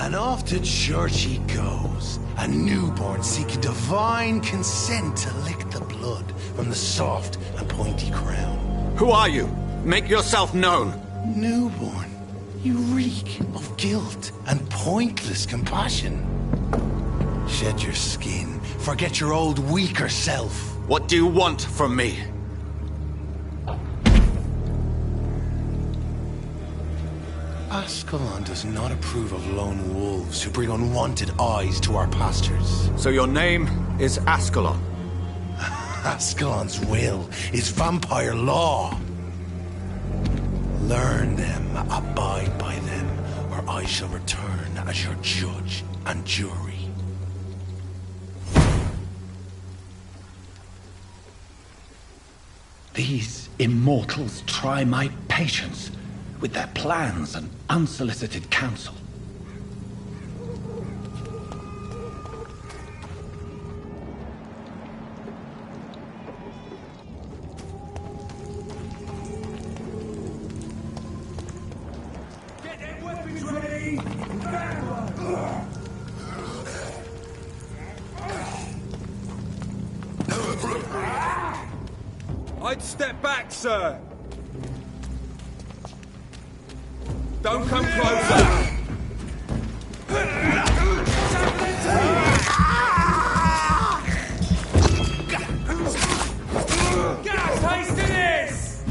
And off to church he goes, a newborn seeking divine consent to lick the blood from the soft and pointy crown. Who are you? Make yourself known. Newborn, you reek of guilt and pointless compassion. Shed your skin, forget your old weaker self. What do you want from me? Ascalon does not approve of lone wolves who bring unwanted eyes to our pastures. So your name is Ascalon? Ascalon's will is vampire law. Learn them, abide by them, or I shall return as your judge and jury. These immortals try my patience with their plans and unsolicited counsel. Get their weapons ready! I'd step back, sir. Don't come closer! Get a taste of this!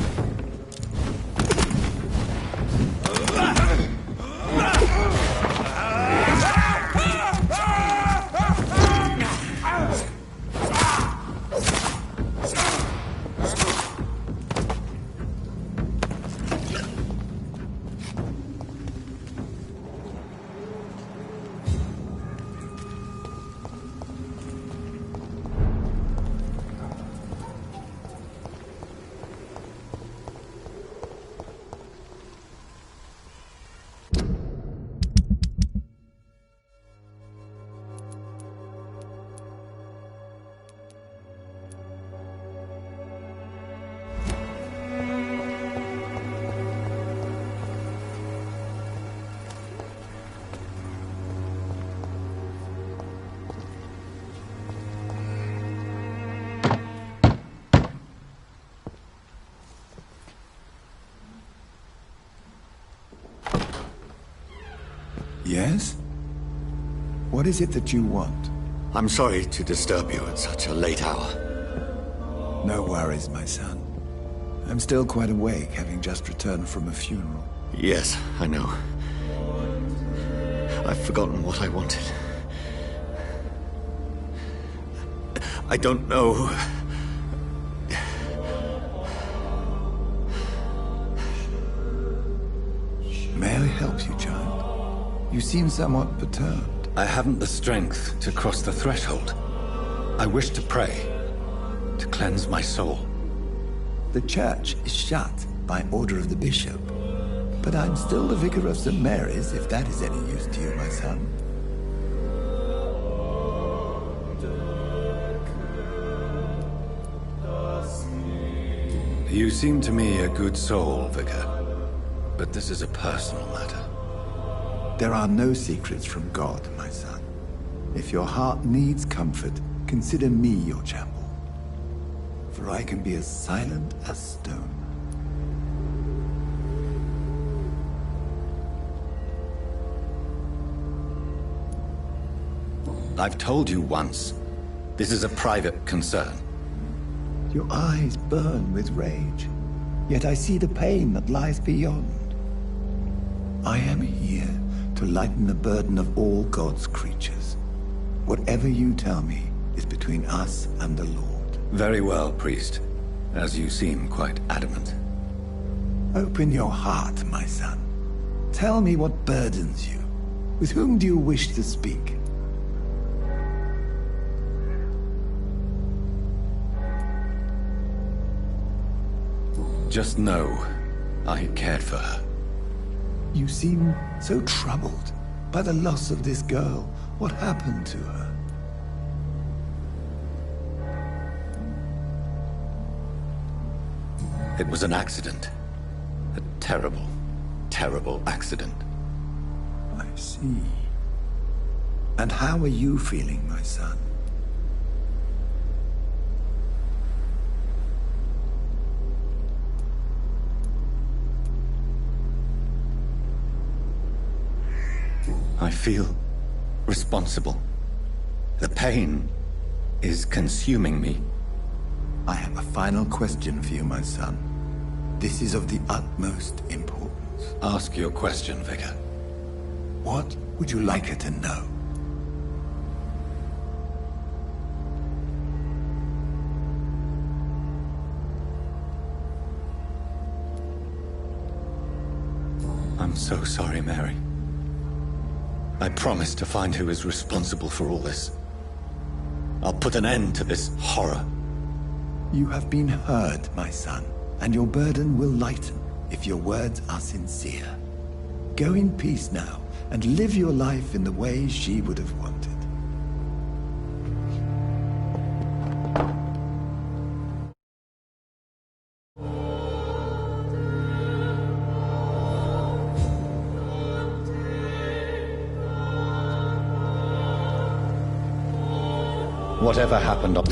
Yes? What is it that you want? I'm sorry to disturb you at such a late hour. No worries, my son. I'm still quite awake, having just returned from a funeral. Yes, I know. I've forgotten what I wanted. I don't know. May I help you, child? You seem somewhat perturbed. I haven't the strength to cross the threshold. I wish to pray, to cleanse my soul. The church is shut by order of the bishop. But I'm still the vicar of St. Mary's, if that is any use to you, my son. You seem to me a good soul, vicar. But this is a personal matter. There are no secrets from God, my son. If your heart needs comfort, consider me your chapel. For I can be as silent as stone. I've told you once, this is a private concern. Your eyes burn with rage, yet I see the pain that lies beyond. I am here to lighten the burden of all God's creatures. Whatever you tell me is between us and the Lord. Very well, priest, as you seem quite adamant. Open your heart, my son. Tell me what burdens you. With whom do you wish to speak? Just know, I cared for her. You seem so troubled by the loss of this girl. What happened to her? It was an accident. A terrible, terrible accident. I see. And how are you feeling, my son? I feel responsible. The pain is consuming me. I have a final question for you, my son. This is of the utmost importance. Ask your question, Vicar. What would you like her to know? I'm so sorry, Mary. I promise to find who is responsible for all this. I'll put an end to this horror. You have been heard, my son, and your burden will lighten if your words are sincere. Go in peace now, and live your life in the way she would have wanted. Whatever happened on...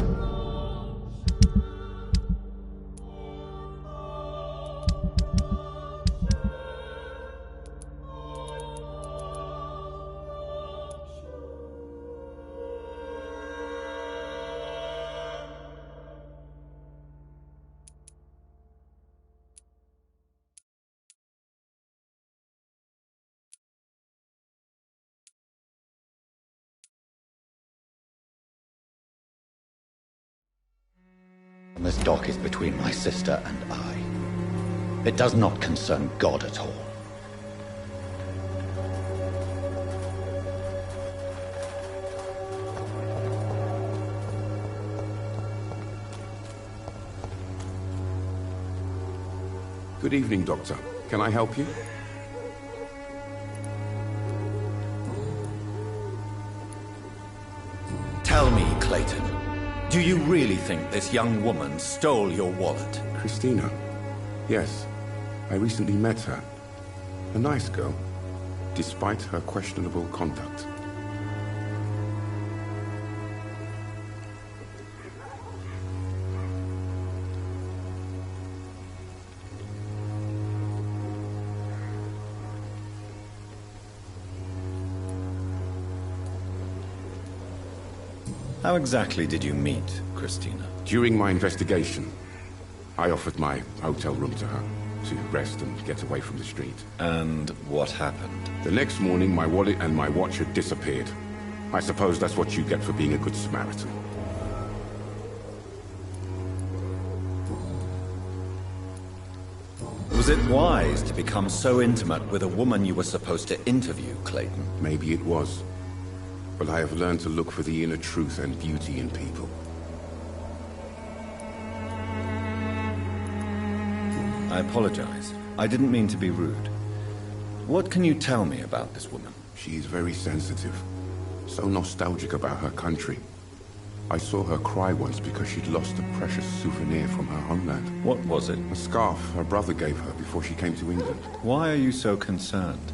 This dock is between my sister and I. It does not concern God at all. Good evening, Doctor. Can I help you? Tell me, Clayton, do you really think this young woman stole your wallet? Christina? Yes. I recently met her. A nice girl, despite her questionable conduct. How exactly did you meet Christina? During my investigation, I offered my hotel room to her to rest and get away from the street. And what happened? The next morning, my wallet and my watch had disappeared. I suppose that's what you get for being a good Samaritan. Was it wise to become so intimate with a woman you were supposed to interview, Clayton? Maybe it was. But I have learned to look for the inner truth and beauty in people. I apologize. I didn't mean to be rude. What can you tell me about this woman? She is very sensitive. So nostalgic about her country. I saw her cry once because she'd lost a precious souvenir from her homeland. What was it? A scarf her brother gave her before she came to England. Why are you so concerned?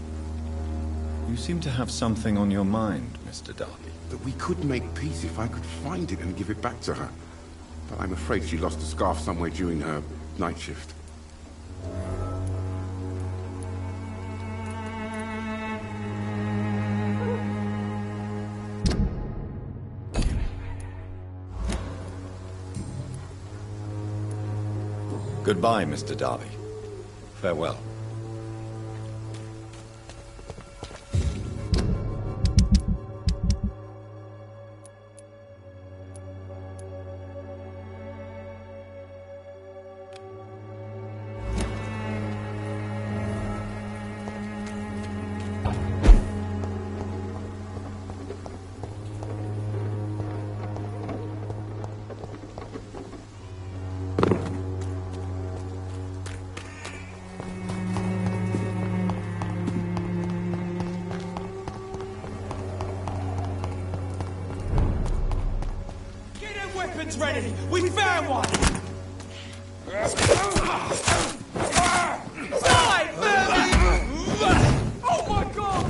You seem to have something on your mind, Mr. Darby. That we could make peace if I could find it and give it back to her. But I'm afraid she lost the scarf somewhere during her night shift. Goodbye, Mr. Darby. Farewell. Weapons ready! We found one! Die, Vermin! Oh my god!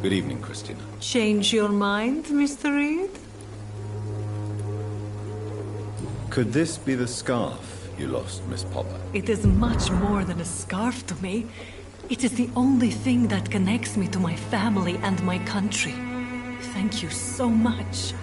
Good evening, Christina. Change your mind, Mr. Reed? Could this be the scarf you lost, Miss Popper? It is much more than a scarf to me. It is the only thing that connects me to my family and my country. Thank you so much.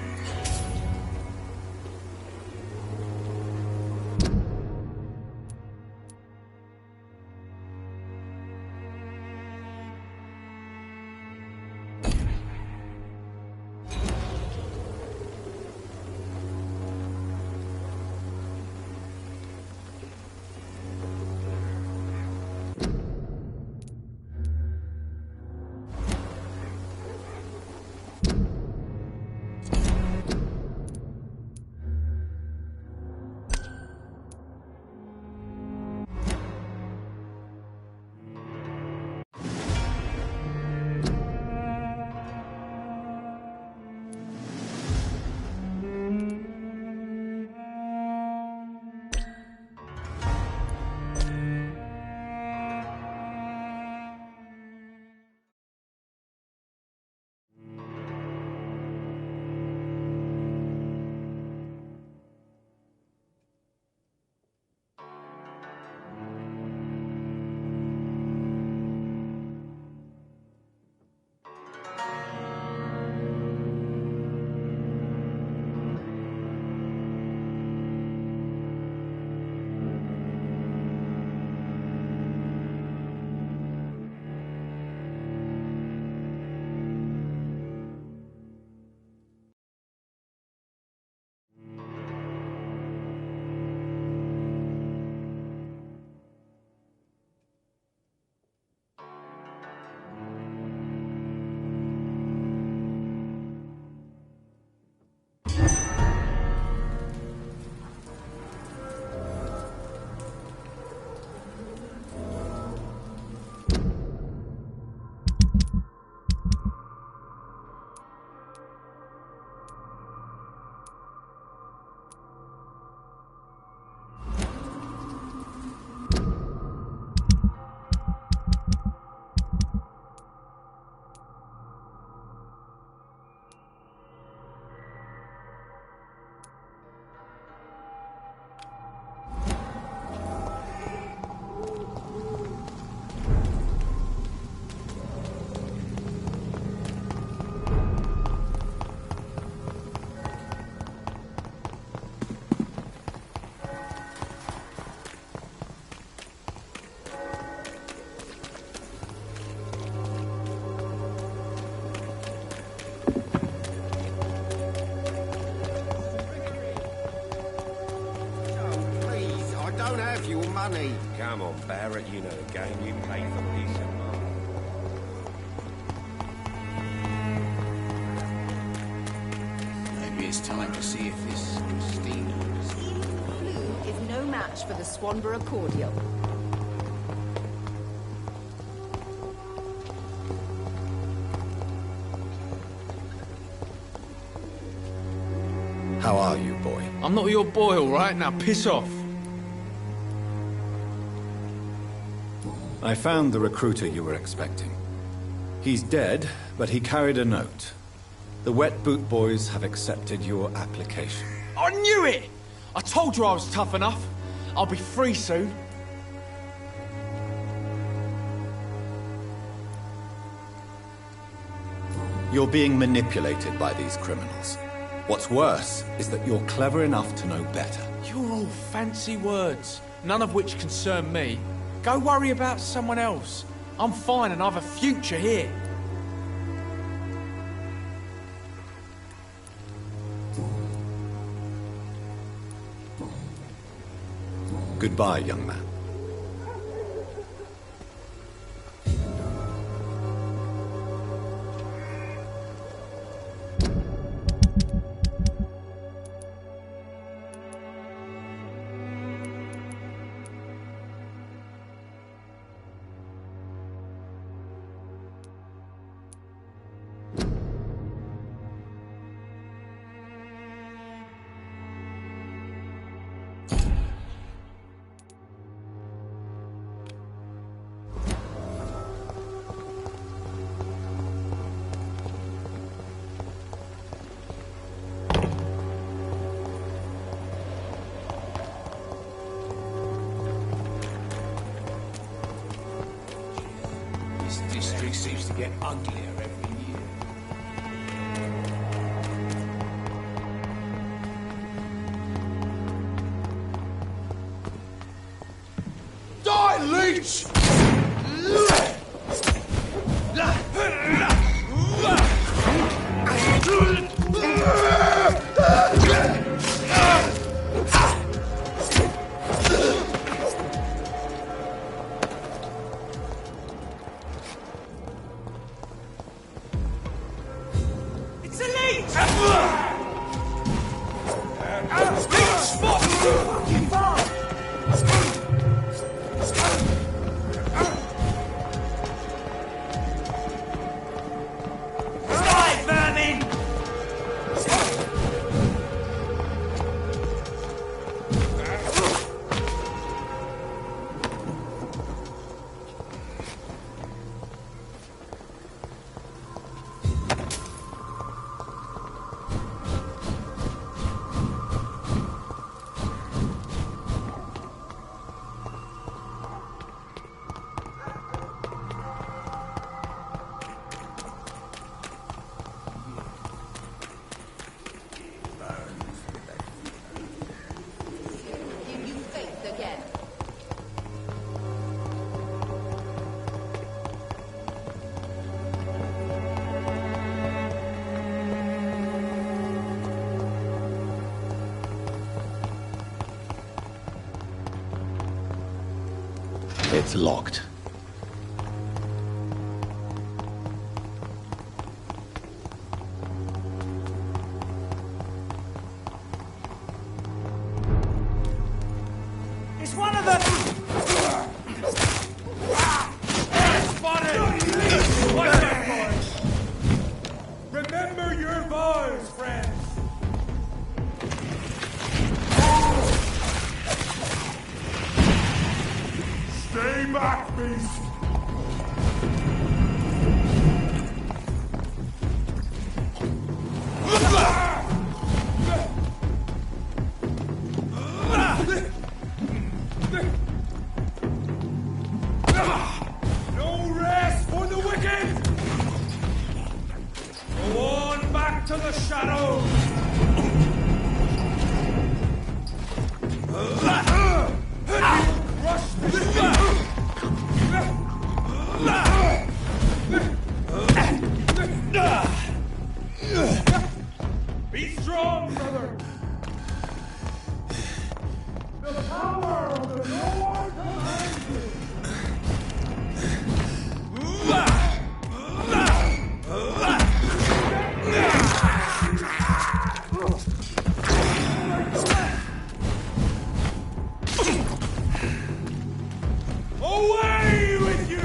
Money. Come on, Barrett, you know the game. You pay for peace of mind. Maybe it's time to see if this Christina... Blue is no match for the Swanborough cordial. How are you, boy? I'm not your boy, all right? Now piss off. I found the recruiter you were expecting. He's dead, but he carried a note. The Wet Boot Boys have accepted your application. I knew it! I told you I was tough enough. I'll be free soon. You're being manipulated by these criminals. What's worse is that you're clever enough to know better. You're all fancy words, none of which concern me. Go worry about someone else. I'm fine and I've a future here. Goodbye, young man. place seems to get uglier every year. Die, leech! It's a leech! Leech spot! Die, vermin! Give you faith again. It's locked. It's one of them! Spotted! What's that, boys? Remember your vows, friends! Stay back, beast! No rest for the wicked! Go on back to the shadows! Crush Be strong, brother! The power of the Lord commands you! Away with you!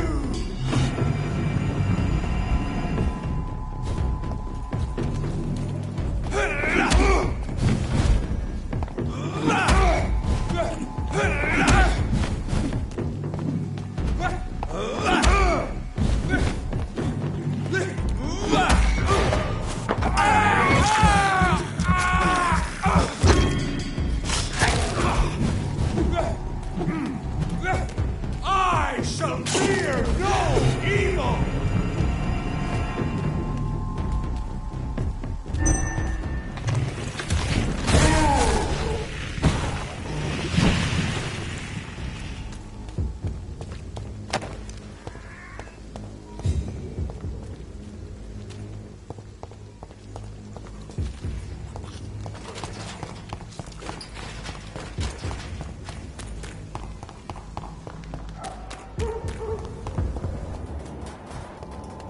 I shall fear no evil!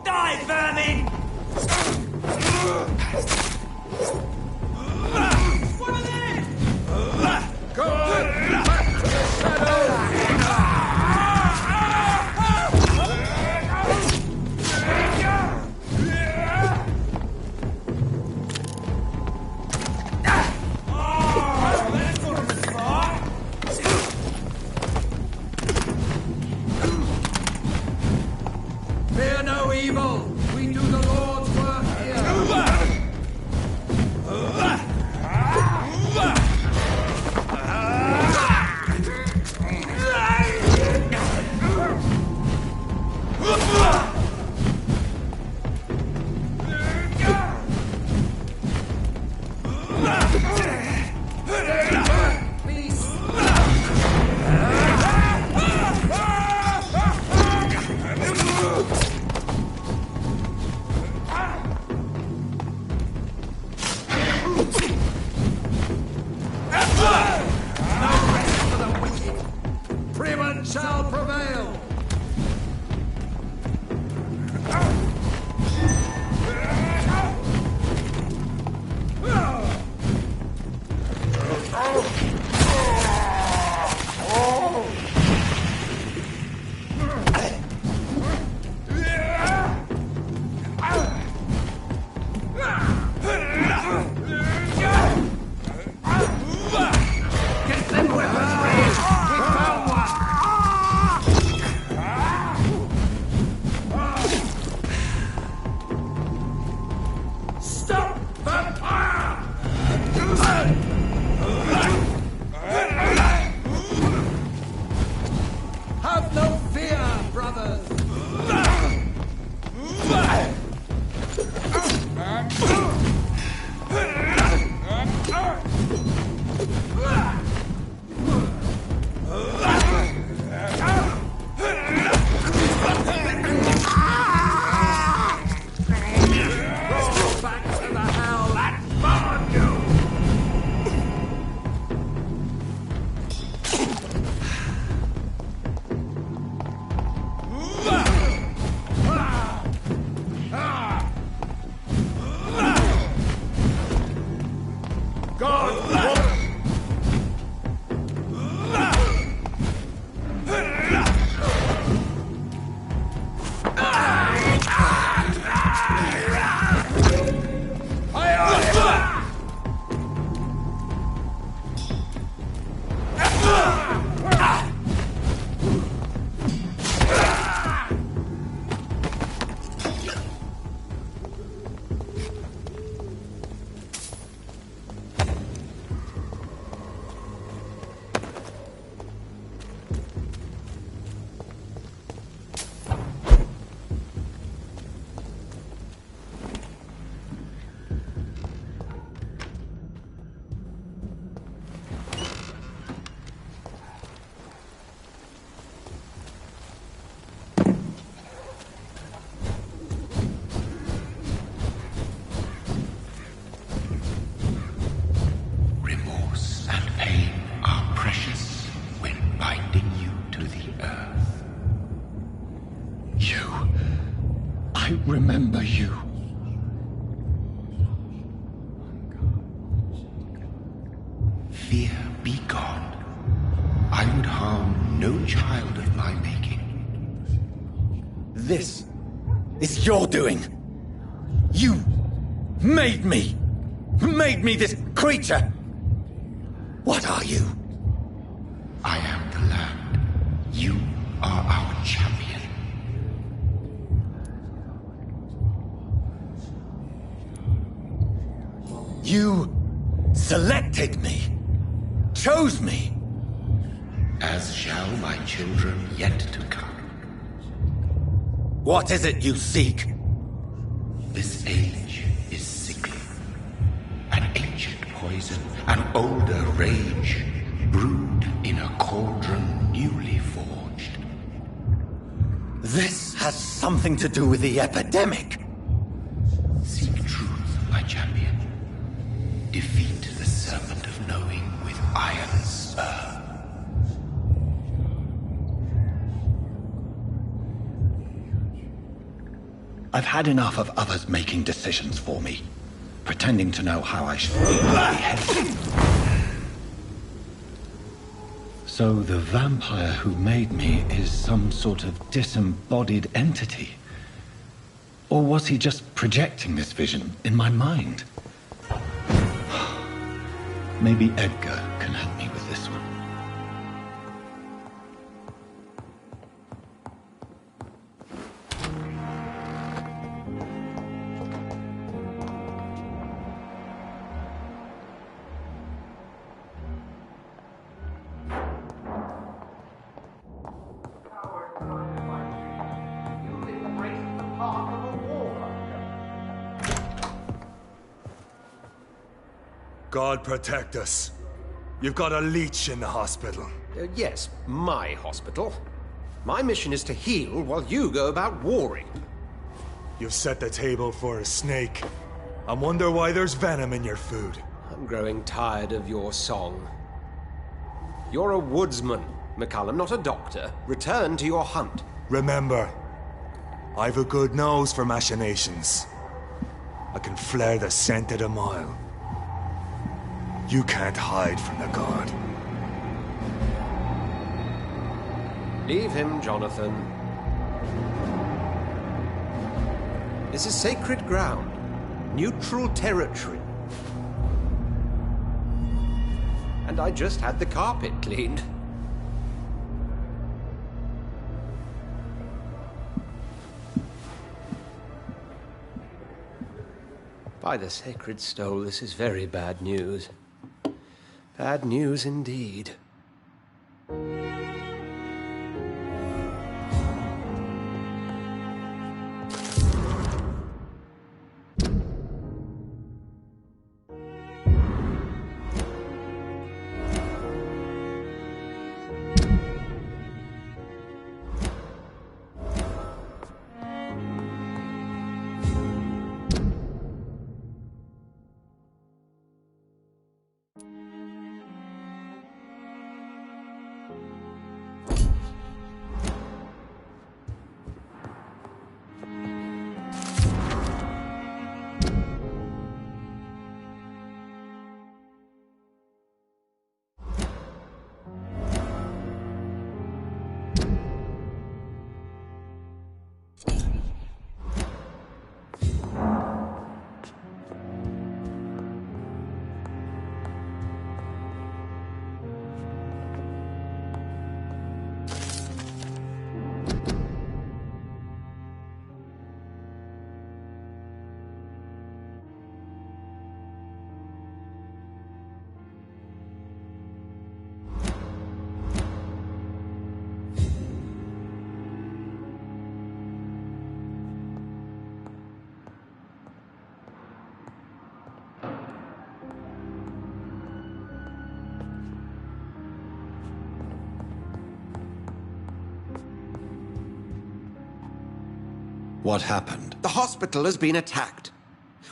Die, vermin! One of them! Go back to the shadows! Fear no evil! We do the Lord's work here! prevail! Remember you. Fear be gone. I would harm no child of my making. This is your doing. You made me this creature. What are you? I am the land. You are our champion. You selected me, chose me. As shall my children yet to come. What is it you seek? This age is sickly. An ancient poison, an older rage, brewed in a cauldron newly forged. This has something to do with the epidemic. Seek truth, my champion. Defeat the serpent of knowing with iron spur. I've had enough of others making decisions for me, pretending to know how I should behave. So the vampire who made me is some sort of disembodied entity? Or was he just projecting this vision in my mind? Maybe Edgar can help me with this one. God protect us. You've got a leech in the hospital. Yes, my hospital. My mission is to heal while you go about warring. You've set the table for a snake. I wonder why there's venom in your food. I'm growing tired of your song. You're a woodsman, McCullum, not a doctor. Return to your hunt. Remember, I've a good nose for machinations. I can flare the scent at a mile. You can't hide from the guard. Leave him, Jonathan. This is sacred ground. Neutral territory. And I just had the carpet cleaned. By the sacred stole, this is very bad news. Bad news indeed. What happened? The hospital has been attacked.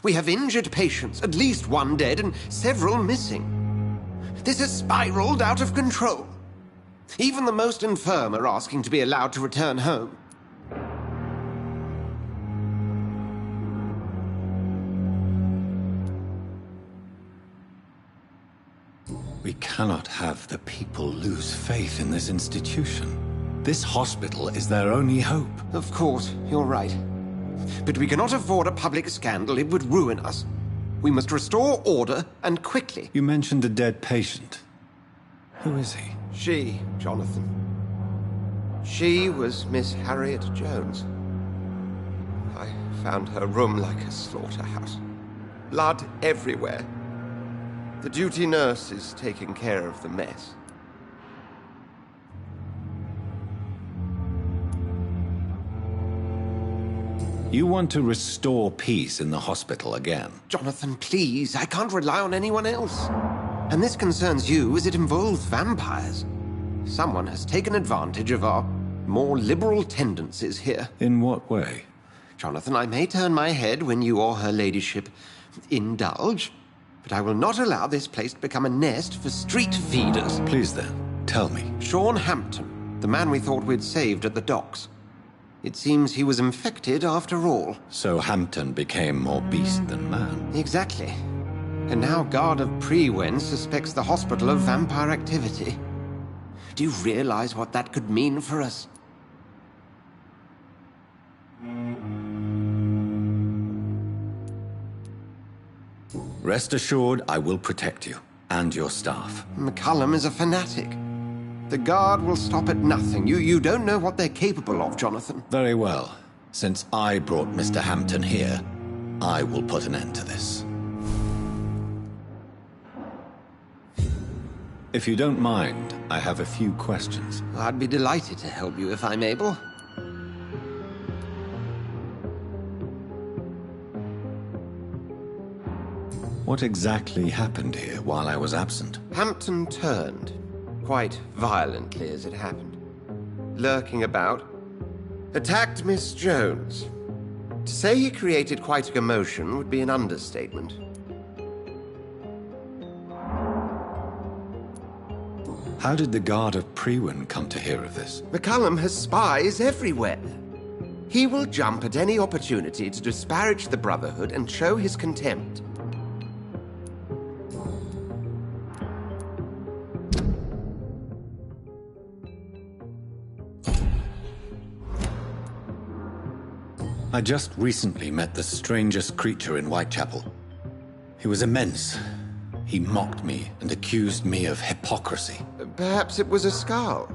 We have injured patients, at least one dead and several missing. This has spiraled out of control. Even the most infirm are asking to be allowed to return home. We cannot have the people lose faith in this institution. This hospital is their only hope. Of course, you're right. But we cannot afford a public scandal. It would ruin us. We must restore order, and quickly. You mentioned a dead patient. Who is he? She, Jonathan. She was Miss Harriet Jones. I found her room like a slaughterhouse. Blood everywhere. The duty nurse is taking care of the mess. You want to restore peace in the hospital again? Jonathan, please. I can't rely on anyone else. And this concerns you as it involves vampires. Someone has taken advantage of our more liberal tendencies here. In what way? Jonathan, I may turn my head when you or her ladyship indulge, but I will not allow this place to become a nest for street feeders. Please then, tell me. Sean Hampton, the man we thought we'd saved at the docks. It seems he was infected after all. So Hampton became more beast than man. Exactly. And now Guard of Prewen suspects the hospital of vampire activity. Do you realize what that could mean for us? Rest assured, I will protect you and your staff. McCullum is a fanatic. The Guard will stop at nothing. You don't know what they're capable of, Jonathan. Very well. Since I brought Mr. Hampton here, I will put an end to this. If you don't mind, I have a few questions. I'd be delighted to help you if I'm able. What exactly happened here while I was absent? Hampton turned. Quite violently, as it happened. Lurking about. Attacked Miss Jones. To say he created quite a commotion would be an understatement. How did the Guard of Priwen come to hear of this? McCullum has spies everywhere. He will jump at any opportunity to disparage the Brotherhood and show his contempt. I just recently met the strangest creature in Whitechapel. He was immense. He mocked me and accused me of hypocrisy. Perhaps it was a skull.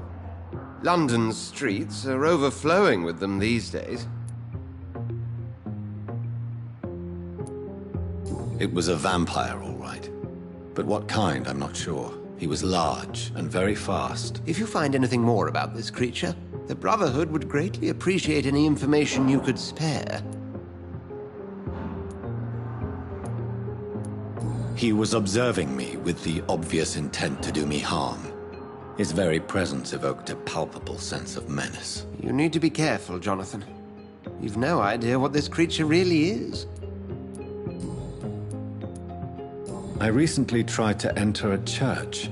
London's streets are overflowing with them these days. It was a vampire, all right. But what kind, I'm not sure. He was large and very fast. If you find anything more about this creature, the Brotherhood would greatly appreciate any information you could spare. He was observing me with the obvious intent to do me harm. His very presence evoked a palpable sense of menace. You need to be careful, Jonathan. You've no idea what this creature really is. I recently tried to enter a church.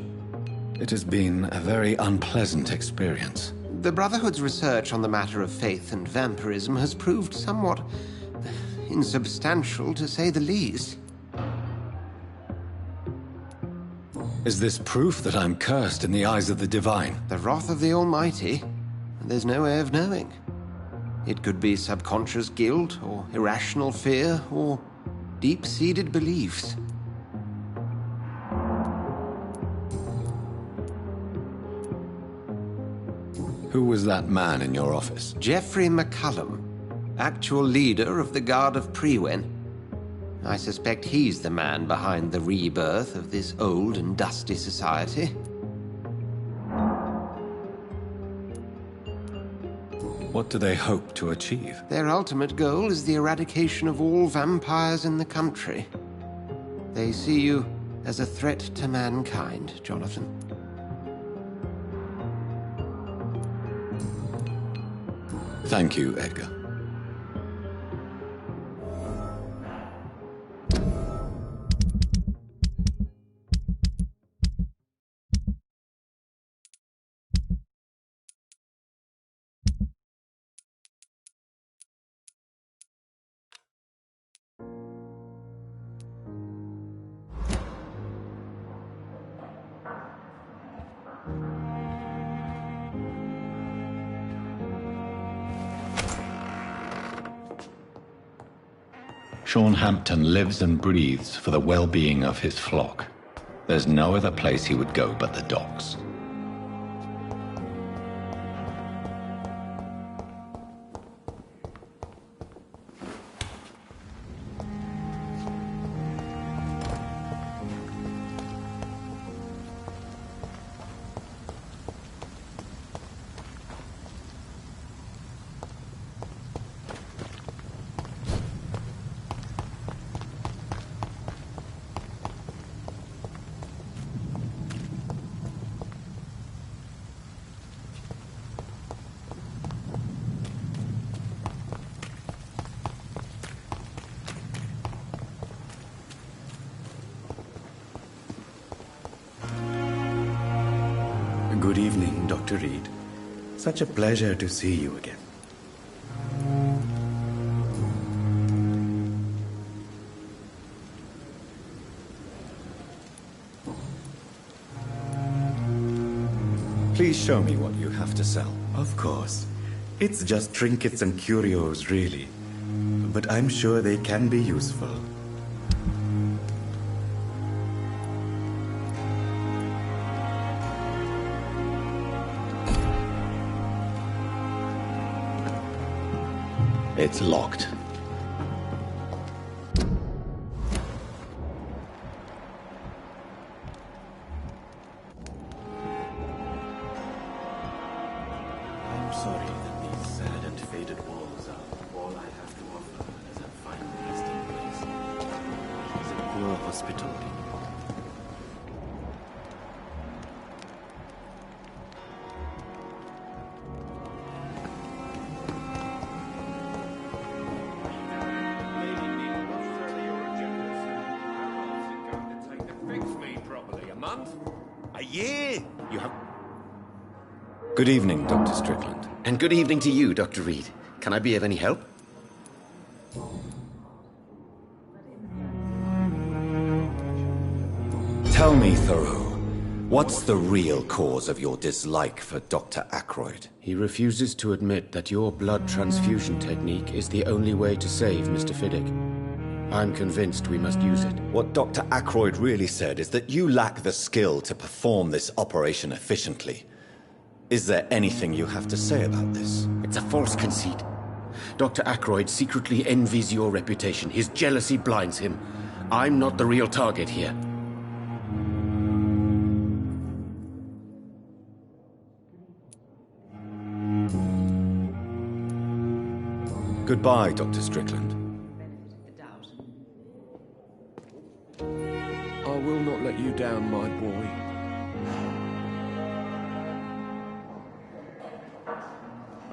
It has been a very unpleasant experience. The Brotherhood's research on the matter of faith and vampirism has proved somewhat insubstantial, to say the least. Is this proof that I'm cursed in the eyes of the divine? The wrath of the Almighty, and there's no way of knowing. It could be subconscious guilt, or irrational fear, or deep-seated beliefs. Who was that man in your office? Geoffrey McCullum, actual leader of the Guard of Priwen. I suspect he's the man behind the rebirth of this old and dusty society. What do they hope to achieve? Their ultimate goal is the eradication of all vampires in the country. They see you as a threat to mankind, Jonathan. Thank you, Edgar. Sean Hampton lives and breathes for the well-being of his flock. There's no other place he would go but the docks. Good evening, Dr. Reed. Such a pleasure to see you again. Please show me what you have to sell. Of course. It's just trinkets and curios, really. But I'm sure they can be useful. It's locked. I'm sorry that these sad and faded walls are all I have to offer as a final resting place. It's a poor hospitality. A year? You have Good evening, Dr. Strickland. And good evening to you, Dr. Reed. Can I be of any help? Tell me, Thoreau, what's the real cause of your dislike for Dr. Ackroyd? He refuses to admit that your blood transfusion technique is the only way to save Mr. Fiddick. I'm convinced we must use it. What Dr. Ackroyd really said is that you lack the skill to perform this operation efficiently. Is there anything you have to say about this? It's a false conceit. Dr. Ackroyd secretly envies your reputation. His jealousy blinds him. I'm not the real target here. Goodbye, Dr. Strickland. I will not let you down, my boy.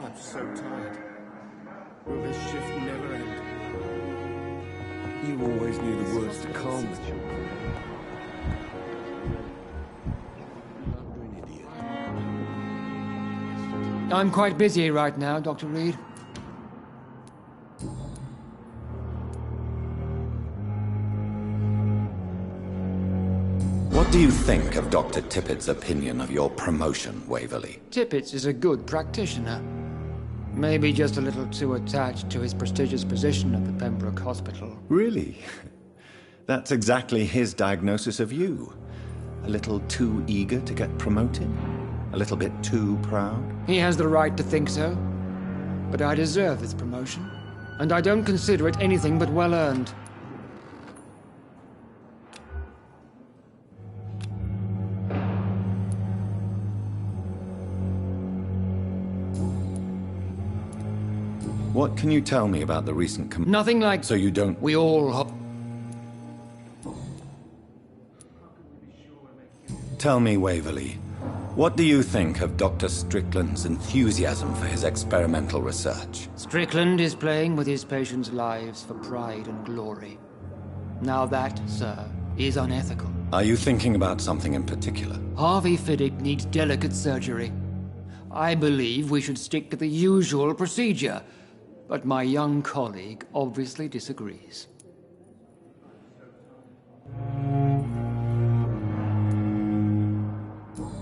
I'm so tired. Will this shift never end? You always knew the words to calm the children. I'm quite busy right now, Dr. Reed. What do you think of Dr. Tippett's opinion of your promotion, Waverley? Tippett is a good practitioner. Maybe just a little too attached to his prestigious position at the Pembroke Hospital. Really? That's exactly his diagnosis of you. A little too eager to get promoted? A little bit too proud? He has the right to think so. But I deserve this promotion. And I don't consider it anything but well-earned. What can you tell me about the recent Nothing like... So you don't... We all... Tell me, Waverley, what do you think of Dr. Strickland's enthusiasm for his experimental research? Strickland is playing with his patients' lives for pride and glory. Now that, sir, is unethical. Are you thinking about something in particular? Harvey Fiddick needs delicate surgery. I believe we should stick to the usual procedure. But my young colleague obviously disagrees.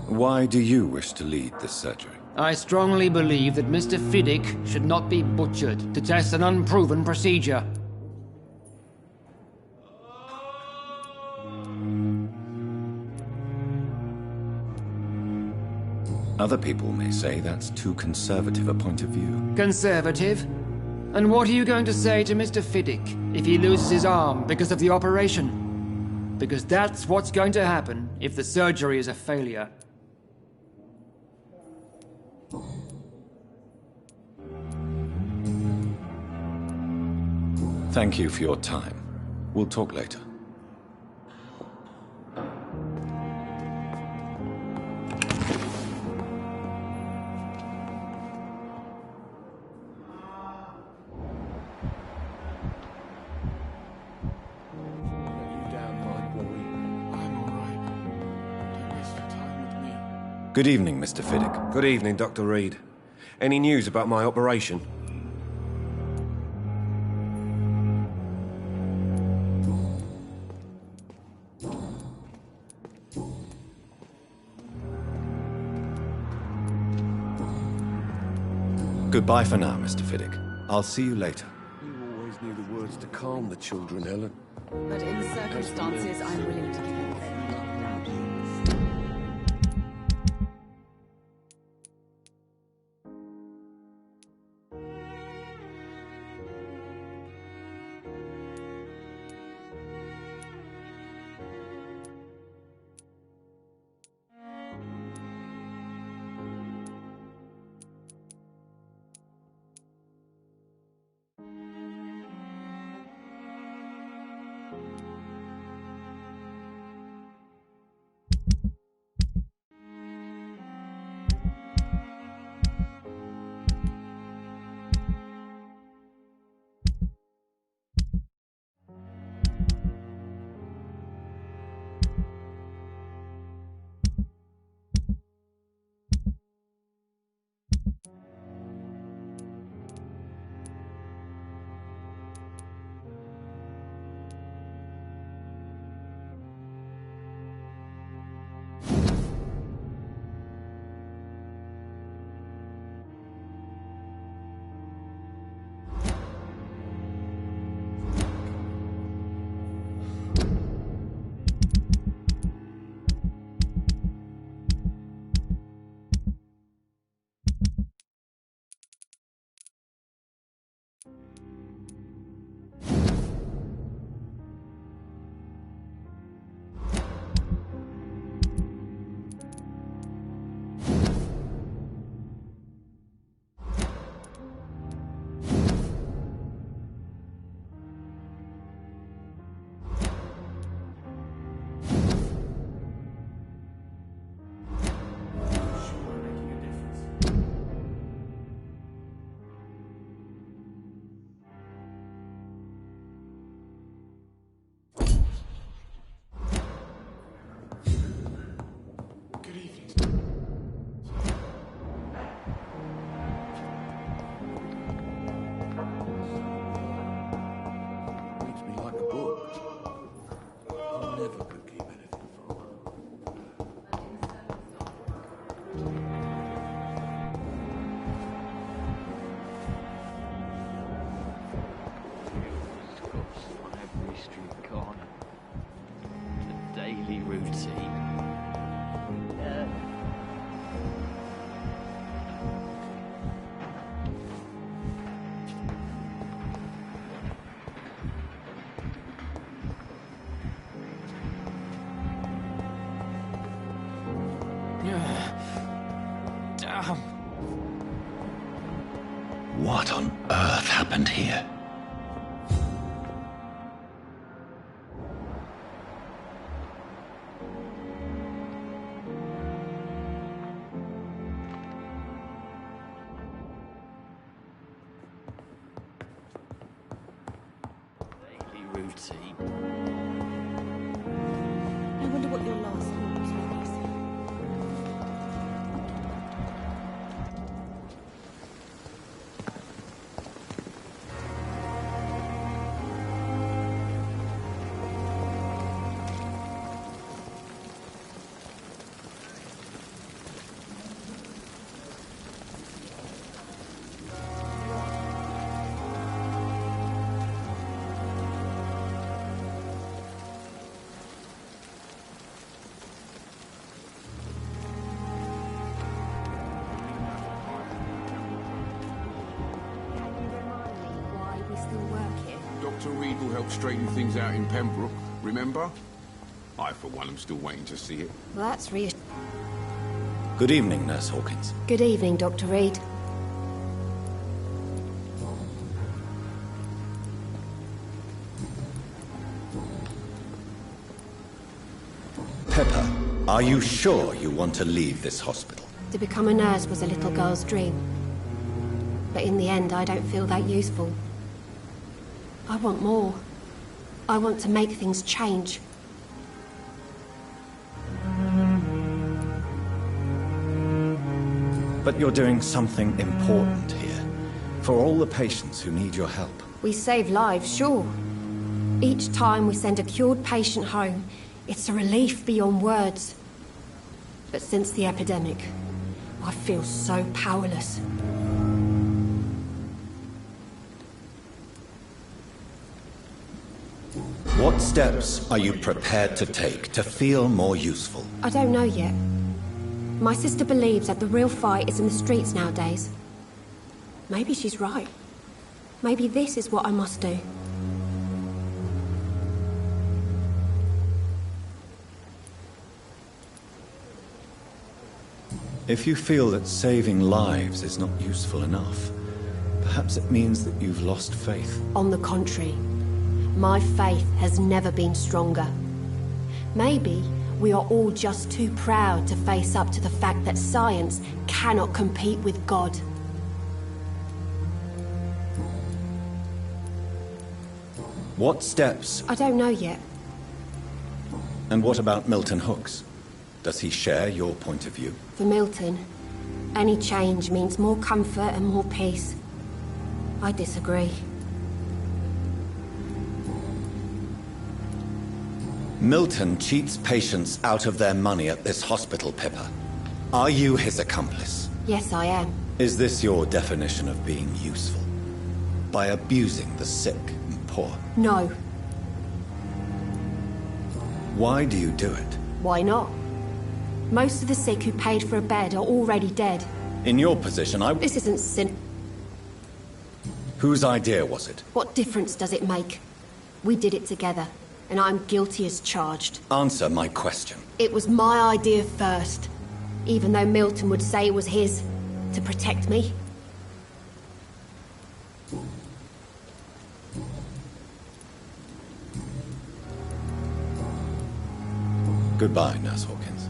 Why do you wish to lead this surgery? I strongly believe that Mr. Fiddick should not be butchered to test an unproven procedure. Other people may say that's too conservative a point of view. Conservative? And what are you going to say to Mr. Fiddick if he loses his arm because of the operation? Because that's what's going to happen if the surgery is a failure. Thank you for your time. We'll talk later. Good evening, Mr. Fiddick. Good evening, Dr. Reed. Any news about my operation? Goodbye for now, Mr. Fiddick. I'll see you later. You always knew the words to calm the children, Helen. But in the circumstances, I'm willing to give you What on earth happened here? Daily routine. I wonder what your last thought was when you said. Dr. Reed will help straighten things out in Pembroke, remember? I, for one, am still waiting to see it. Well, that's reassuring. Good evening, Nurse Hawkins. Good evening, Dr. Reed. Pepper, are you sure you want to leave this hospital? To become a nurse was a little girl's dream. But in the end, I don't feel that useful. I want more. I want to make things change. But you're doing something important here. For all the patients who need your help. We save lives, sure. Each time we send a cured patient home, it's a relief beyond words. But since the epidemic, I feel so powerless. What steps are you prepared to take to feel more useful? I don't know yet. My sister believes that the real fight is in the streets nowadays. Maybe she's right. Maybe this is what I must do. If you feel that saving lives is not useful enough, perhaps it means that you've lost faith. On the contrary, my faith has never been stronger. Maybe we are all just too proud to face up to the fact that science cannot compete with God. What steps? I don't know yet. And what about Milton Hooks? Does he share your point of view? For Milton, any change means more comfort and more peace. I disagree. Milton cheats patients out of their money at this hospital, Pippa. Are you his accomplice? Yes, I am. Is this your definition of being useful? By abusing the sick and poor? No. Why do you do it? Why not? Most of the sick who paid for a bed are already dead. In your position, This isn't sin... Whose idea was it? What difference does it make? We did it together, and I'm guilty as charged. Answer my question. It was my idea first, even though Milton would say it was his, to protect me. Goodbye, Nurse Hawkins.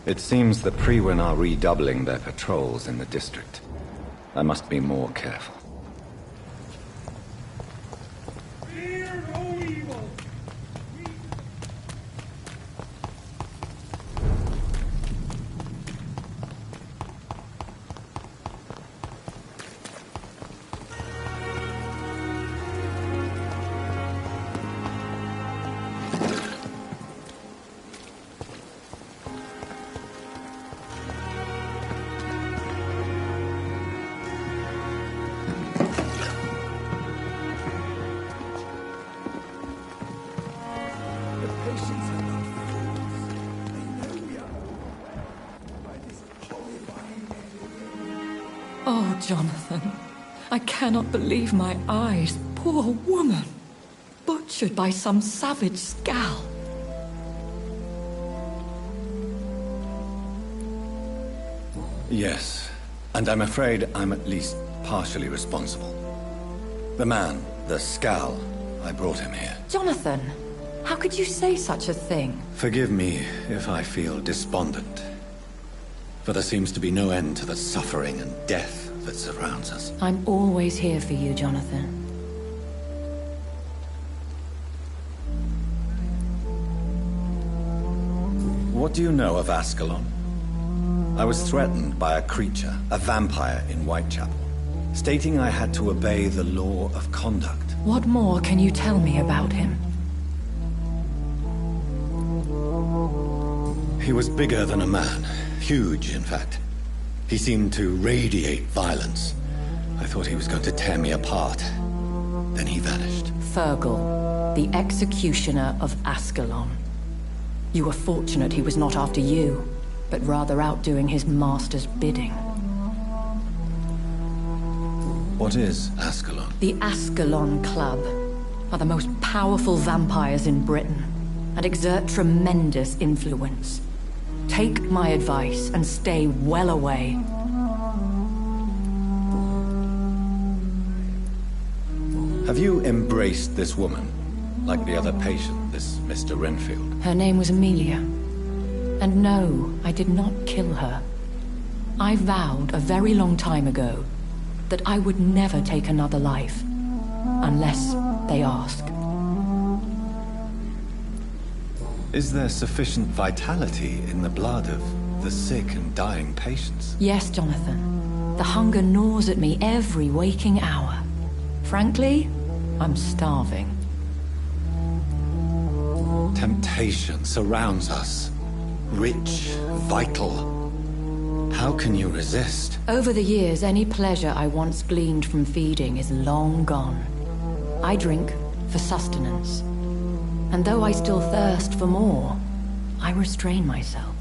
It seems the Priwen are redoubling their patrols in the district. I must be more careful. Oh, Jonathan, I cannot believe my eyes. Poor woman, butchered by some savage scowl. Yes, and I'm afraid I'm at least partially responsible. The man, the Scowl, I brought him here. Jonathan, how could you say such a thing? Forgive me if I feel despondent. For there seems to be no end to the suffering and death that surrounds us. I'm always here for you, Jonathan. What do you know of Ascalon? I was threatened by a creature, a vampire in Whitechapel, stating I had to obey the law of conduct. What more can you tell me about him? He was bigger than a man. Huge, in fact. He seemed to radiate violence. I thought he was going to tear me apart. Then he vanished. Fergal, the executioner of Ascalon. You were fortunate he was not after you, but rather out doing his master's bidding. What is Ascalon? The Ascalon Club are the most powerful vampires in Britain and exert tremendous influence. Take my advice and stay well away. Have you embraced this woman? Like the other patient, this Mr. Renfield? Her name was Amelia. And no, I did not kill her. I vowed a very long time ago that I would never take another life, unless they ask. Is there sufficient vitality in the blood of the sick and dying patients? Yes, Jonathan. The hunger gnaws at me every waking hour. Frankly, I'm starving. Temptation surrounds us. Rich, vital. How can you resist? Over the years, any pleasure I once gleaned from feeding is long gone. I drink for sustenance. And though I still thirst for more, I restrain myself.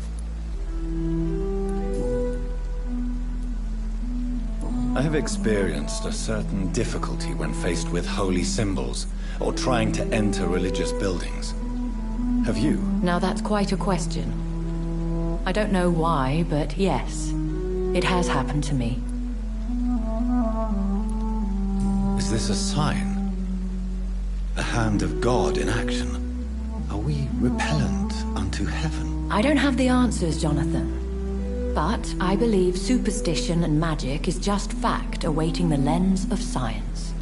I have experienced a certain difficulty when faced with holy symbols, or trying to enter religious buildings. Have you? Now that's quite a question. I don't know why, but yes, it has happened to me. Is this a sign? The hand of God in action? Are we repellent unto heaven? I don't have the answers, Jonathan. But I believe superstition and magic is just fact awaiting the lens of science.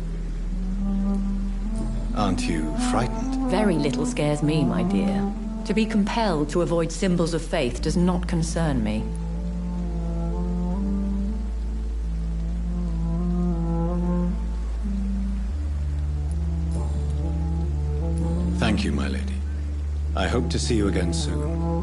Aren't you frightened? Very little scares me, my dear. To be compelled to avoid symbols of faith does not concern me. Thank you, my lady. I hope to see you again soon.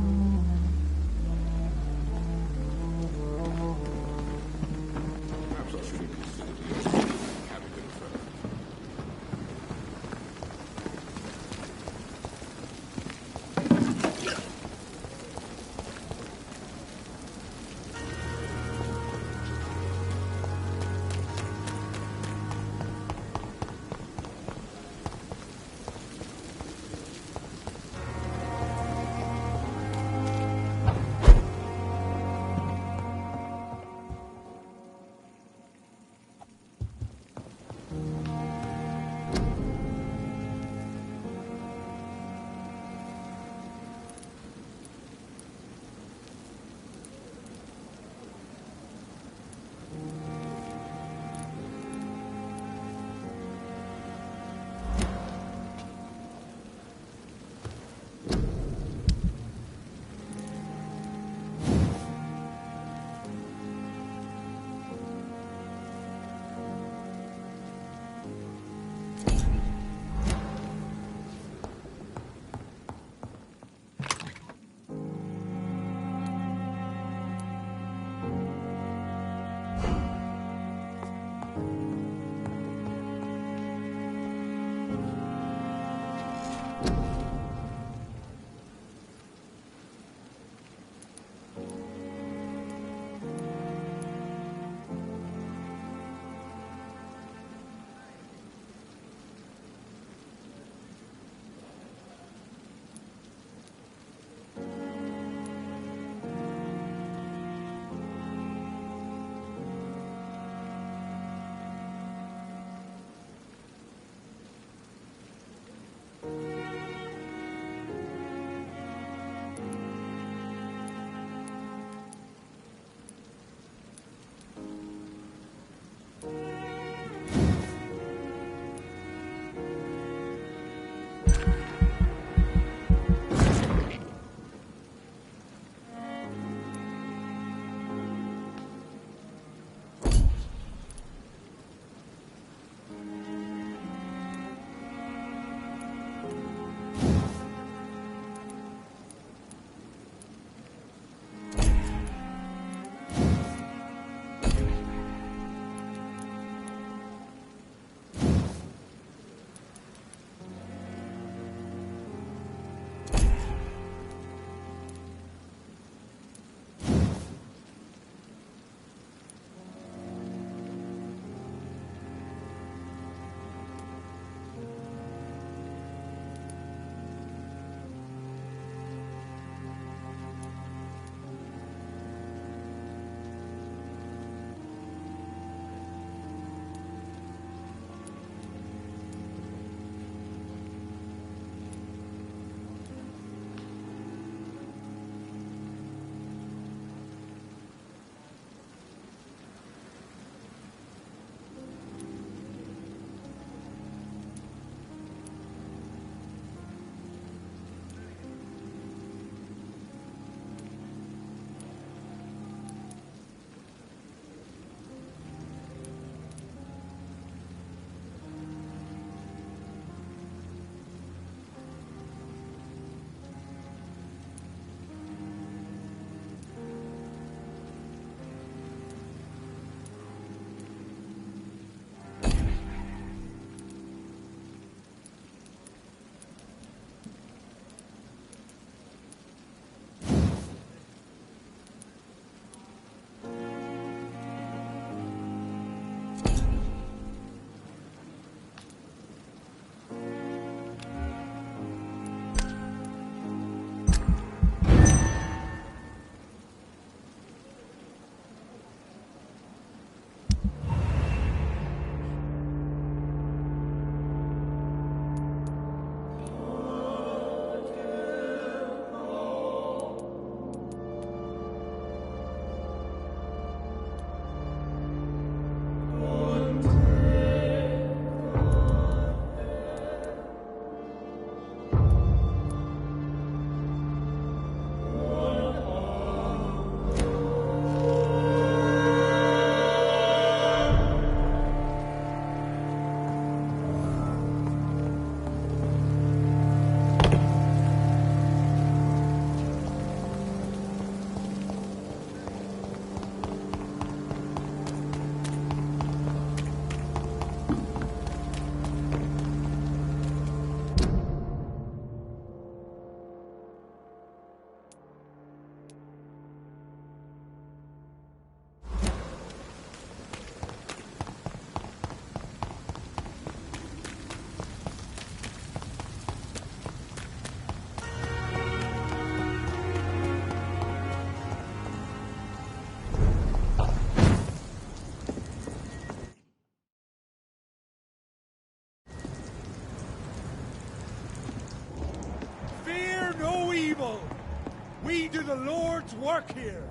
do the Lord's work here.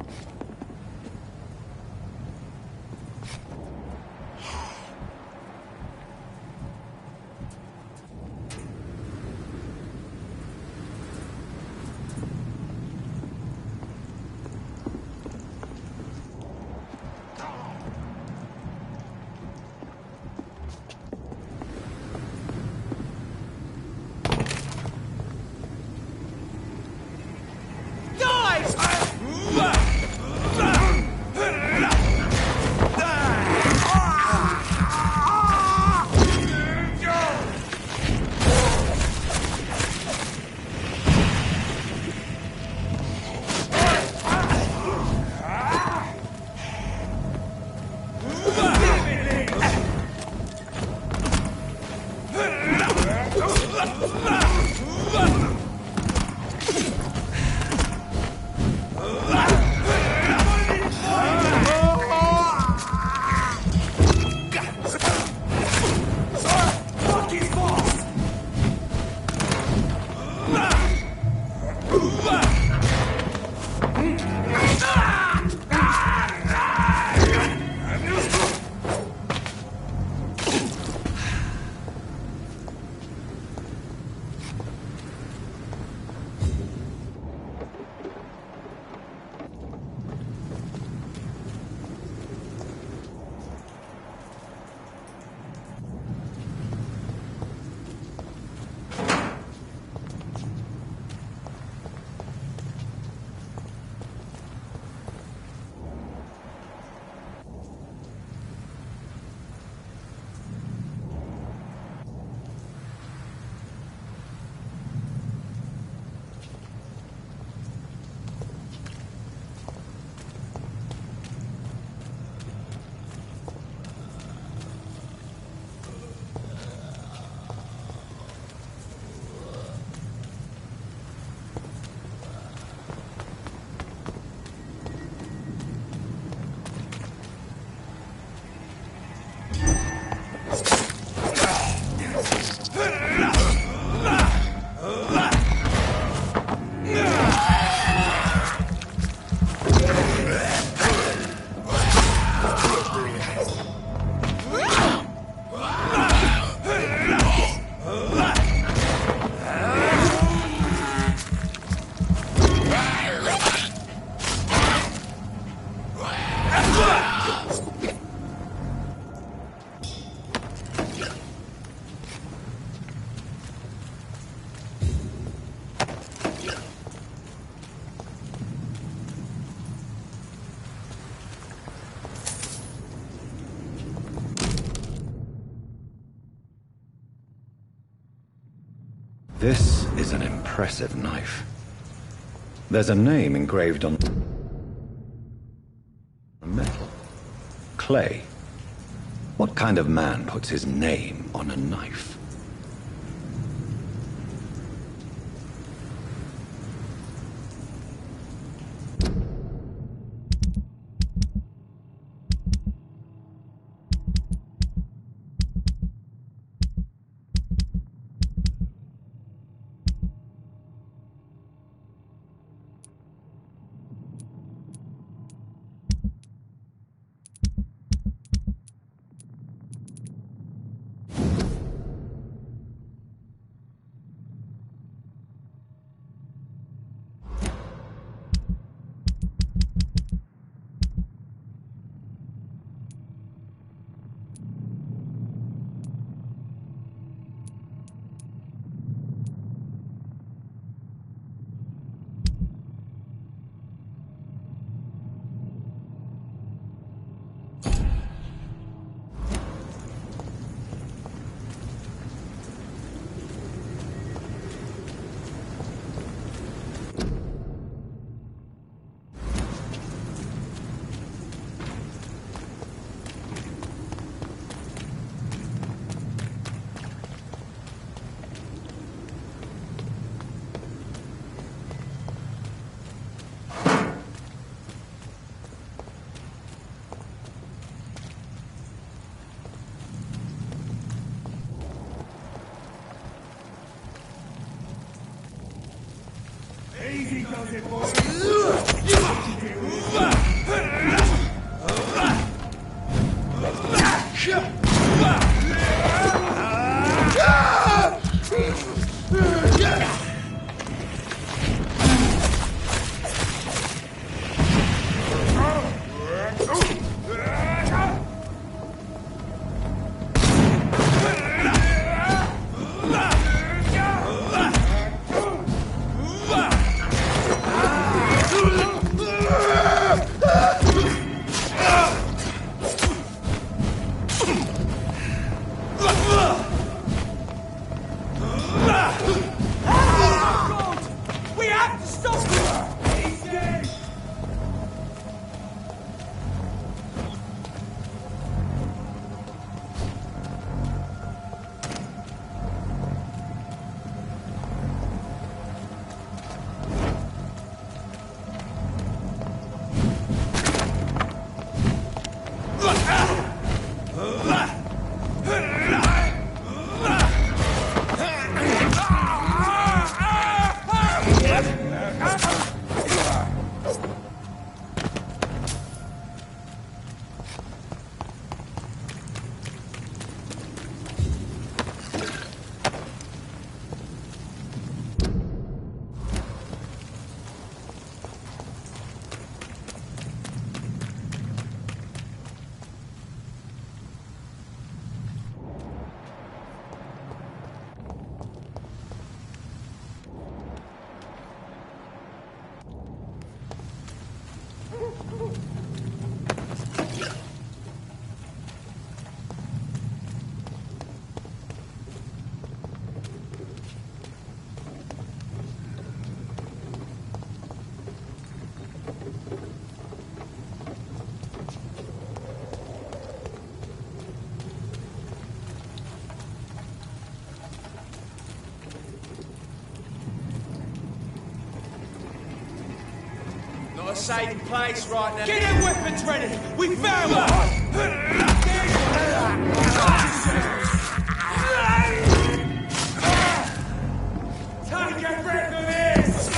This is an impressive knife. There's a name engraved on metal. Clay. What kind of man puts his name on a knife? safe place right now. Get your weapons ready! We found one! Time to get rid of this!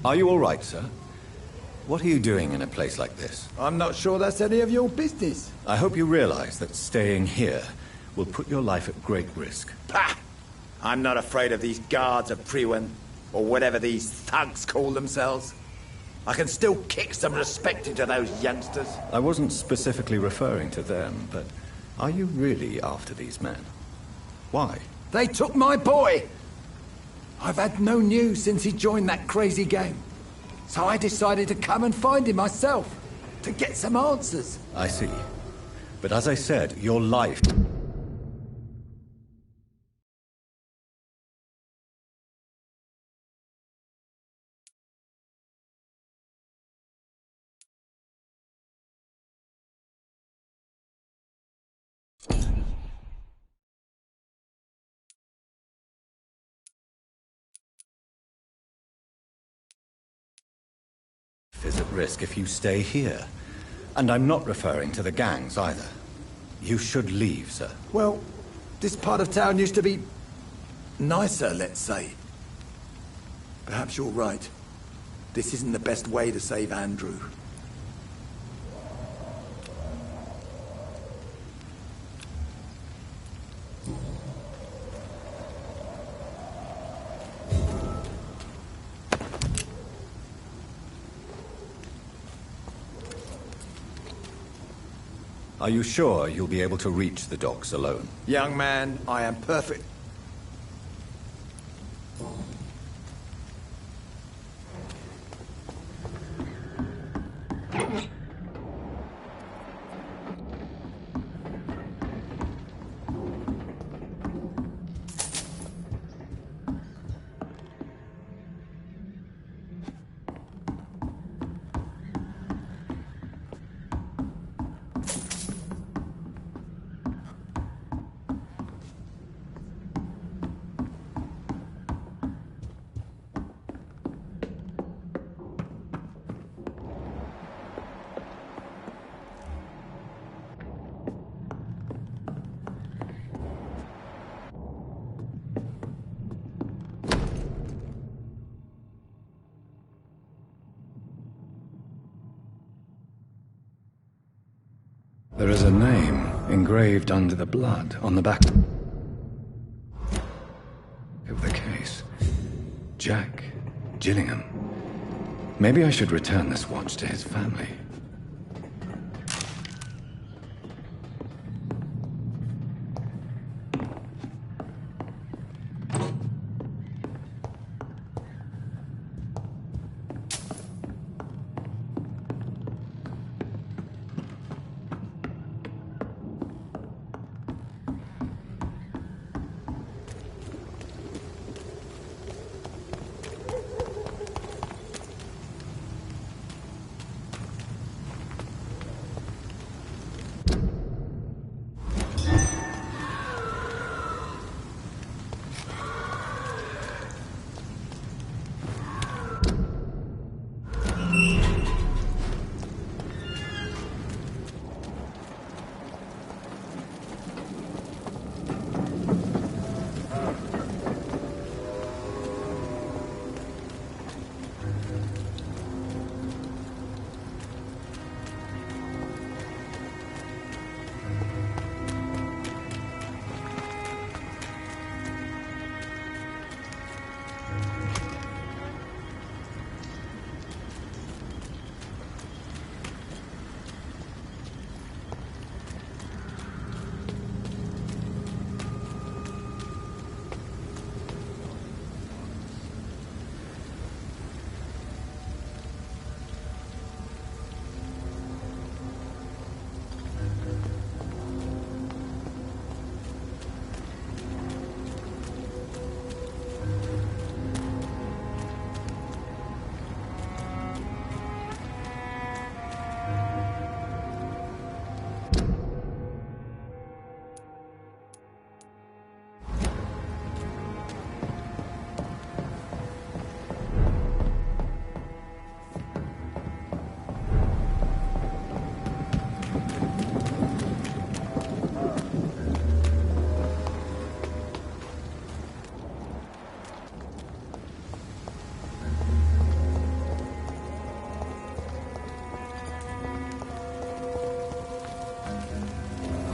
Are you all right, sir? What are you doing in a place like this? I'm not sure that's any of your business. I hope you realize that staying here will put your life at great risk. Pah! I'm not afraid of these guards of Priwen, or whatever these thugs call themselves. I can still kick some respect into those youngsters. I wasn't specifically referring to them, but are you really after these men? Why? They took my boy! I've had no news since he joined that crazy gang. So I decided to come and find him myself, to get some answers. I see. But as I said, your life... is at risk if you stay here. And I'm not referring to the gangs either. You should leave, sir. Well, this part of town used to be nicer, let's say. Perhaps you're right. This isn't the best way to save Andrew. Are you sure you'll be able to reach the docks alone? Young man, I am perfect. There is a name engraved under the blood on the back of the case. Jack Gillingham. Maybe I should return this watch to his family.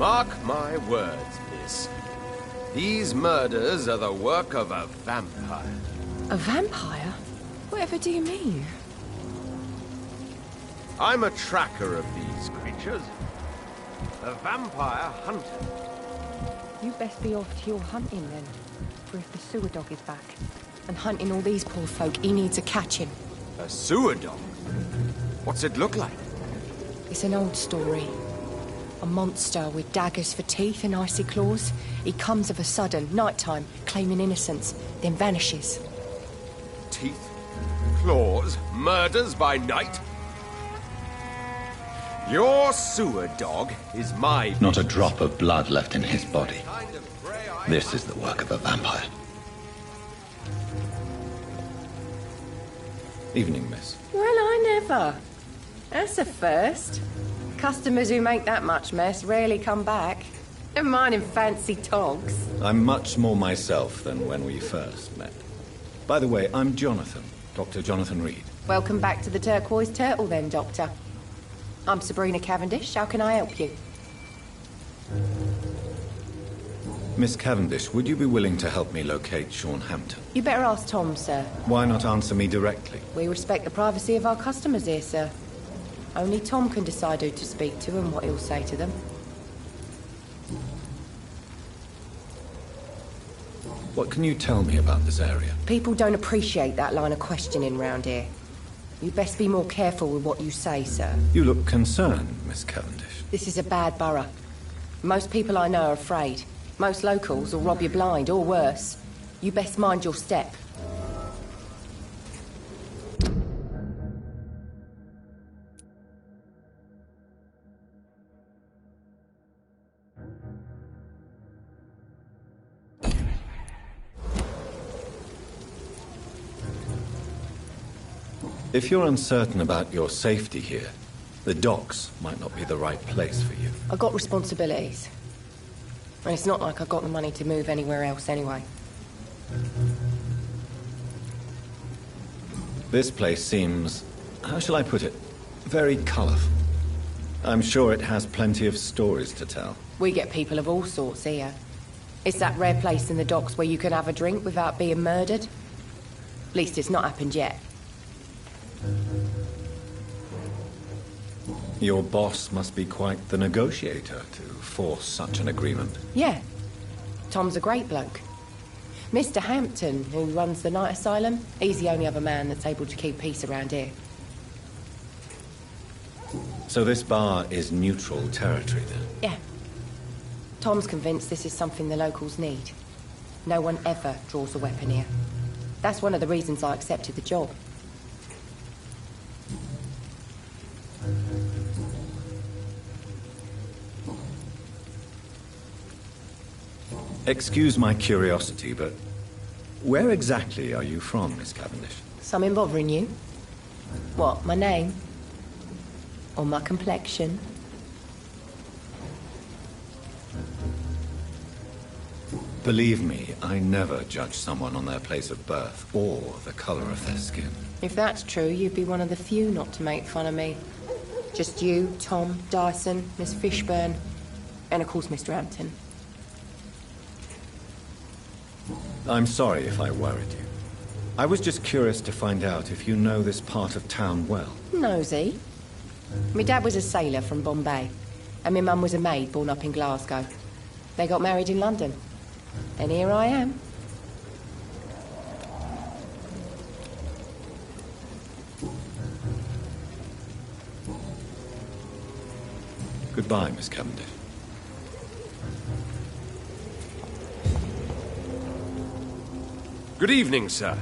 Mark my words, miss. These murders are the work of a vampire. A vampire? Whatever do you mean? I'm a tracker of these creatures. A vampire hunter. You best be off to your hunting then. For if the sewer dog is back and hunting all these poor folk, he needs a catching. A sewer dog? What's it look like? It's an old story. A monster with daggers for teeth and icy claws. He comes of a sudden, nighttime, claiming innocence, then vanishes. Teeth, claws, murders by night? Your sewer dog is my... Not a drop of blood left in his body. This is the work of a vampire. Evening, miss. Well, I never. That's a first. Customers who make that much mess rarely come back. Never mind in fancy togs. I'm much more myself than when we first met. By the way, I'm Jonathan, Dr. Jonathan Reed. Welcome back to the Turquoise Turtle then, Doctor. I'm Sabrina Cavendish. How can I help you? Miss Cavendish, would you be willing to help me locate Sean Hampton? You better ask Tom, sir. Why not answer me directly? We respect the privacy of our customers here, sir. Only Tom can decide who to speak to and what he'll say to them. What can you tell me about this area? People don't appreciate that line of questioning round here. You best be more careful with what you say, sir. You look concerned, Miss Cavendish. This is a bad borough. Most people I know are afraid. Most locals will rob you blind, or worse. You best mind your step. If you're uncertain about your safety here, the docks might not be the right place for you. I've got responsibilities. And it's not like I've got the money to move anywhere else anyway. This place seems, how shall I put it, very colourful. I'm sure it has plenty of stories to tell. We get people of all sorts here. It's that rare place in the docks where you can have a drink without being murdered. At least it's not happened yet. Your boss must be quite the negotiator to force such an agreement. Yeah. Tom's a great bloke. Mr. Hampton, who runs the night asylum, he's the only other man that's able to keep peace around here. So this bar is neutral territory, then? Yeah. Tom's convinced this is something the locals need. No one ever draws a weapon here. That's one of the reasons I accepted the job. Excuse my curiosity, but where exactly are you from, Miss Cavendish? Something bothering you? What, my name? Or my complexion? Believe me, I never judge someone on their place of birth or the color of their skin. If that's true, you'd be one of the few not to make fun of me. Just you, Tom, Dyson, Miss Fishburne, and of course Mr. Hampton. I'm sorry if I worried you. I was just curious to find out if you know this part of town well. Nosy. My dad was a sailor from Bombay, and my mum was a maid born up in Glasgow. They got married in London. And here I am. Goodbye, Miss Cavendish. Good evening, sir.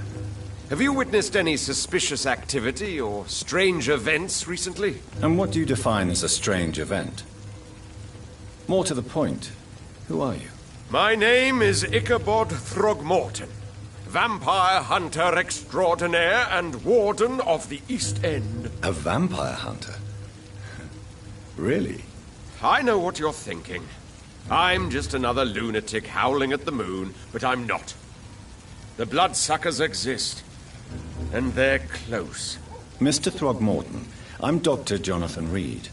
Have you witnessed any suspicious activity or strange events recently? And what do you define as a strange event? More to the point, who are you? My name is Ichabod Throgmorton, vampire hunter extraordinaire and warden of the East End. A vampire hunter? Really? I know what you're thinking. I'm just another lunatic howling at the moon, but I'm not. The bloodsuckers exist, and they're close. Mr. Throgmorton, I'm Dr. Jonathan Reed.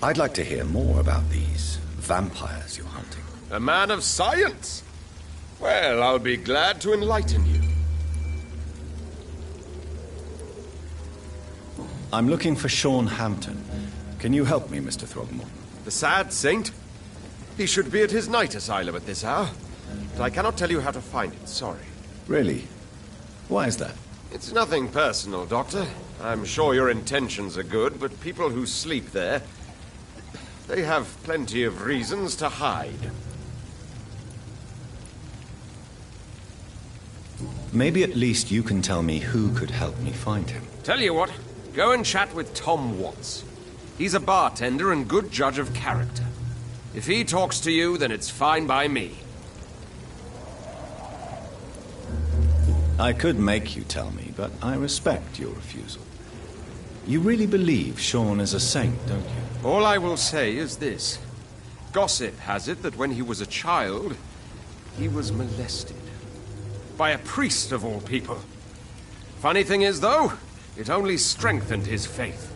I'd like to hear more about these vampires you're hunting? A man of science? Well, I'll be glad to enlighten you. I'm looking for Sean Hampton. Can you help me, Mr. Throgmorton? The sad saint? He should be at his night asylum at this hour. But I cannot tell you how to find it, sorry. Really? Why is that? It's nothing personal, Doctor. I'm sure your intentions are good, but people who sleep there, they have plenty of reasons to hide. Maybe at least you can tell me who could help me find him. Tell you what, go and chat with Tom Watts. He's a bartender and good judge of character. If he talks to you, then it's fine by me. I could make you tell me, but I respect your refusal. You really believe Sean is a saint, don't you? All I will say is this. Gossip has it that when he was a child, he was molested. By a priest of all people. Funny thing is, though, it only strengthened his faith.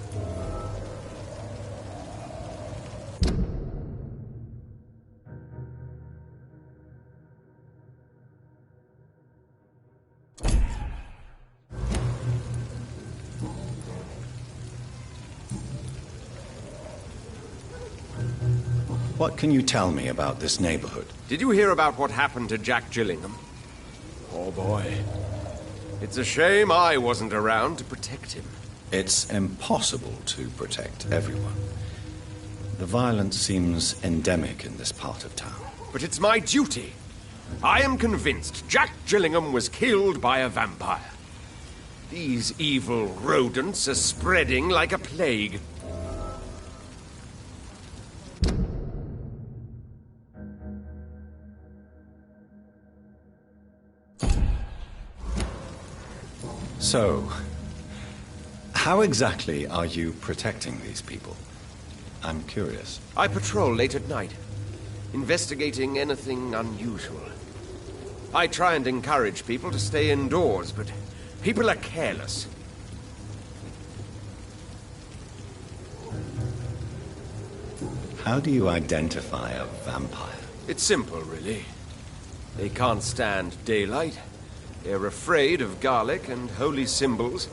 What can you tell me about this neighborhood? Did you hear about what happened to Jack Gillingham? Oh boy. It's a shame I wasn't around to protect him. It's impossible to protect everyone. The violence seems endemic in this part of town. But it's my duty. I am convinced Jack Gillingham was killed by a vampire. These evil rodents are spreading like a plague. So, how exactly are you protecting these people? I'm curious. I patrol late at night, investigating anything unusual. I try and encourage people to stay indoors, but people are careless. How do you identify a vampire? It's simple, really. They can't stand daylight. They're afraid of garlic and holy symbols.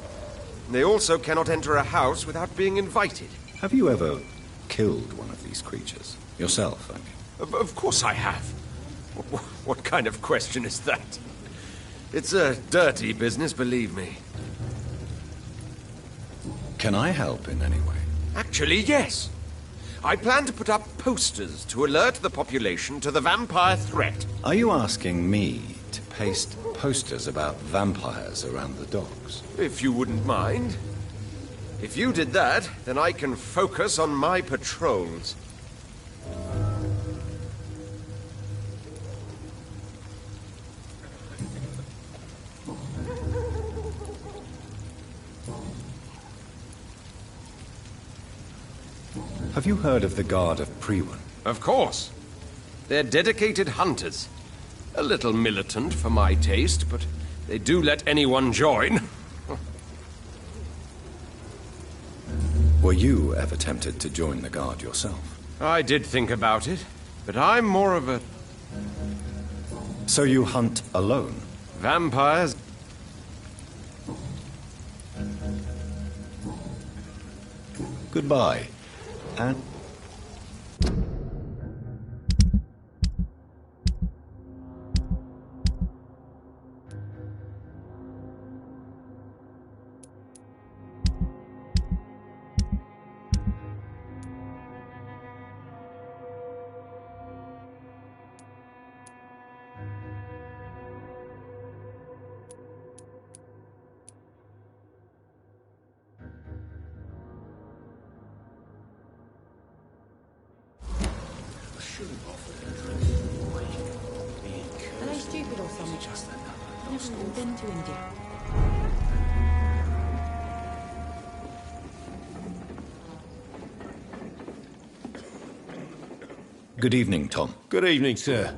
They also cannot enter a house without being invited. Have you ever killed one of these creatures? Yourself, I mean. Of course I have. What kind of question is that? It's a dirty business, believe me. Can I help in any way? Actually, yes. I plan to put up posters to alert the population to the vampire threat. Are you asking me to paste posters about vampires around the docks? If you wouldn't mind. If you did that, then I can focus on my patrols. Have you heard of the Guard of Priwen? Of course. They're dedicated hunters. A little militant for my taste, but they do let anyone join. Were you ever tempted to join the Guard yourself? I did think about it, but I'm more of a... So you hunt alone? Vampires... Goodbye. And... Are they stupid or something? I've never been to India. Good evening, Tom. Good evening, sir.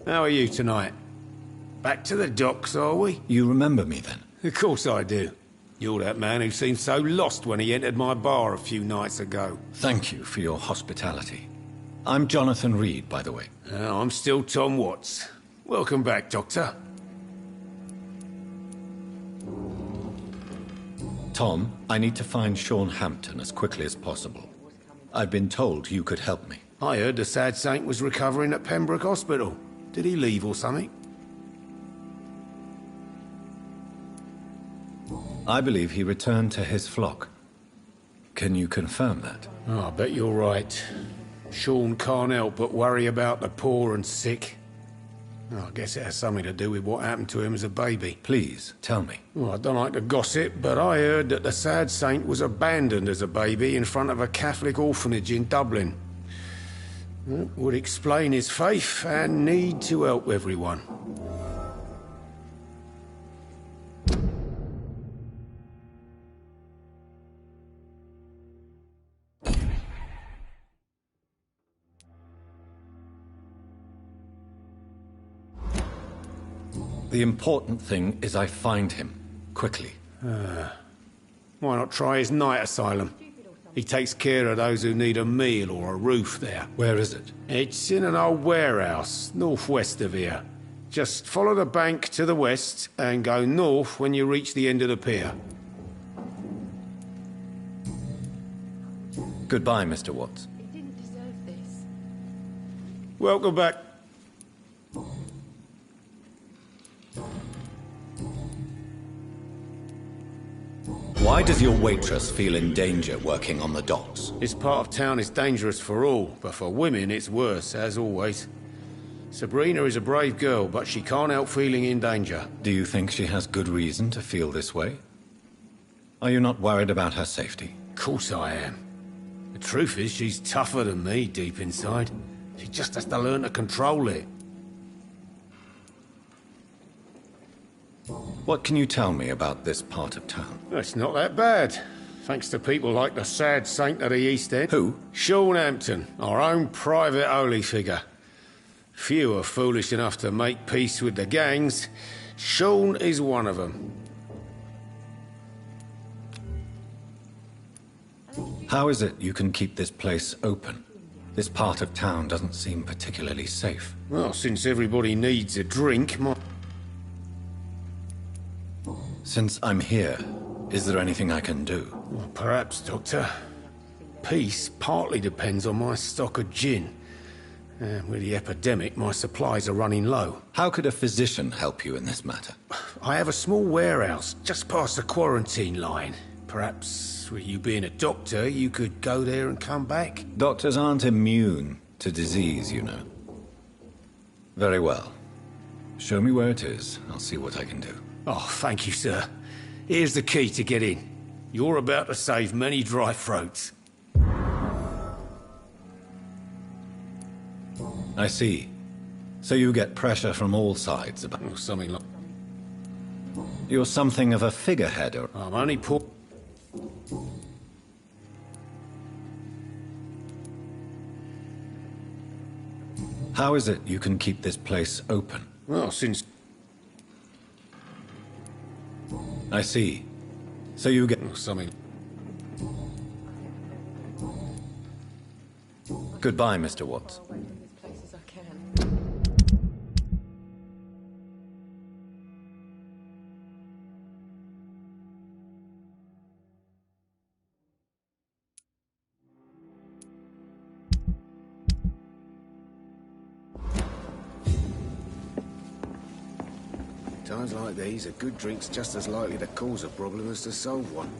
How are you tonight? Back to the docks, are we? You remember me, then? Of course I do. You're that man who seemed so lost when he entered my bar a few nights ago. Thank you for your hospitality. I'm Jonathan Reed, by the way. I'm still Tom Watts. Welcome back, Doctor. Tom, I need to find Sean Hampton as quickly as possible. I've been told you could help me. I heard the sad saint was recovering at Pembroke Hospital. Did he leave or something? I believe he returned to his flock. Can you confirm that? Oh, I bet you're right. Sean can't help but worry about the poor and sick. Oh, I guess it has something to do with what happened to him as a baby. Please, tell me. Well, I don't like to gossip, but I heard that the sad saint was abandoned as a baby in front of a Catholic orphanage in Dublin. That would explain his faith and need to help everyone. The important thing is I find him, quickly. Why not try his night asylum? He takes care of those who need a meal or a roof there. Where is it? It's in an old warehouse, northwest of here. Just follow the bank to the west and go north when you reach the end of the pier. Goodbye, Mr. Watts. It didn't deserve this. Welcome back. Why does your waitress feel in danger working on the docks? This part of town is dangerous for all, but for women it's worse, as always. Sabrina is a brave girl, but she can't help feeling in danger. Do you think she has good reason to feel this way? Are you not worried about her safety? Of course I am. The truth is, she's tougher than me deep inside. She just has to learn to control it. What can you tell me about this part of town? It's not that bad. Thanks to people like the sad saint of the East End. Who? Sean Hampton, our own private holy figure. Few are foolish enough to make peace with the gangs. Sean is one of them. How is it you can keep this place open? This part of town doesn't seem particularly safe. Well, since everybody needs a drink, Since I'm here, is there anything I can do? Well, perhaps, Doctor. Peace partly depends on my stock of gin. With the epidemic, my supplies are running low. How could a physician help you in this matter? I have a small warehouse just past the quarantine line. Perhaps, with you being a doctor, you could go there and come back? Doctors aren't immune to disease, you know. Very well. Show me where it is. I'll see what I can do. Oh, thank you, sir. Here's the key to get in. You're about to save many dry throats. I see. So you get pressure from all sides about... Or something like... You're something of a figurehead, or... I'm only poor... How is it you can keep this place open? Well, since... I see. So you get... Or something... Goodbye, Mr. Watts. Times like these, a good drink's just as likely to cause a problem as to solve one.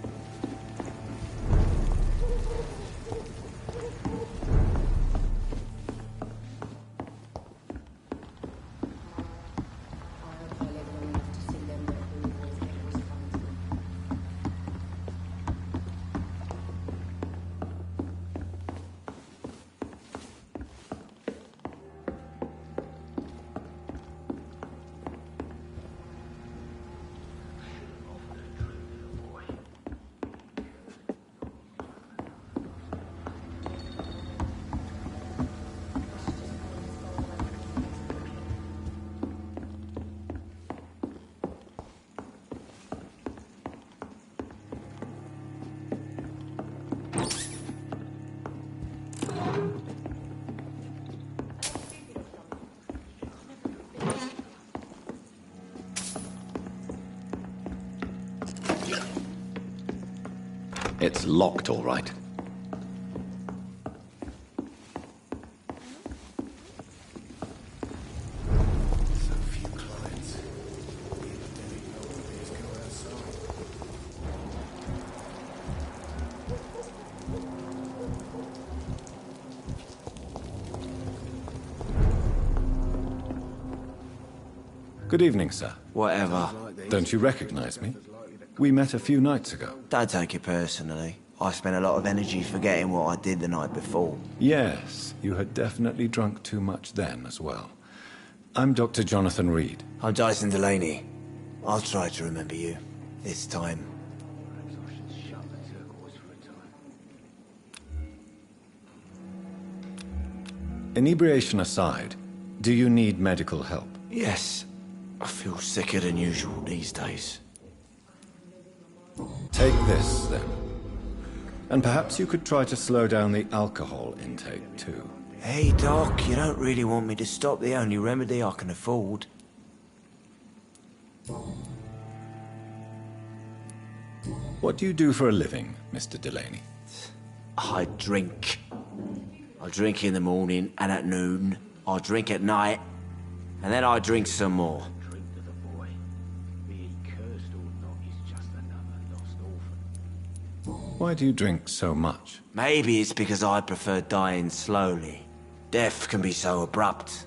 It's locked, all right. So few clients. The epidemic no one dares go outside. Good evening, sir. Whatever. Don't you recognize me? We met a few nights ago. Don't take it personally. I spent a lot of energy forgetting what I did the night before. Yes, you had definitely drunk too much then as well. I'm Dr. Jonathan Reed. I'm Jason Delaney. I'll try to remember you. This time. Inebriation aside, do you need medical help? Yes. I feel sicker than usual these days. Take this, then. And perhaps you could try to slow down the alcohol intake, too. Hey, Doc, you don't really want me to stop the only remedy I can afford. What do you do for a living, Mr. Delaney? I drink. I drink in the morning and at noon. I drink at night. And then I drink some more. Why do you drink so much? Maybe it's because I prefer dying slowly. Death can be so abrupt.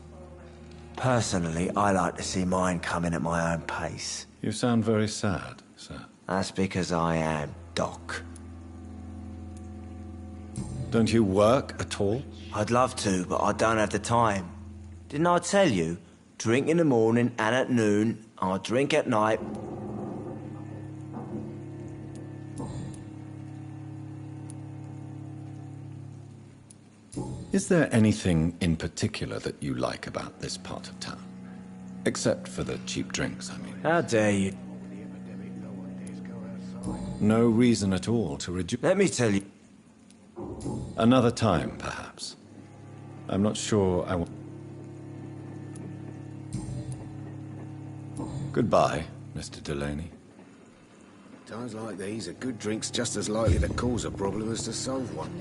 Personally, I like to see mine coming at my own pace. You sound very sad, sir. That's because I am, Doc. Don't you work at all? I'd love to, but I don't have the time. Didn't I tell you? Drink in the morning and at noon. I drink at night. Is there anything in particular that you like about this part of town? Except for the cheap drinks, I mean. How dare you? No reason at all to reduce... Let me tell you. Another time, perhaps. I'm not sure I want... Goodbye, Mr. Delaney. Times like these, a good drink's just as likely to cause a problem as to solve one.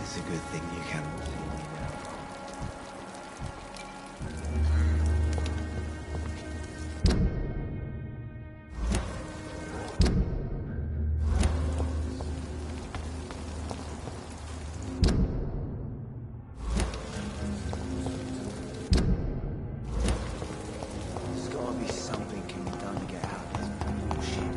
It's a good thing you can all see me now. There's gotta be something can be done to get out of this bullshit.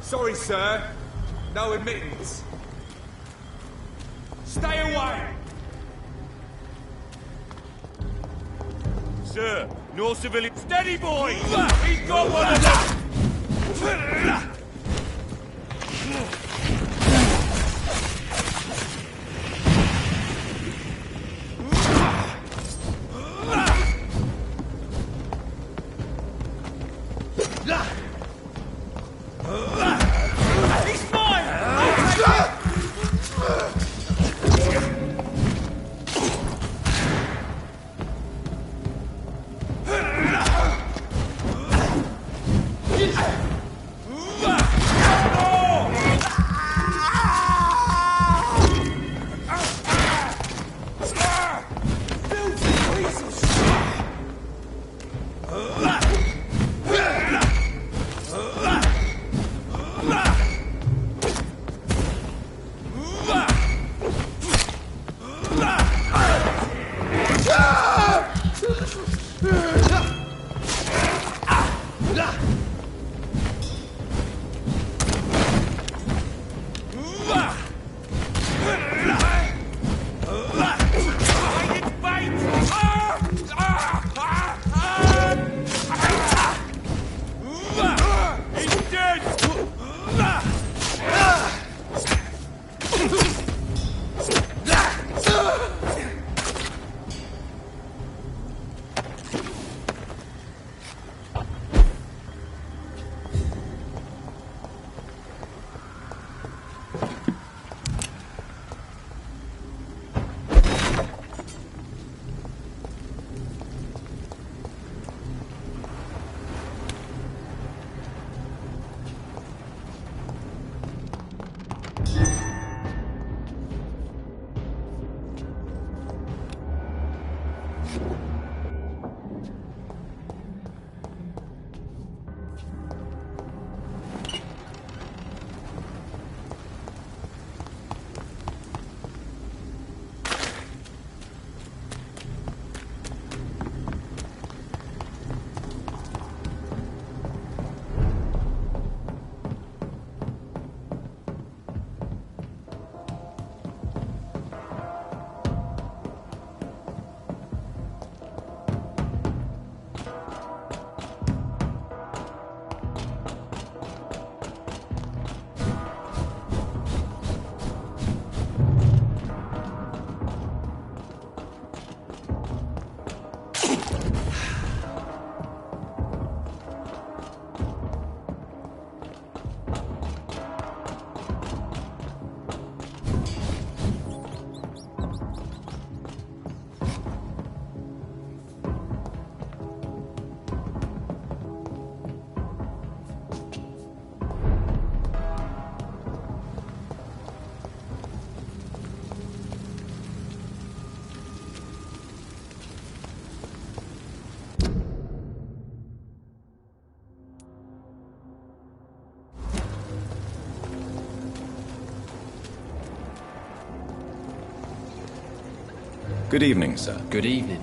Sorry, sir. No admittance. Stay away! Sir, no civilian... Steady, boy! He's got one of them! Good evening, sir. Good evening.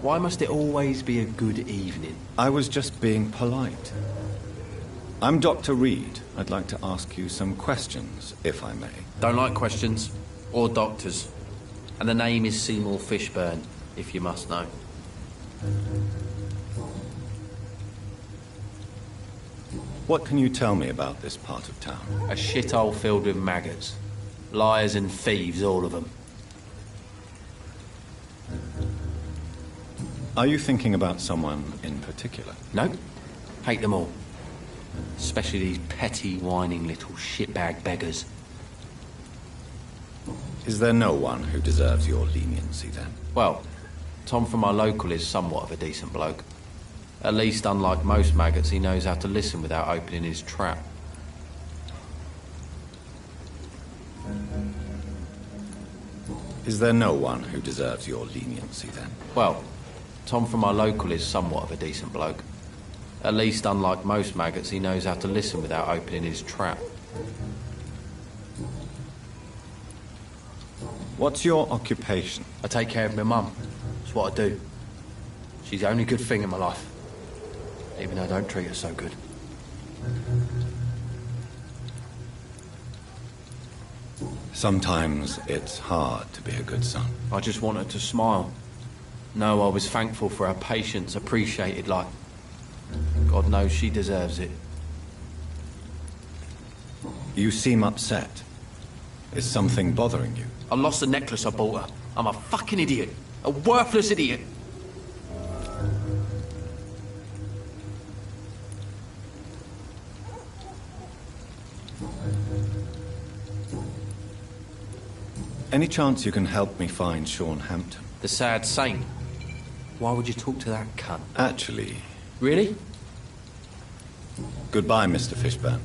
Why must it always be a good evening? I was just being polite. I'm Dr. Reed. I'd like to ask you some questions, if I may. Don't like questions. Or doctors. And the name is Seymour Fishburne, if you must know. What can you tell me about this part of town? A shithole filled with maggots. Liars and thieves, all of them. Are you thinking about someone in particular? No. Hate them all. Especially these petty, whining little shitbag beggars. Is there no one who deserves your leniency, then? Well, Tom from our local is somewhat of a decent bloke. At least, unlike most maggots, he knows how to listen without opening his trap. Is there no one who deserves your leniency, then? Well, Tom from our local is somewhat of a decent bloke. At least, unlike most maggots, he knows how to listen without opening his trap. What's your occupation? I take care of my mum. That's what I do. She's the only good thing in my life. Even though I don't treat her so good. Sometimes it's hard to be a good son. I just want her to smile. No, I was thankful for her patience, appreciated like... God knows she deserves it. You seem upset. Is something bothering you? I lost the necklace I bought her. I'm a fucking idiot. A worthless idiot. Any chance you can help me find Sean Hampton? The sad saint. Why would you talk to that cunt? Actually... Really? Goodbye, Mr. Fishburne.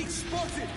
Spotted!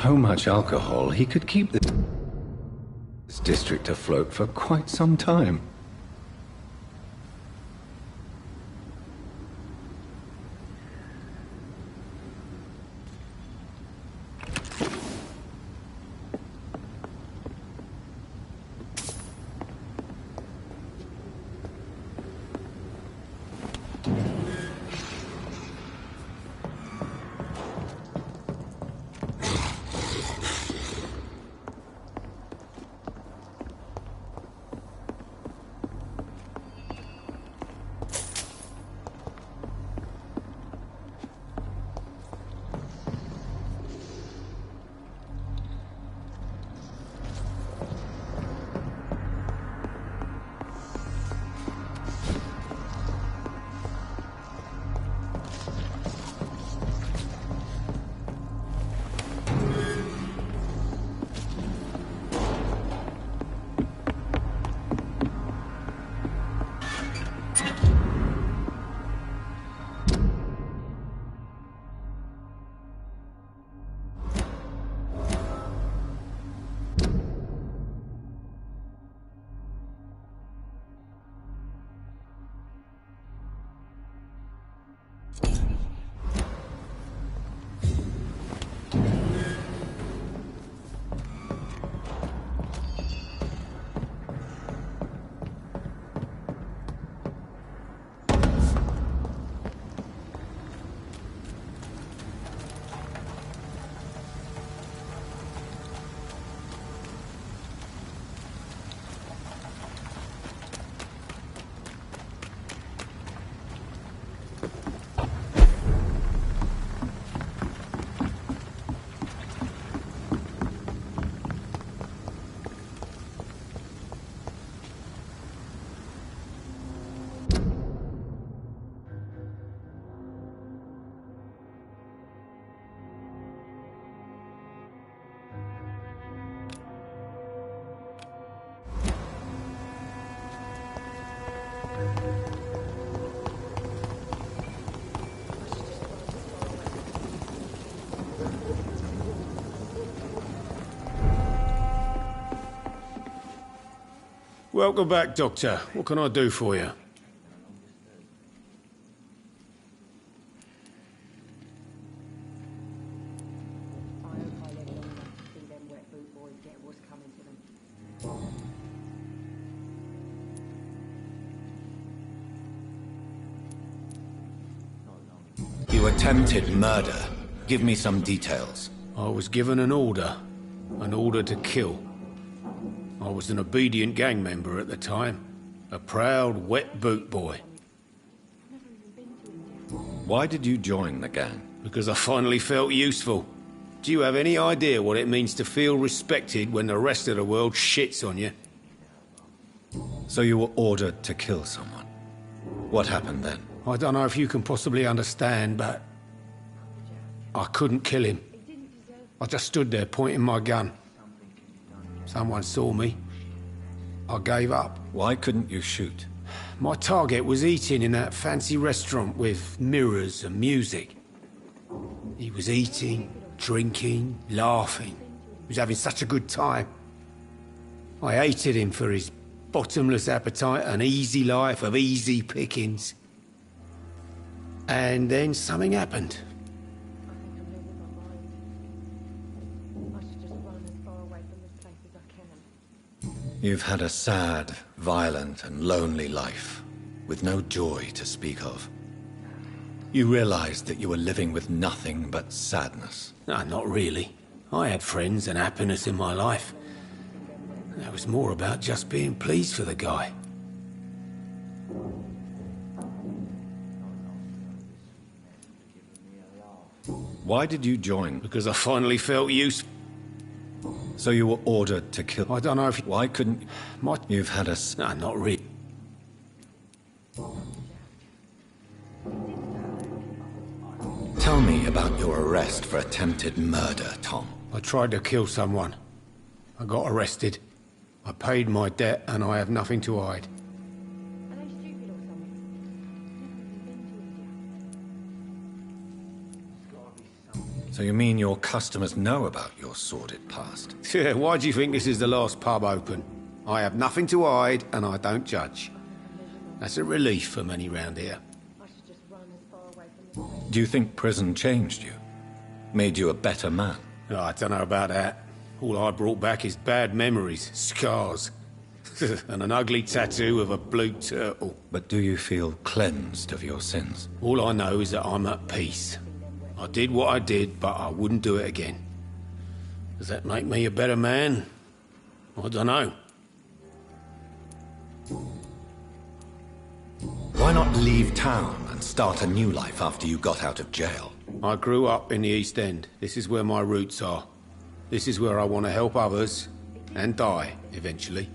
so much alcohol, he could keep this district afloat for quite some time. Welcome back, Doctor. What can I do for you? You attempted murder. Give me some details. I was given an order to kill. I was an obedient gang member at the time. A proud, wet boot boy. Why did you join the gang? Because I finally felt useful. Do you have any idea what it means to feel respected when the rest of the world shits on you? So you were ordered to kill someone. What happened then? I don't know if you can possibly understand, but I couldn't kill him. I just stood there pointing my gun. Someone saw me. I gave up. Why couldn't you shoot? My target was eating in that fancy restaurant with mirrors and music. He was eating, drinking, laughing. He was having such a good time. I hated him for his bottomless appetite and easy life of easy pickings. And then something happened. You've had a sad, violent, and lonely life, with no joy to speak of. You realized that you were living with nothing but sadness. No, not really. I had friends and happiness in my life. It was more about just being pleased for the guy. Why did you join? Because I finally felt useful. So you were ordered to kill... I don't know if... Why couldn't... You've had a... No, not really. Tell me about your arrest for attempted murder, Tom. I tried to kill someone. I got arrested. I paid my debt and I have nothing to hide. So you mean your customers know about your sordid past? Yeah, why do you think this is the last pub open? I have nothing to hide, and I don't judge. That's a relief for many round here. Do you think prison changed you? Made you a better man? Oh, I don't know about that. All I brought back is bad memories, scars, and an ugly tattoo of a blue turtle. But do you feel cleansed of your sins? All I know is that I'm at peace. I did what I did, but I wouldn't do it again. Does that make me a better man? I don't know. Why not leave town and start a new life after you got out of jail? I grew up in the East End. This is where my roots are. This is where I want to help others and die, eventually.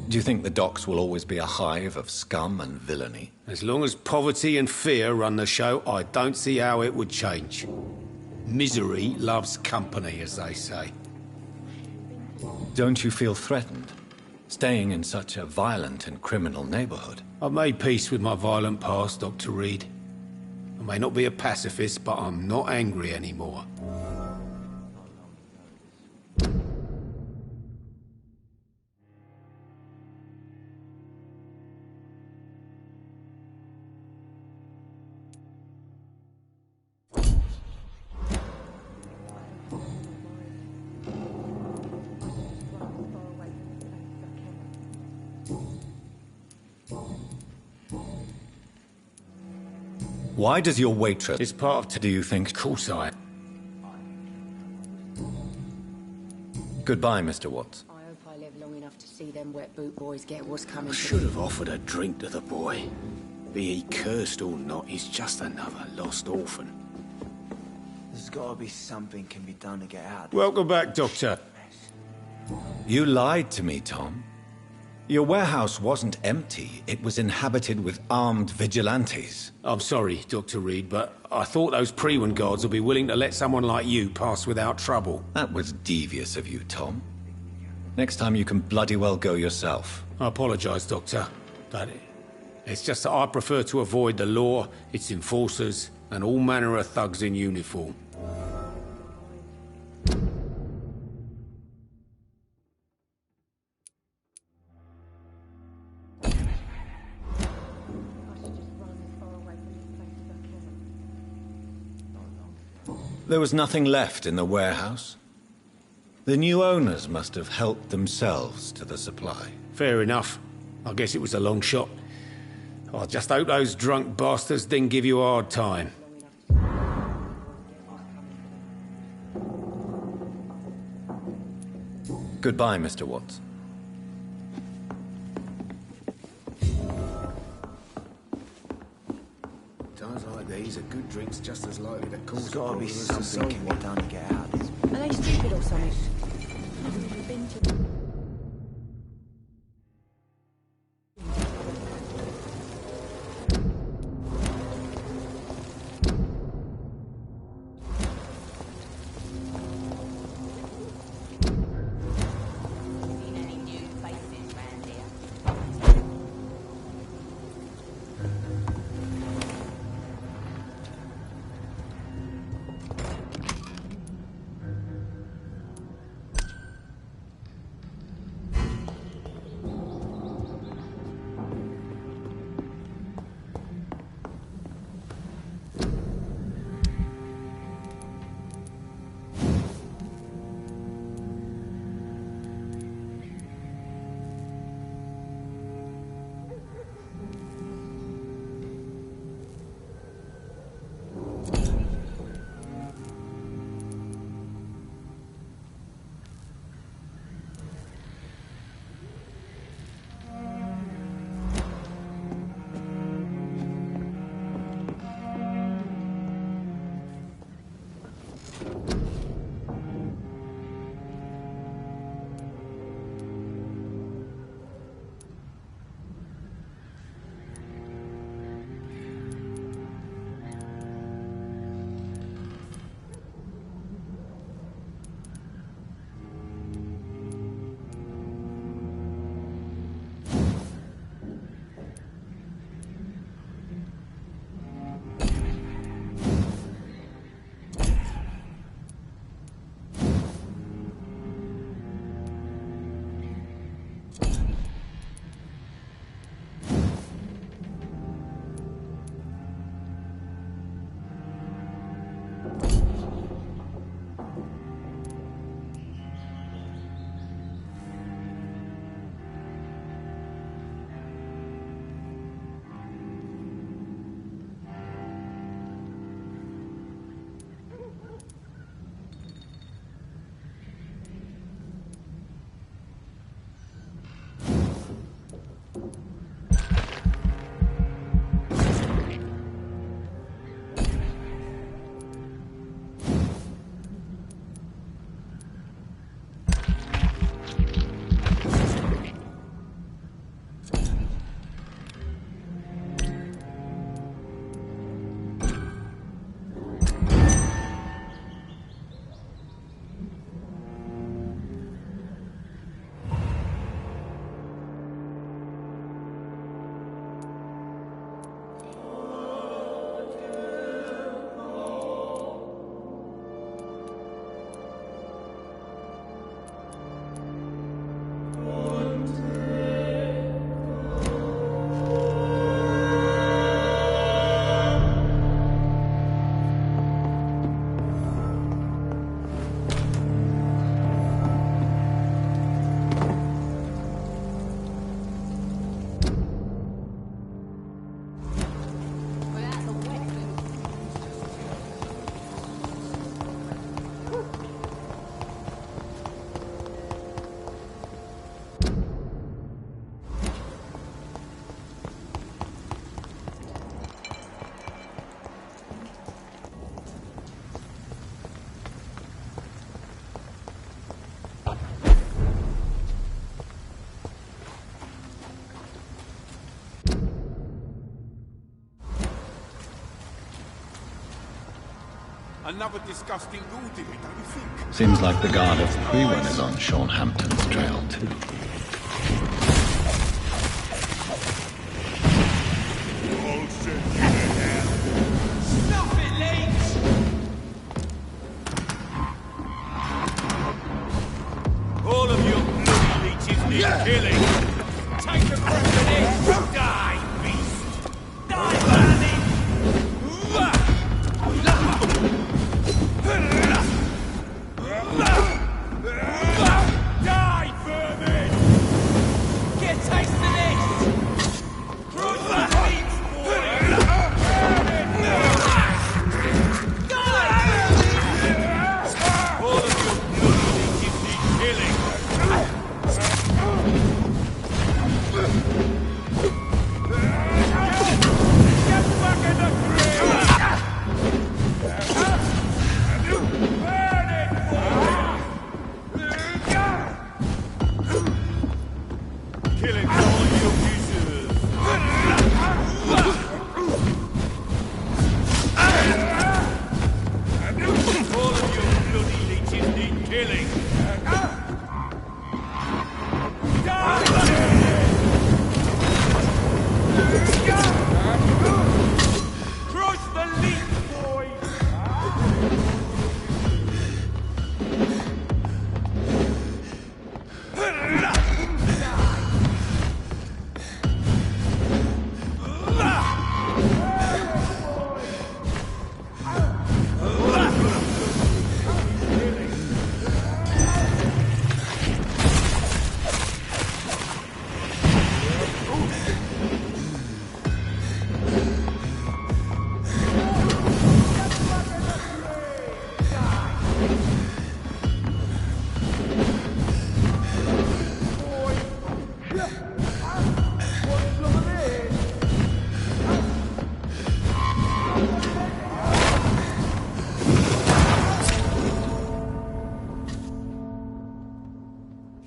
Do you think the docks will always be a hive of scum and villainy? As long as poverty and fear run the show, I don't see how it would change. Misery loves company, as they say. Don't you feel threatened, staying in such a violent and criminal neighborhood? I've made peace with my violent past, Dr. Reed. I may not be a pacifist, but I'm not angry anymore. Why does your waitress... It's part of... Do you think... Of course I... Goodbye, Mr. Watts. I hope I live long enough to see them wet boot boys get what's coming I to should them. have offered a drink to the boy. Be he cursed or not, he's just another lost orphan. There's gotta be something can be done to get out. Welcome back, Doctor. You lied to me, Tom. Your warehouse wasn't empty. It was inhabited with armed vigilantes. I'm sorry, Dr. Reed, but I thought those Prewen guards would be willing to let someone like you pass without trouble. That was devious of you, Tom. Next time you can bloody well go yourself. I apologize, Doctor, but it's just that I prefer to avoid the law, its enforcers, and all manner of thugs in uniform. There was nothing left in the warehouse. The new owners must have helped themselves to the supply. Fair enough. I guess it was a long shot. I just hope those drunk bastards didn't give you a hard time. Goodbye, Mr. Watts. Times like these, a good drink's just as likely to cause... There's gotta be something can be done to get out of this. Are they stupid or something? I've never been to... Another disgusting rule, did it, don't you think? Seems like the guard of Prewen is on Sean Hampton's trail, too. Stop it, leech! All of your bloody leeches need killing. Take the precedence. Die, beast! Die, bandit! Die, vermin! Get a taste of this! Crush the meat, boy! Die, vermin! All of your bloody leeches need killing. Get back in the Killing all you pieces! All of you bloody leeches need killing! Crush the leech, boy!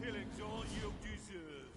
Killing's all you deserve.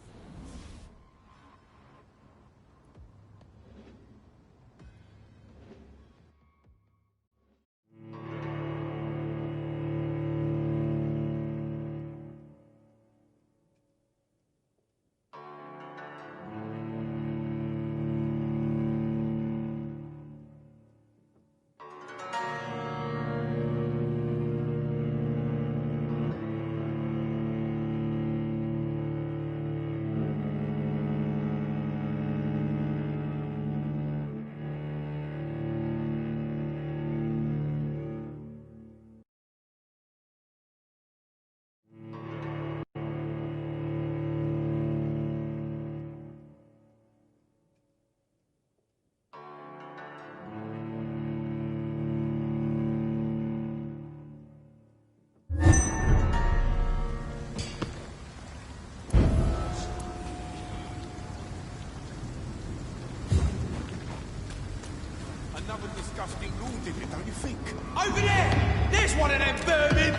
Another disgusting rule, did it, don't you think? Over there! There's one of them vermin!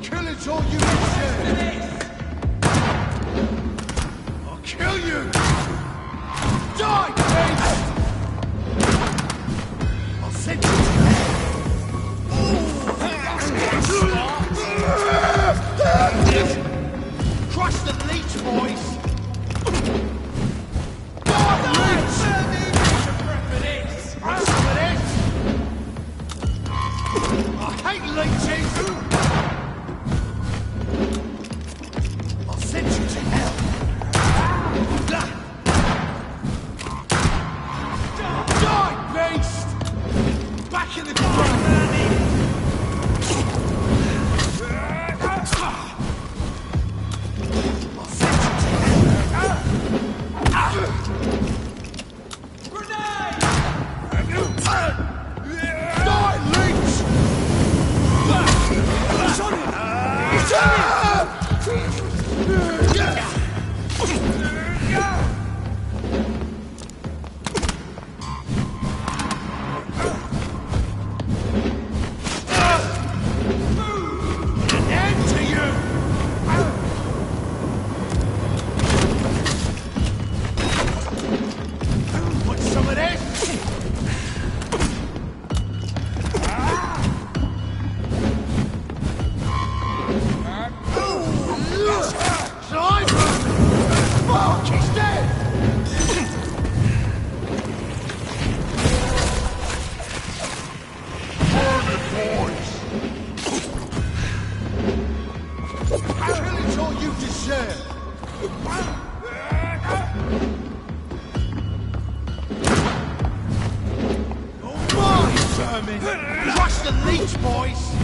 Kill it all, you shit! I'll kill you! Die, beast! I'll send you to hell! Crush the leech, boys! I hate leeches! I'll send you to hell! Die, beast! Back in the ground! vermin! Crush the leech, boys!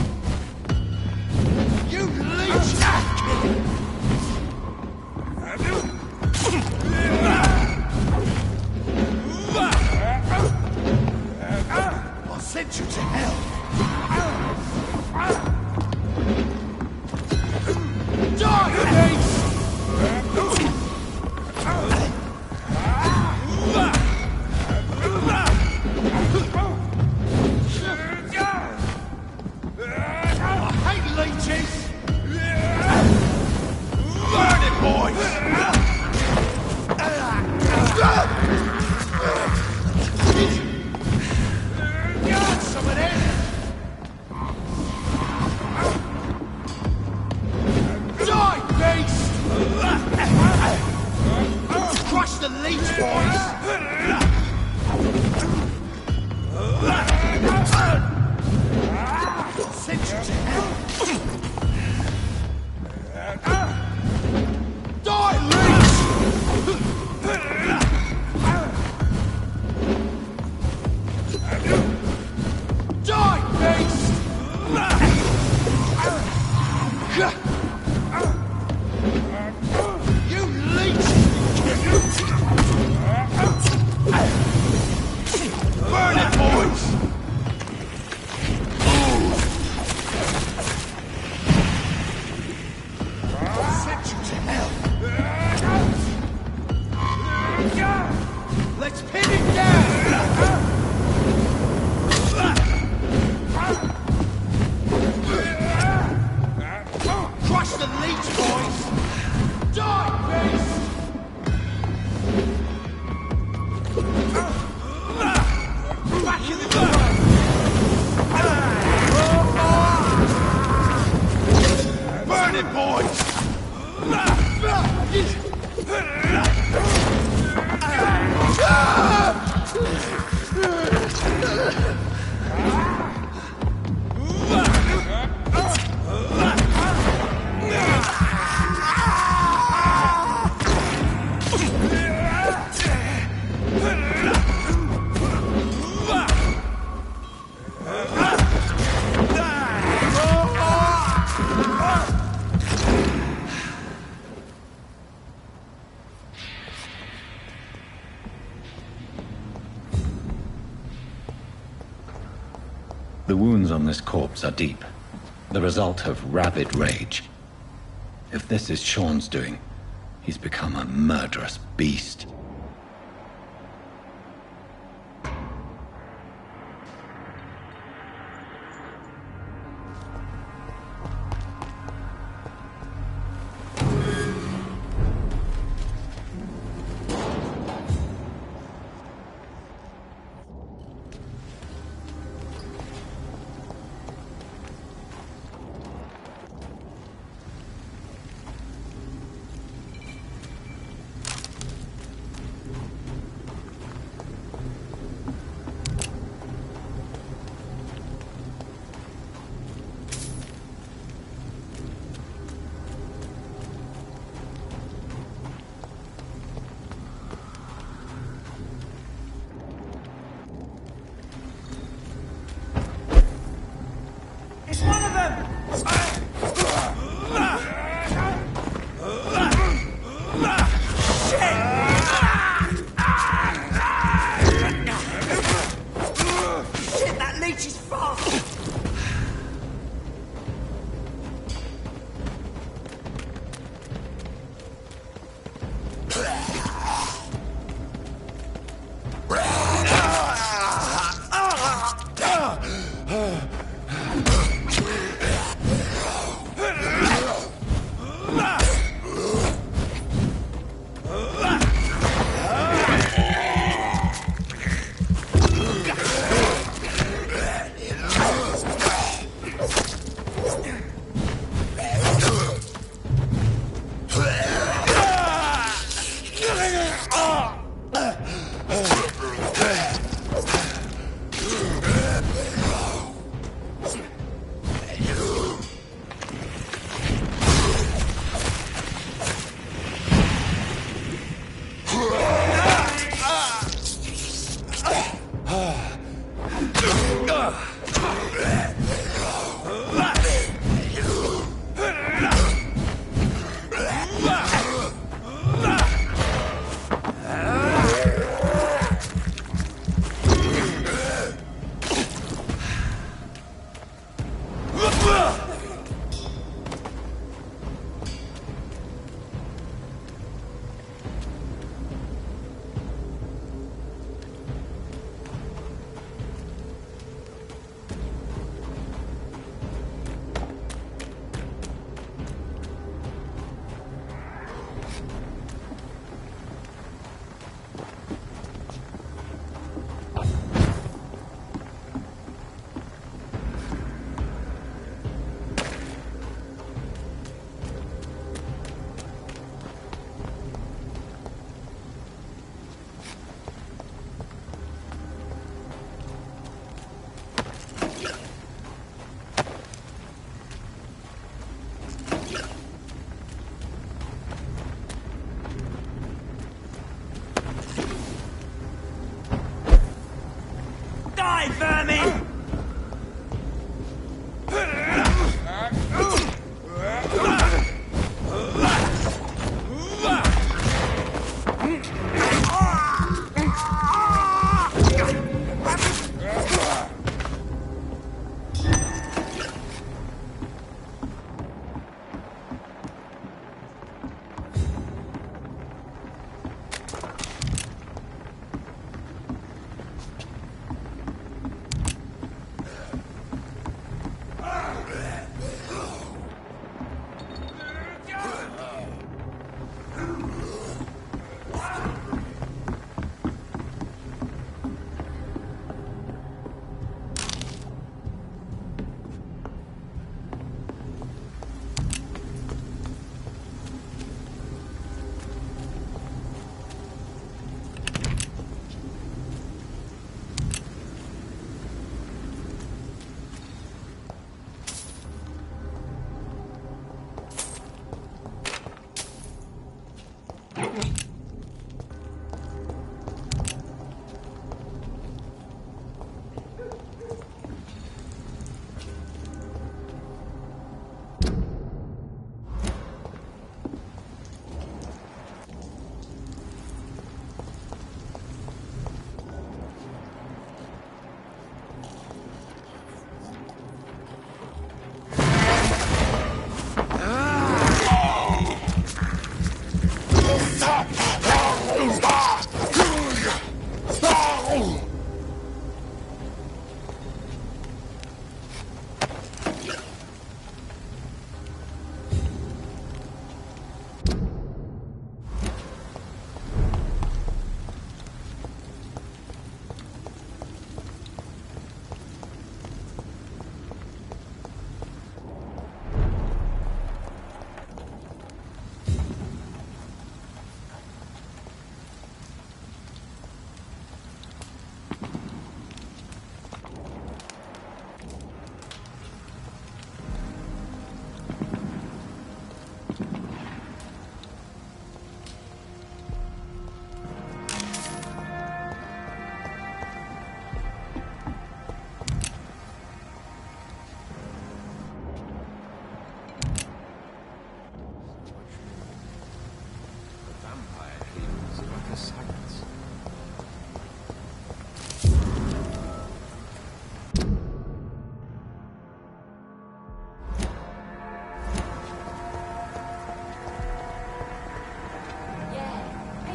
You leech! I'll send you to hell! Die, leech! Burn it, boys! Got some of this! Die, beast! Crush the leech, boys! Send you to hell! Die, leech! Die, beast! You leech! Burn it, boys! Send you to hell! Let's pin him down! Crush the leech, boys! Die, beast! Back in the ground! Burn it, boys! The wounds on this corpse are deep, the result of rabid rage. If this is Sean's doing, he's become a murderous beast. It's one of them! Shit, that leech is fast!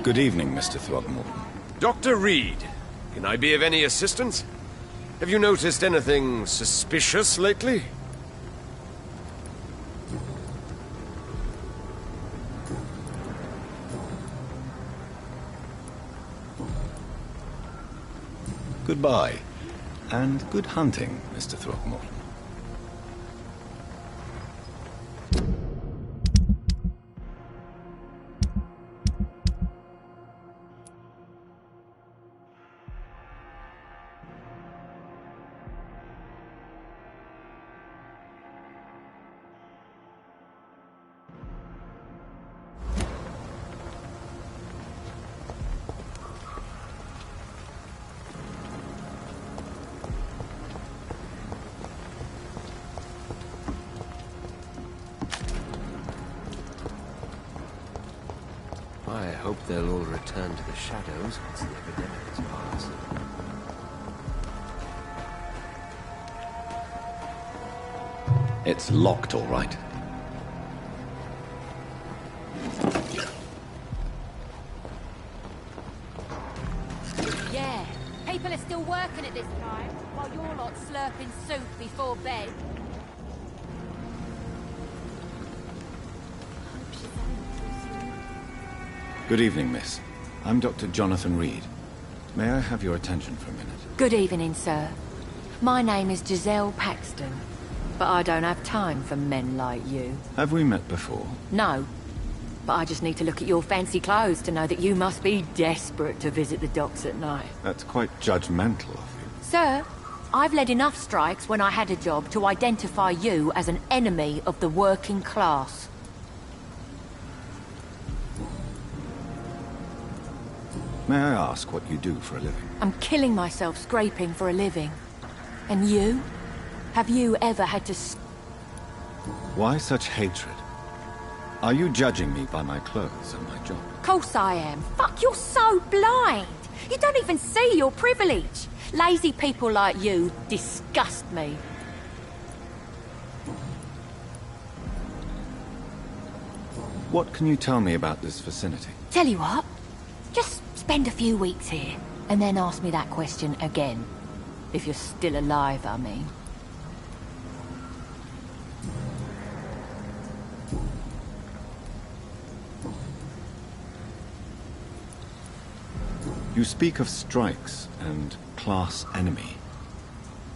Good evening, Mr. Throckmorton. Dr. Reed, can I be of any assistance? Have you noticed anything suspicious lately? Goodbye, and good hunting, Mr. Throckmorton. I hope they'll all return to the shadows once the epidemic is past. It's locked, all right. Yeah, people are still working at this time, while you're lot slurping soup before bed. Good evening, miss. I'm Dr. Jonathan Reed. May I have your attention for a minute? Good evening, sir. My name is Giselle Paxton, but I don't have time for men like you. Have we met before? No, but I just need to look at your fancy clothes to know that you must be desperate to visit the docks at night. That's quite judgmental of you. Sir, I've led enough strikes when I had a job to identify you as an enemy of the working class. May I ask what you do for a living? I'm killing myself scraping for a living. And you? Have you ever had to... Why such hatred? Are you judging me by my clothes and my job? Course I am. Fuck, you're so blind. You don't even see your privilege. Lazy people like you disgust me. What can you tell me about this vicinity? Tell you what, just spend a few weeks here, and then ask me that question again. If you're still alive, I mean. You speak of strikes and class enemy.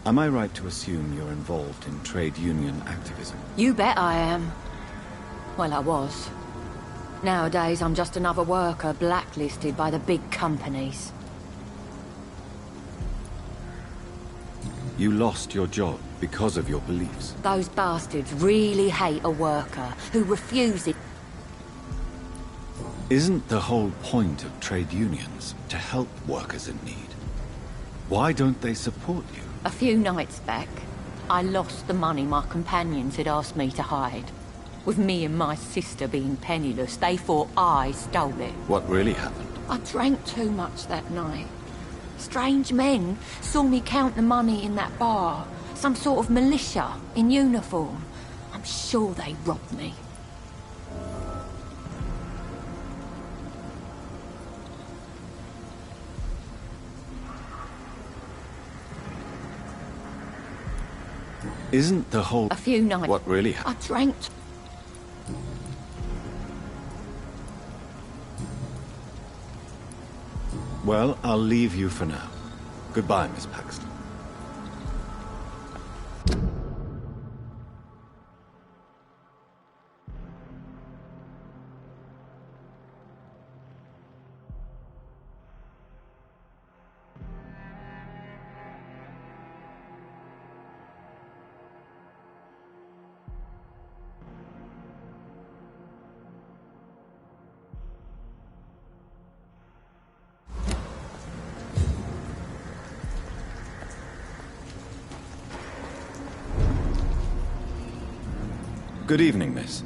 Am I right to assume you're involved in trade union activism? You bet I am. Well, I was. Nowadays, I'm just another worker blacklisted by the big companies. You lost your job because of your beliefs. Those bastards really hate a worker who refuses... Isn't the whole point of trade unions to help workers in need? Why don't they support you? A few nights back, I lost the money my companions had asked me to hide. With me and my sister being penniless, they thought I stole it. What really happened? I drank too much that night. Strange men saw me count the money in that bar. Some sort of militia in uniform. I'm sure they robbed me. Isn't the whole... A few nights... What really happened? I drank... Well, I'll leave you for now. Goodbye, Miss Paxton. Good evening, miss.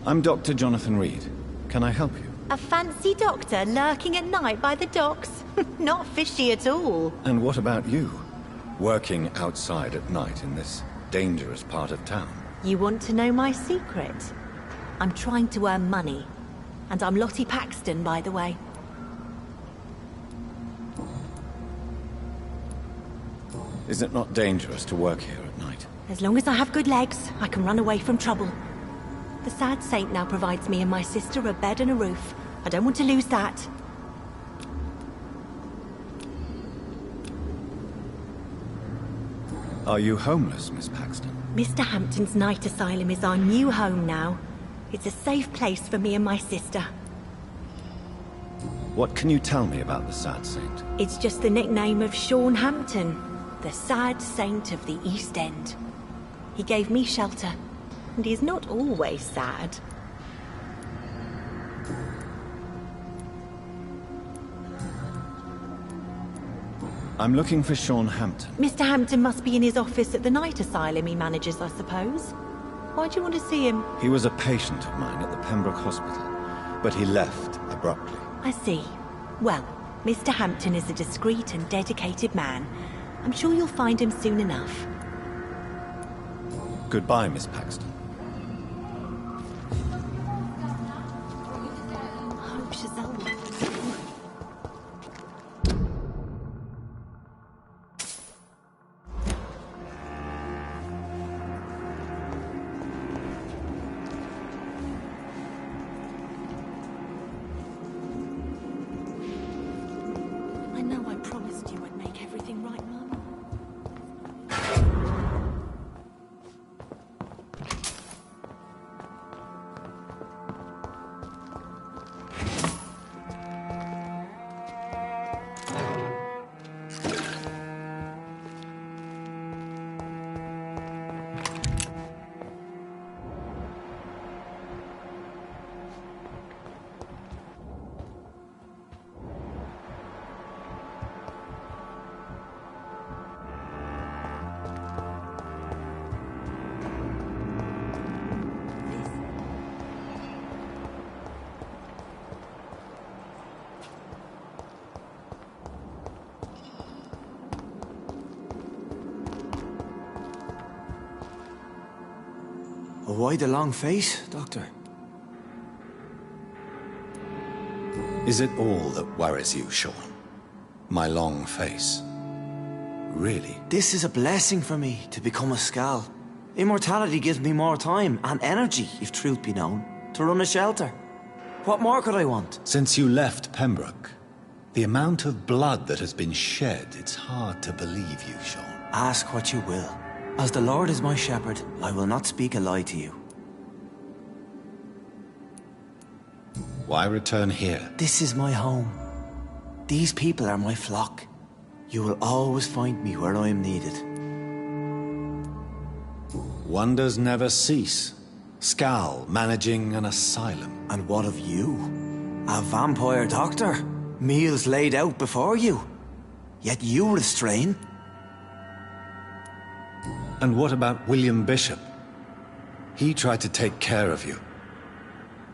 I'm Dr. Jonathan Reed. Can I help you? A fancy doctor lurking at night by the docks? Not fishy at all. And what about you? Working outside at night in this dangerous part of town? You want to know my secret? I'm trying to earn money. And I'm Lottie Paxton, by the way. Is it not dangerous to work here at night? As long as I have good legs, I can run away from trouble. The sad saint now provides me and my sister a bed and a roof. I don't want to lose that. Are you homeless, Miss Paxton? Mr. Hampton's night asylum is our new home now. It's a safe place for me and my sister. What can you tell me about the Sad Saint? It's just the nickname of Sean Hampton, the sad saint of the East End. He gave me shelter, and he's not always sad. I'm looking for Sean Hampton. Mr. Hampton must be in his office at the night asylum he manages, I suppose. Why do you want to see him? He was a patient of mine at the Pembroke Hospital, but he left abruptly. I see. Well, Mr. Hampton is a discreet and dedicated man. I'm sure you'll find him soon enough. Goodbye, Miss Paxton. Hope Giselle will. I know I promised you I'd make everything right, Mum. Why the long face, Doctor? Is it all that worries you, Sean? My long face? Really? This is a blessing for me, to become a Skal. Immortality gives me more time and energy, if truth be known, to run a shelter. What more could I want? Since you left Pembroke, the amount of blood that has been shed, it's hard to believe you, Sean. Ask what you will. As the Lord is my shepherd, I will not speak a lie to you. Why return here? This is my home. These people are my flock. You will always find me where I am needed. Wonders never cease. Skal managing an asylum. And what of you? A vampire doctor? Meals laid out before you. Yet you restrain. And what about William Bishop? He tried to take care of you.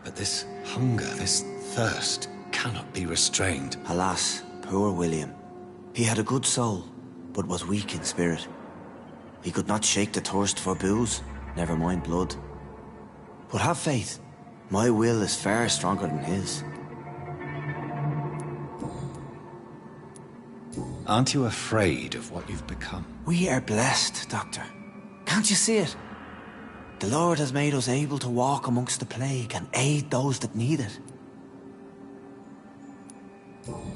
But this hunger, this thirst, cannot be restrained. Alas, poor William. He had a good soul, but was weak in spirit. He could not shake the thirst for booze, never mind blood. But have faith. My will is far stronger than his. Aren't you afraid of what you've become? We are blessed, Doctor. Can't you see it? The Lord has made us able to walk amongst the plague and aid those that need it.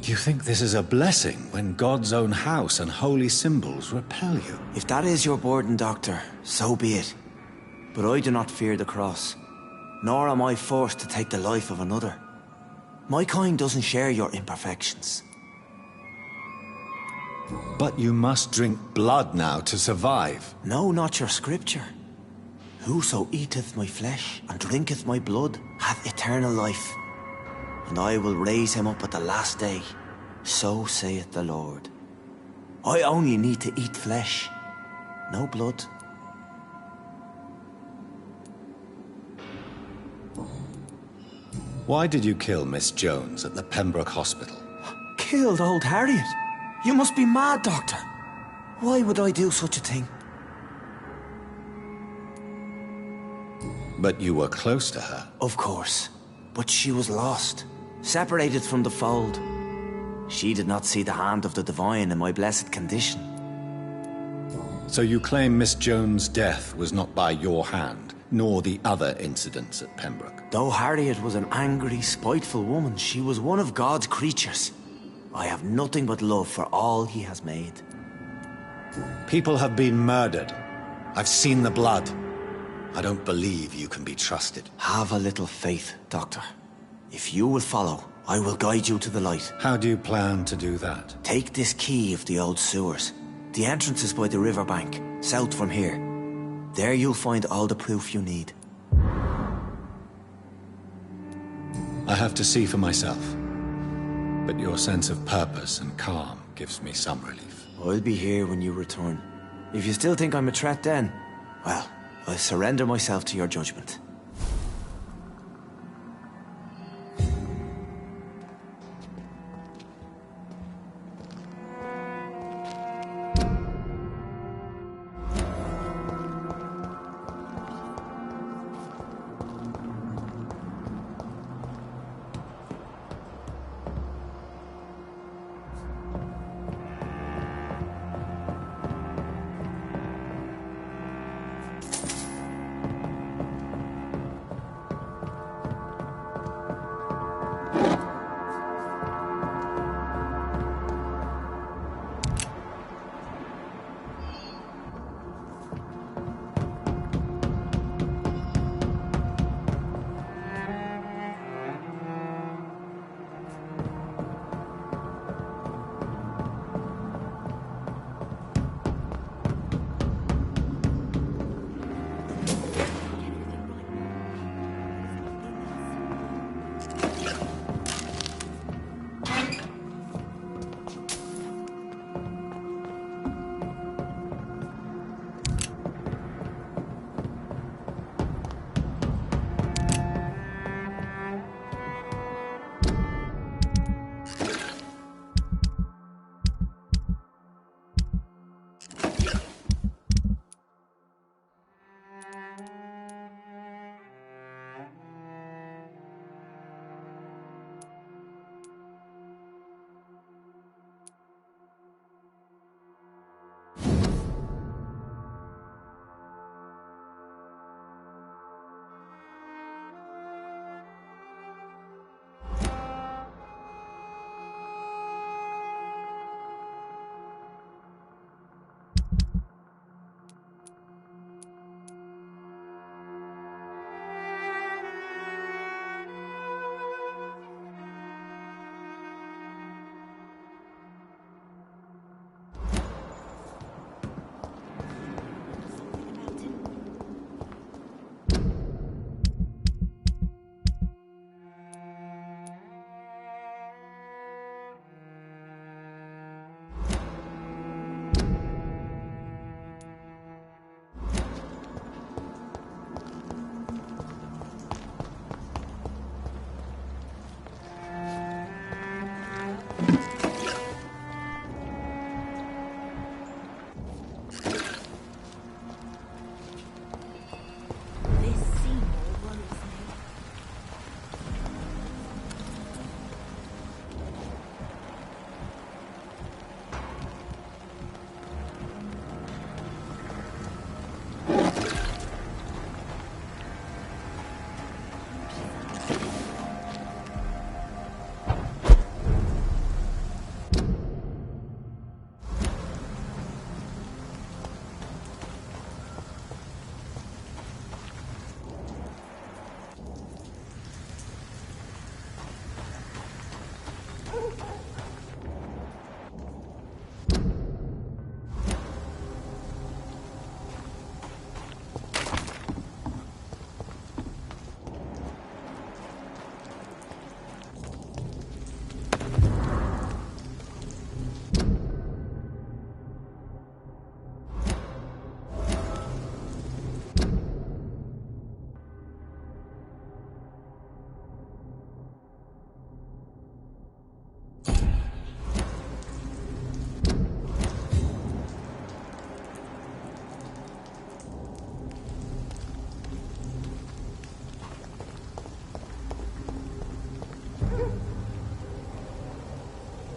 Do you think this is a blessing when God's own house and holy symbols repel you? If that is your burden, Doctor, so be it. But I do not fear the cross, nor am I forced to take the life of another. My kind doesn't share your imperfections. But you must drink blood now to survive. No, not your scripture. Whoso eateth my flesh and drinketh my blood hath eternal life, and I will raise him up at the last day. So saith the Lord. I only need to eat flesh, no blood. Why did you kill Miss Jones at the Pembroke Hospital? Killed old Harriet? You must be mad, Doctor. Why would I do such a thing? But you were close to her. Of course. But she was lost, separated from the fold. She did not see the hand of the divine in my blessed condition. So you claim Miss Jones' death was not by your hand, nor the other incidents at Pembroke? Though Harriet was an angry, spiteful woman, she was one of God's creatures. I have nothing but love for all he has made. People have been murdered. I've seen the blood. I don't believe you can be trusted. Have a little faith, Doctor. If you will follow, I will guide you to the light. How do you plan to do that? Take this key of the old sewers. The entrance is by the riverbank, south from here. There you'll find all the proof you need. I have to see for myself. But your sense of purpose and calm gives me some relief. I'll be here when you return. If you still think I'm a threat then, well, I'll surrender myself to your judgment.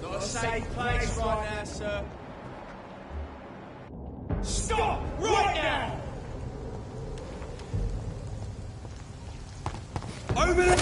Not a safe place right now, sir. Stop! Over there!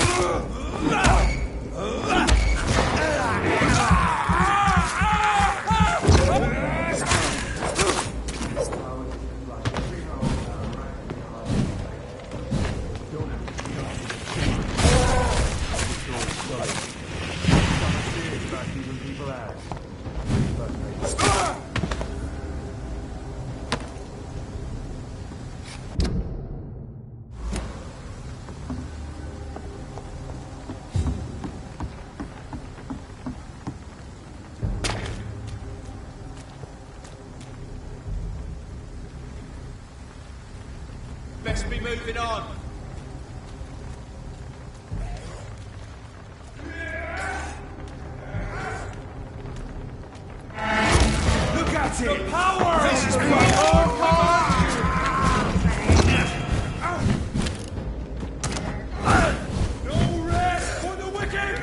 Best be moving on. Look at it! The power! This is no rest for the wicked!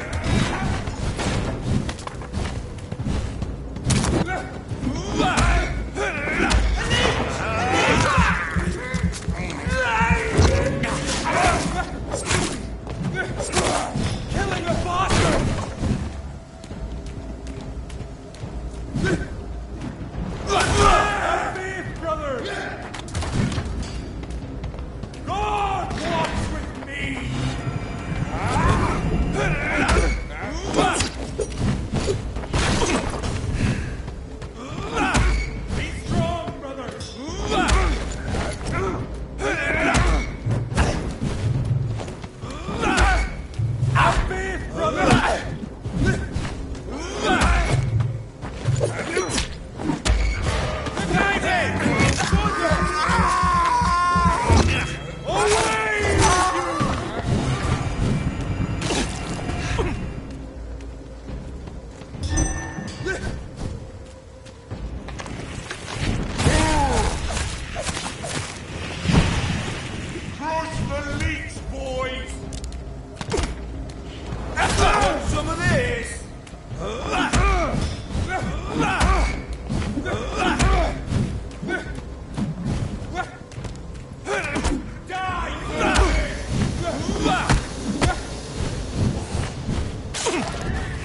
Killing a bastard! Vampyr, brothers! God walks with me! Be strong, brothers! Vampyr, brothers! Crush the leech, boys! Want some of this?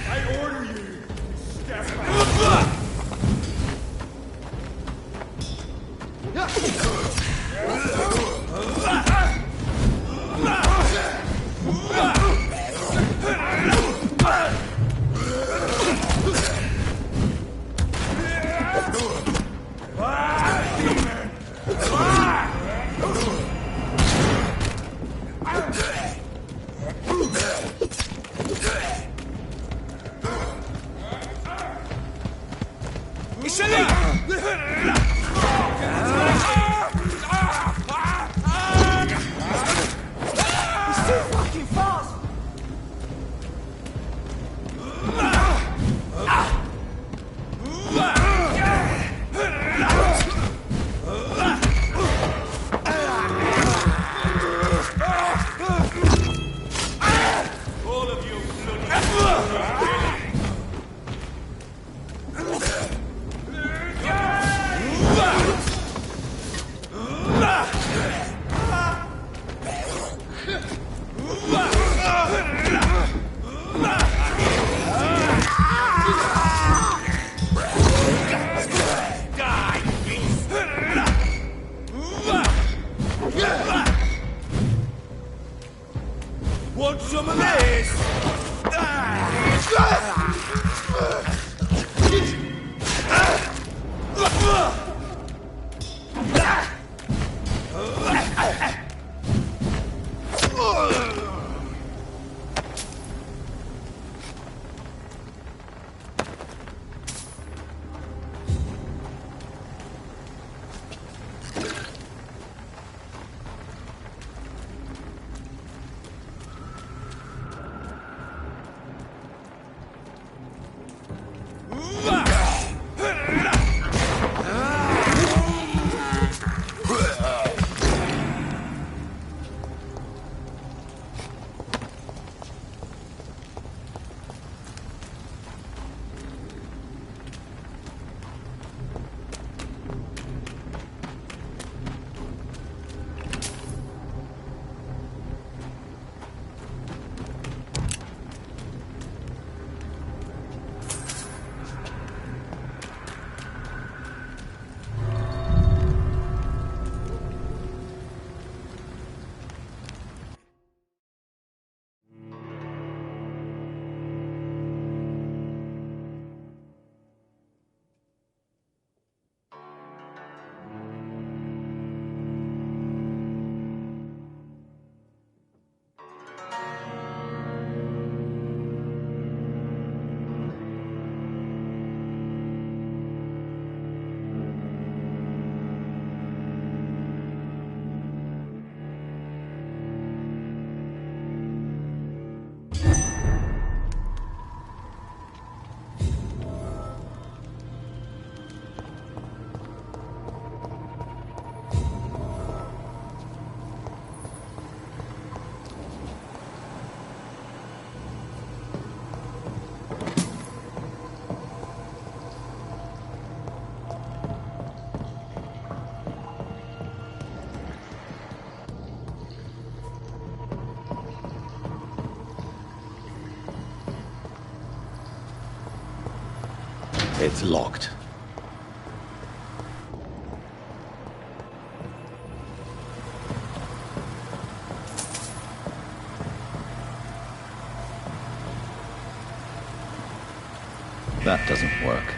I order you, step Want some of this? It's locked. That doesn't work.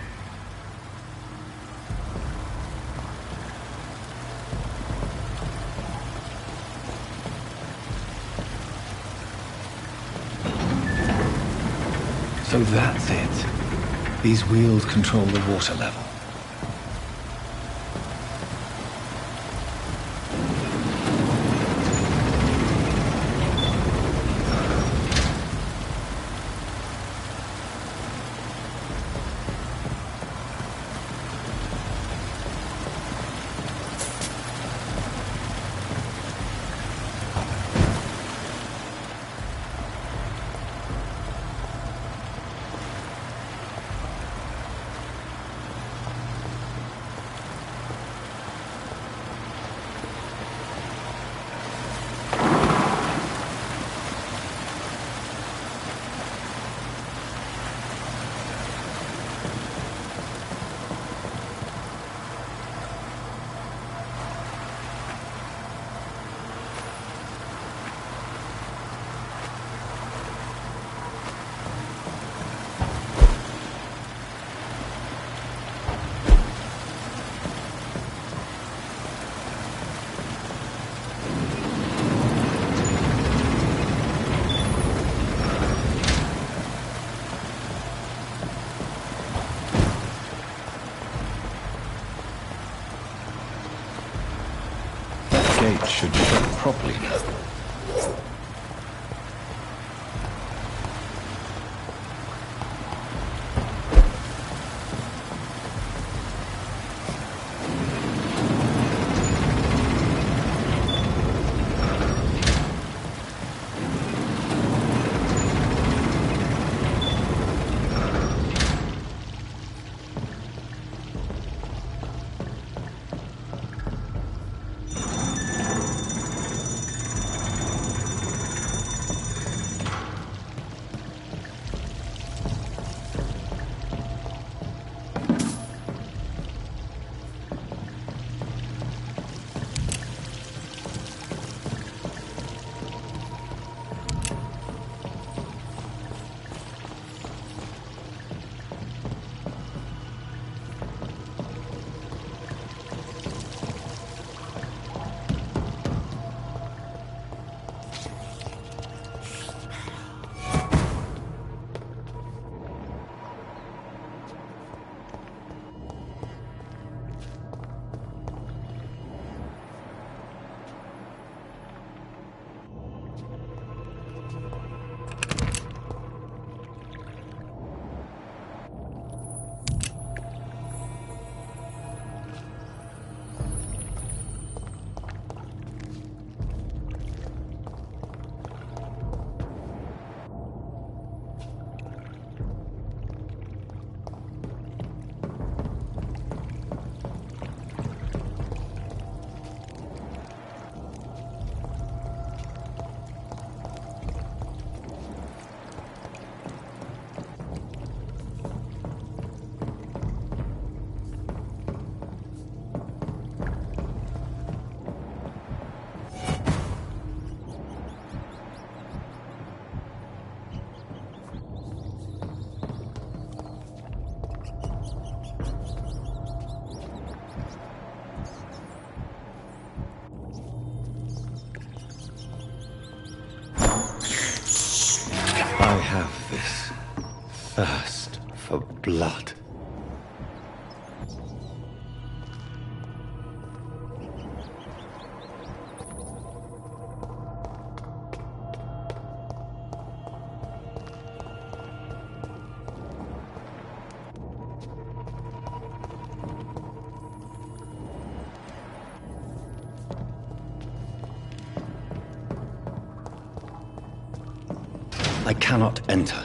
So that's it. These wheels control the water level. Gate should shut properly now. I have this thirst for blood. I cannot enter.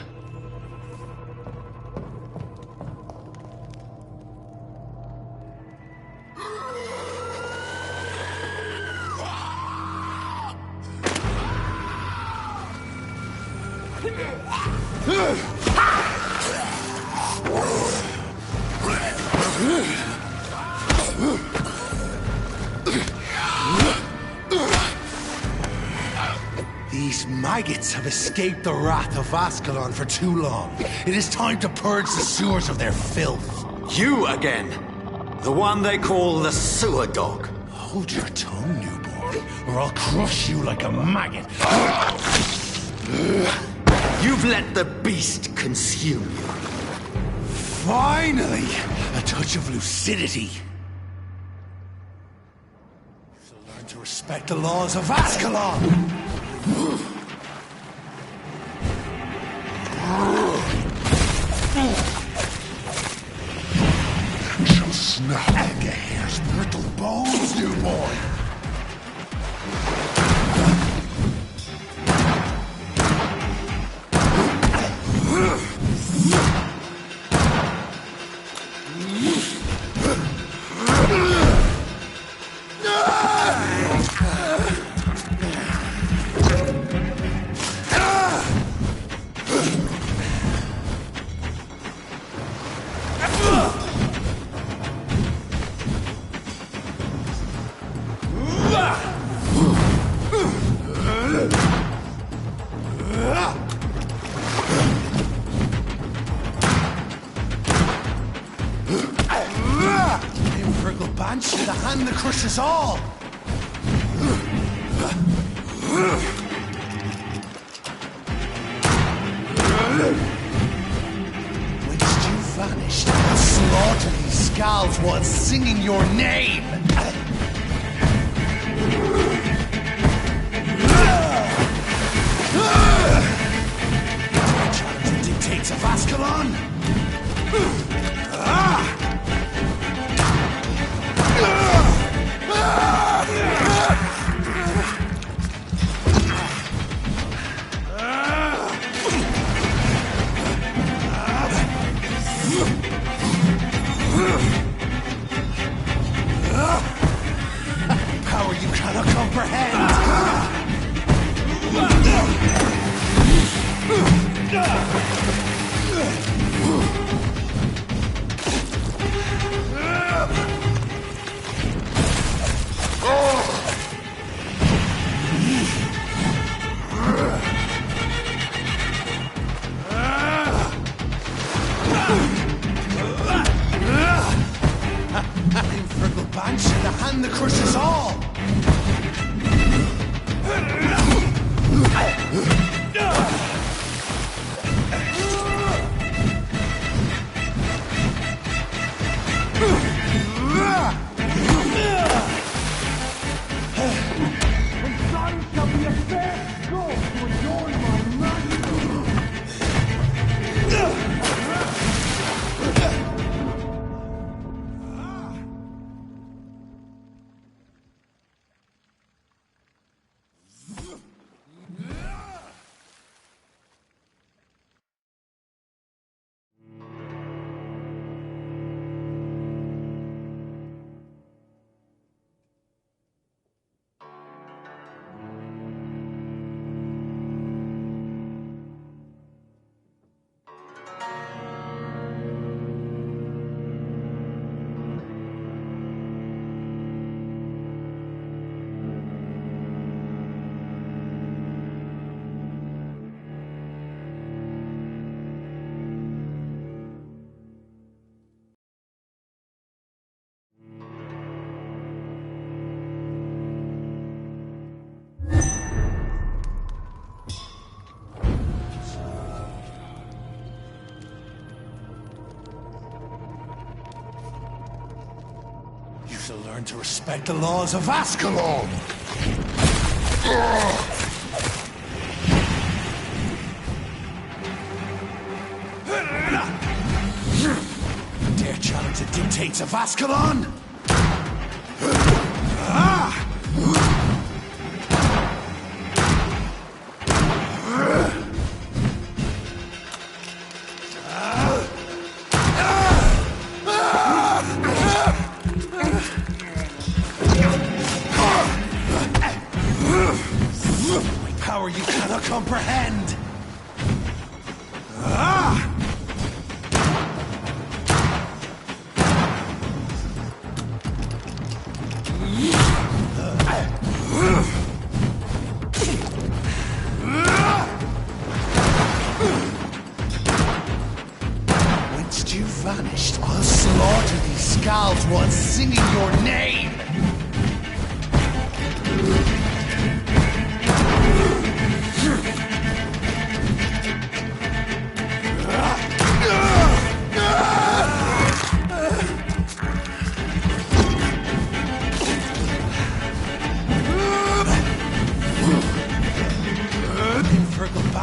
These maggots have escaped the wrath of Ascalon for too long. It is time to purge the sewers of their filth. You again! The one they call the sewer dog. Hold your tongue, newborn, or I'll crush you like a maggot. You've let the beast consume you. Finally! A touch of lucidity. So learn to respect the laws of Ascalon! Shall snap like a hair's brittle bones, newborn! Banshee, the hand that crushes all! Whence you vanished, and slaughtered these skulls while singing your name! Challenge the dictates of Ascalon! Power you cannot comprehend! Infernal Banshee, the hand that crushes all! You shall learn to respect the laws of Ascalon! Dare challenge the dictates of Ascalon? Power you cannot comprehend!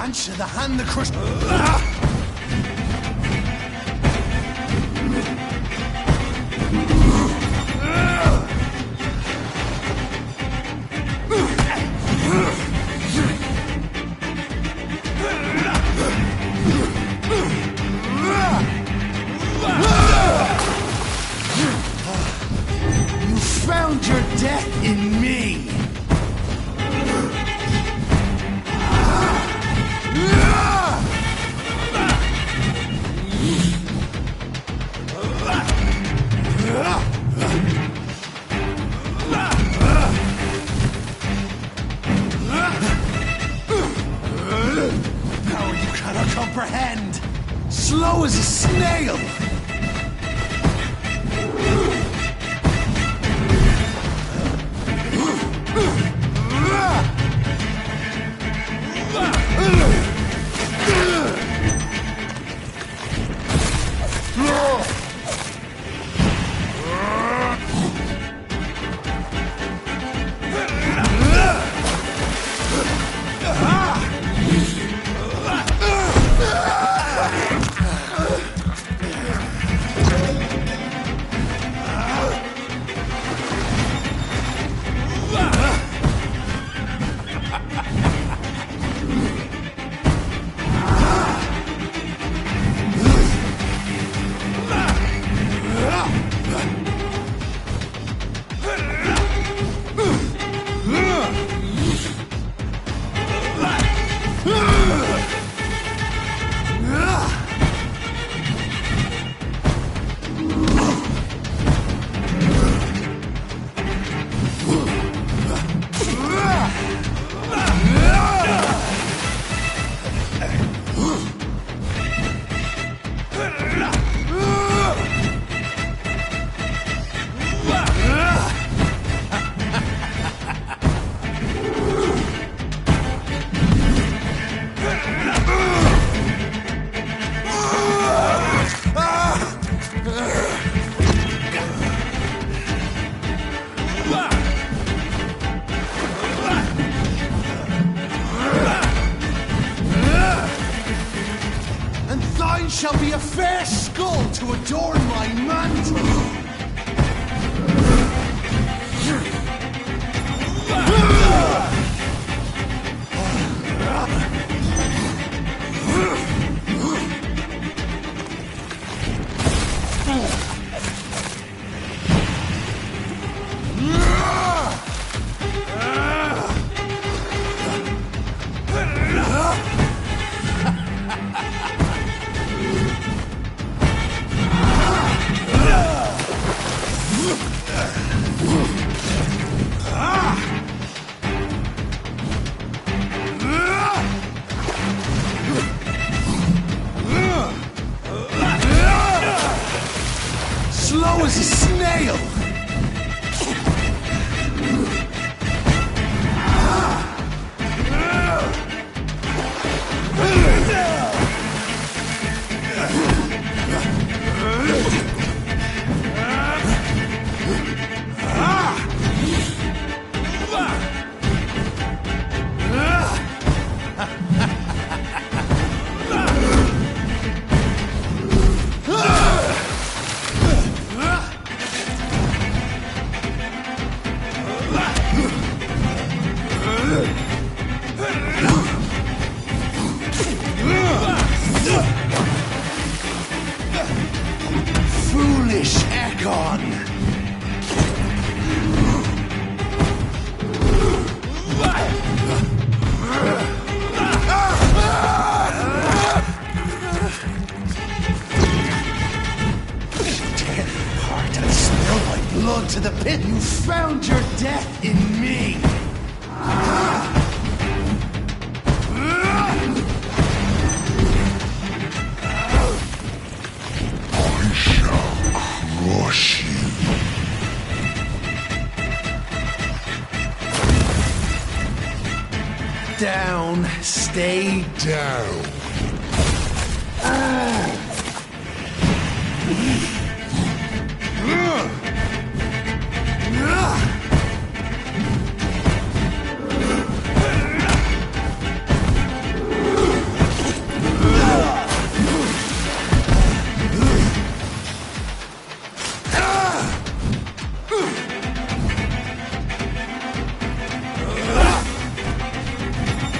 Banshee, the hand, the crush. You found your death in me. Power you cannot comprehend. Slow as a snail. And thine shall be a fair skull to adorn my mantle. Slow as a snail! Foolish Ekon! Tear apart and spill my blood to the pit. You found your death in me. I shall crush you. Down, stay down.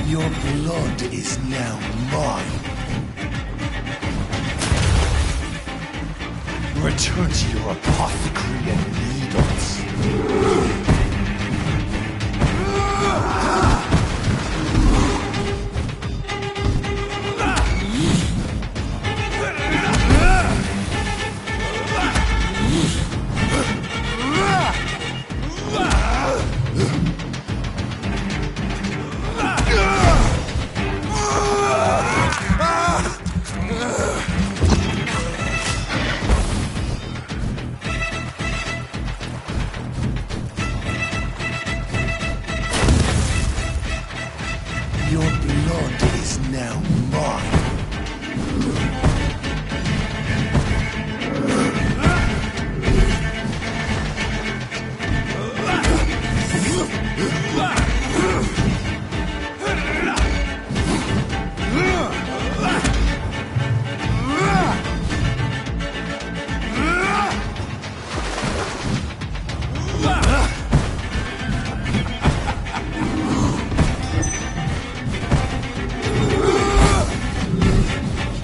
Your blood is now mine. Return to your apothecary and needles. Your blood is now mine.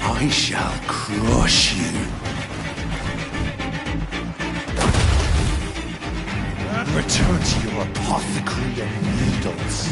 I shall crush you. Return to your apothecary and needles.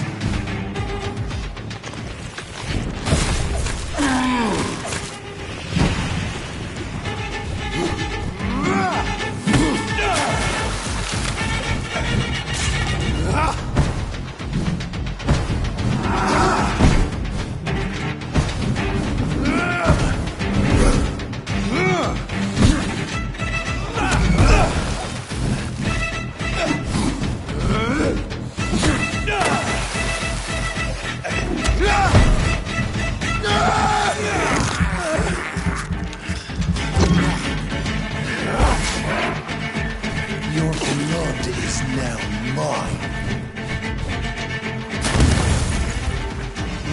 Your blood is now mine.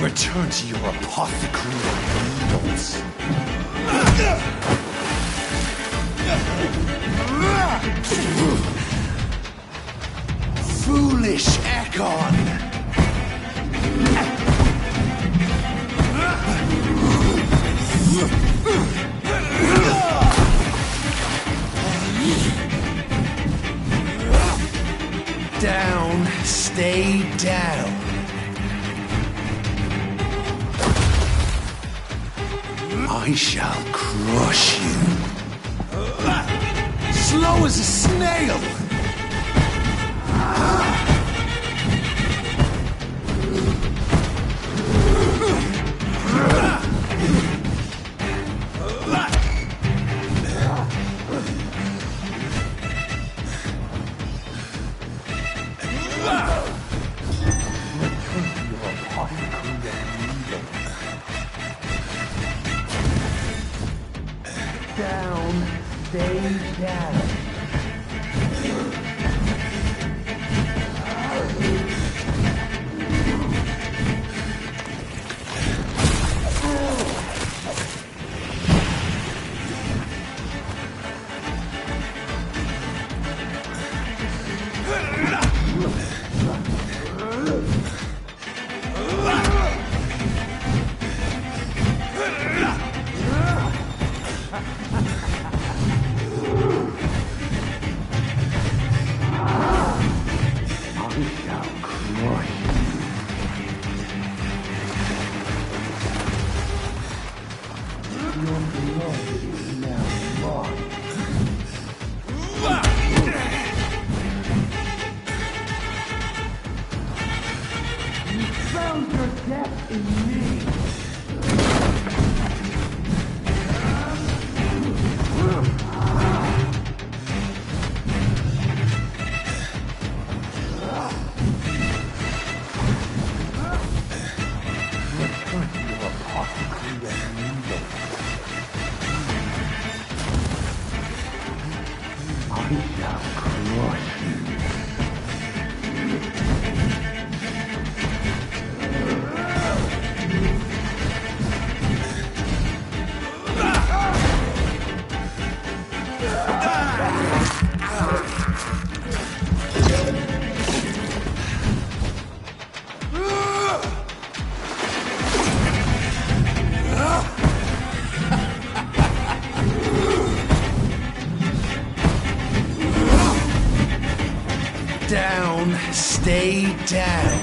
Return to your apothecary and needles. Foolish Ekon! Down, stay down. I shall crush you. Slow as a snail. Down, stay down. Found your death in me. I shall crush you. down.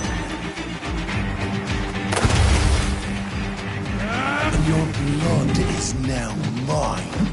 Your blood is now mine.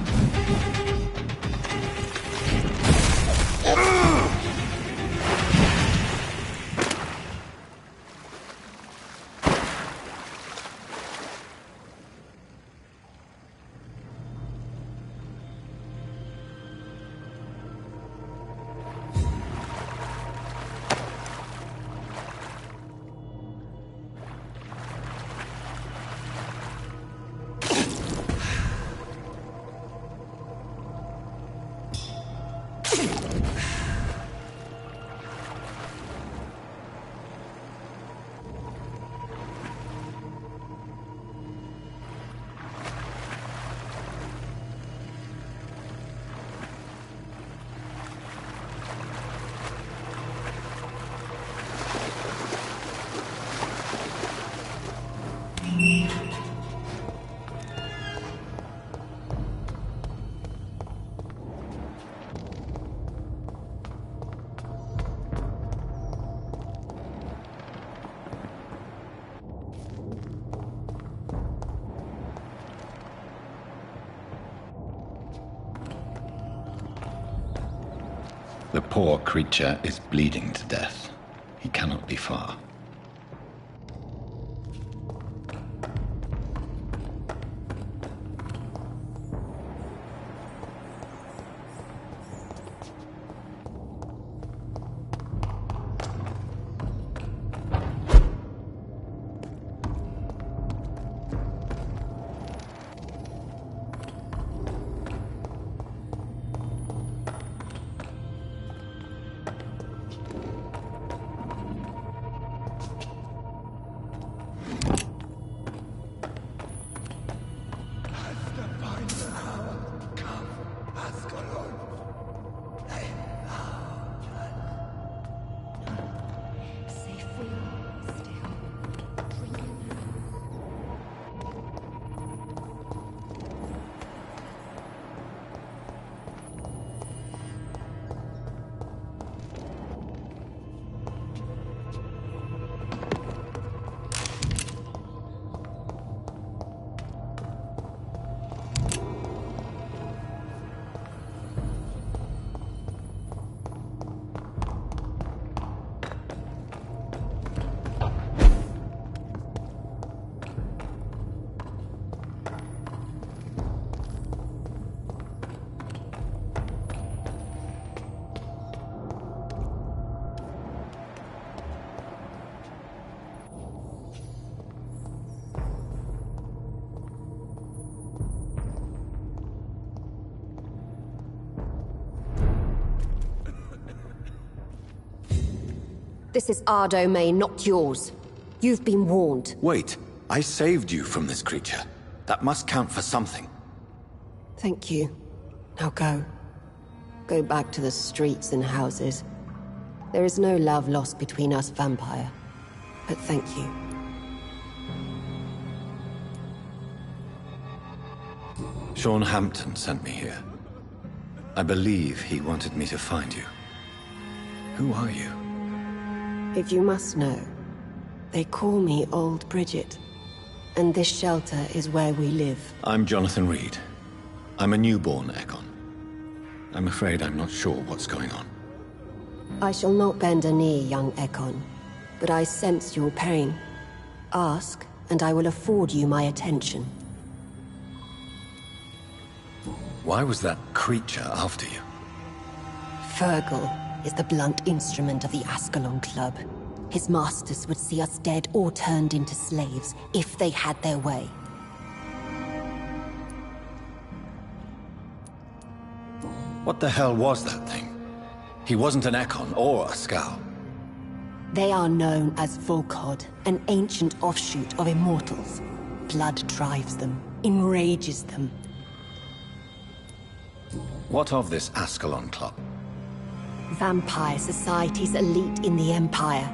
The poor creature is bleeding to death. He cannot be far. This is our domain, not yours. You've been warned. Wait, I saved you from this creature. That must count for something. Thank you. Now go. Go back to the streets and houses. There is no love lost between us, Vampire. But thank you. Sean Hampton sent me here. I believe he wanted me to find you. Who are you? If you must know, they call me Old Bridget. And this shelter is where we live. I'm Jonathan Reed. I'm a newborn Ekon. I'm afraid I'm not sure what's going on. I shall not bend a knee, young Ekon. But I sense your pain. Ask, and I will afford you my attention. Why was that creature after you? Fergal is the blunt instrument of the Ascalon Club. His masters would see us dead or turned into slaves if they had their way. What the hell was that thing? He wasn't an Ekon or a Scow. They are known as Volkod, an ancient offshoot of immortals. Blood drives them, enrages them. What of this Ascalon Club? Vampire society's elite in the Empire.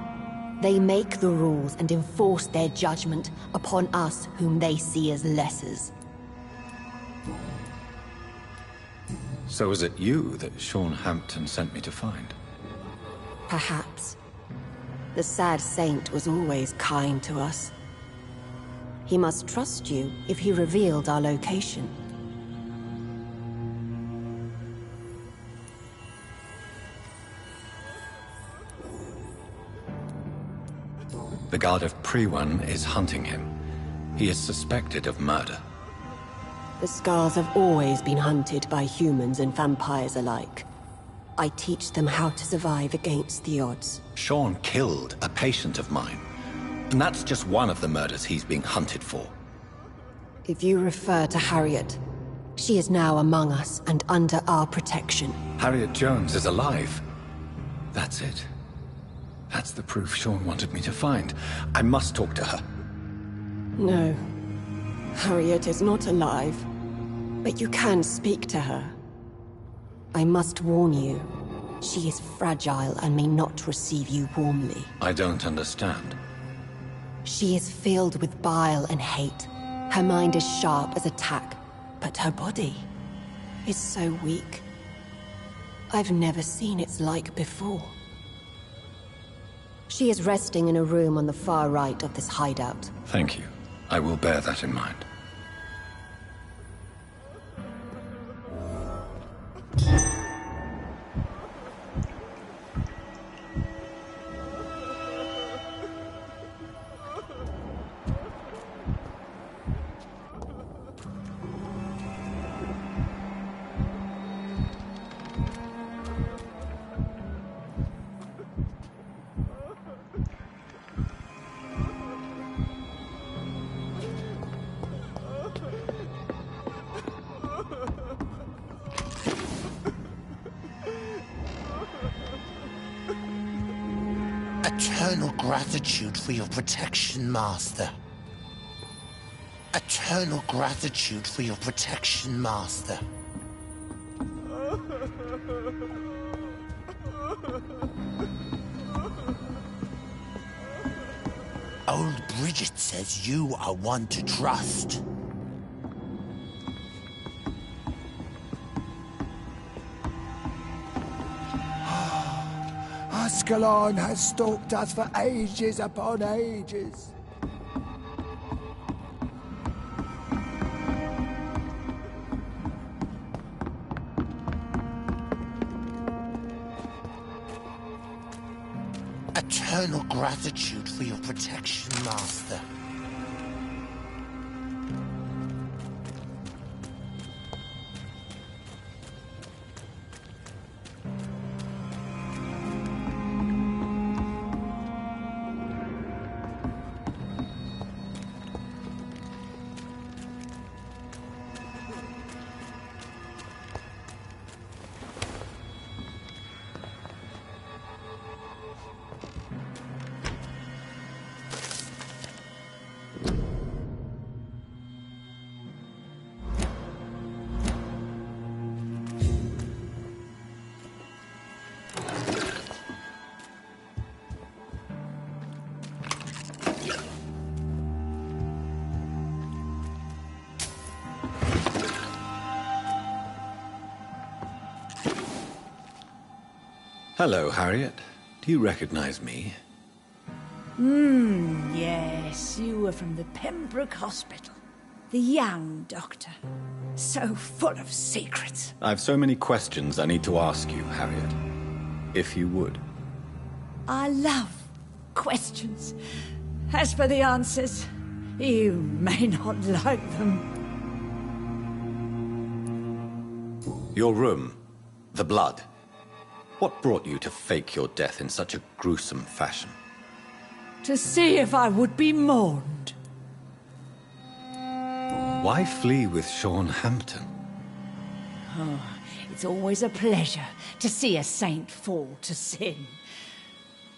They make the rules and enforce their judgment upon us whom they see as lessers. So was it you that Sean Hampton sent me to find? Perhaps. The sad saint was always kind to us. He must trust you if he revealed our location. The guard of Priwan is hunting him. He is suspected of murder. The Scars have always been hunted by humans and vampires alike. I teach them how to survive against the odds. Sean killed a patient of mine. And that's just one of the murders he's being hunted for. If you refer to Harriet, she is now among us and under our protection. Harriet Jones is alive. That's it. That's the proof Sean wanted me to find. I must talk to her. No. Harriet is not alive. But you can speak to her. I must warn you, she is fragile and may not receive you warmly. I don't understand. She is filled with bile and hate. Her mind is sharp as a tack, but her body is so weak. I've never seen its like before. She is resting in a room on the far right of this hideout. Thank you. I will bear that in mind. Eternal gratitude for your protection, Master. Eternal gratitude for your protection, Master. Old Bridget says you are one to trust. Ascalon has stalked us for ages upon ages. Eternal gratitude for your protection, Master. Hello, Harriet. Do you recognize me? Yes, you were from the Pembroke Hospital. The young doctor. So full of secrets. I've so many questions I need to ask you, Harriet. If you would. I love questions. As for the answers, you may not like them. Your room. The blood. What brought you to fake your death in such a gruesome fashion? To see if I would be mourned. Why flee with Sean Hampton? Oh, it's always a pleasure to see a saint fall to sin.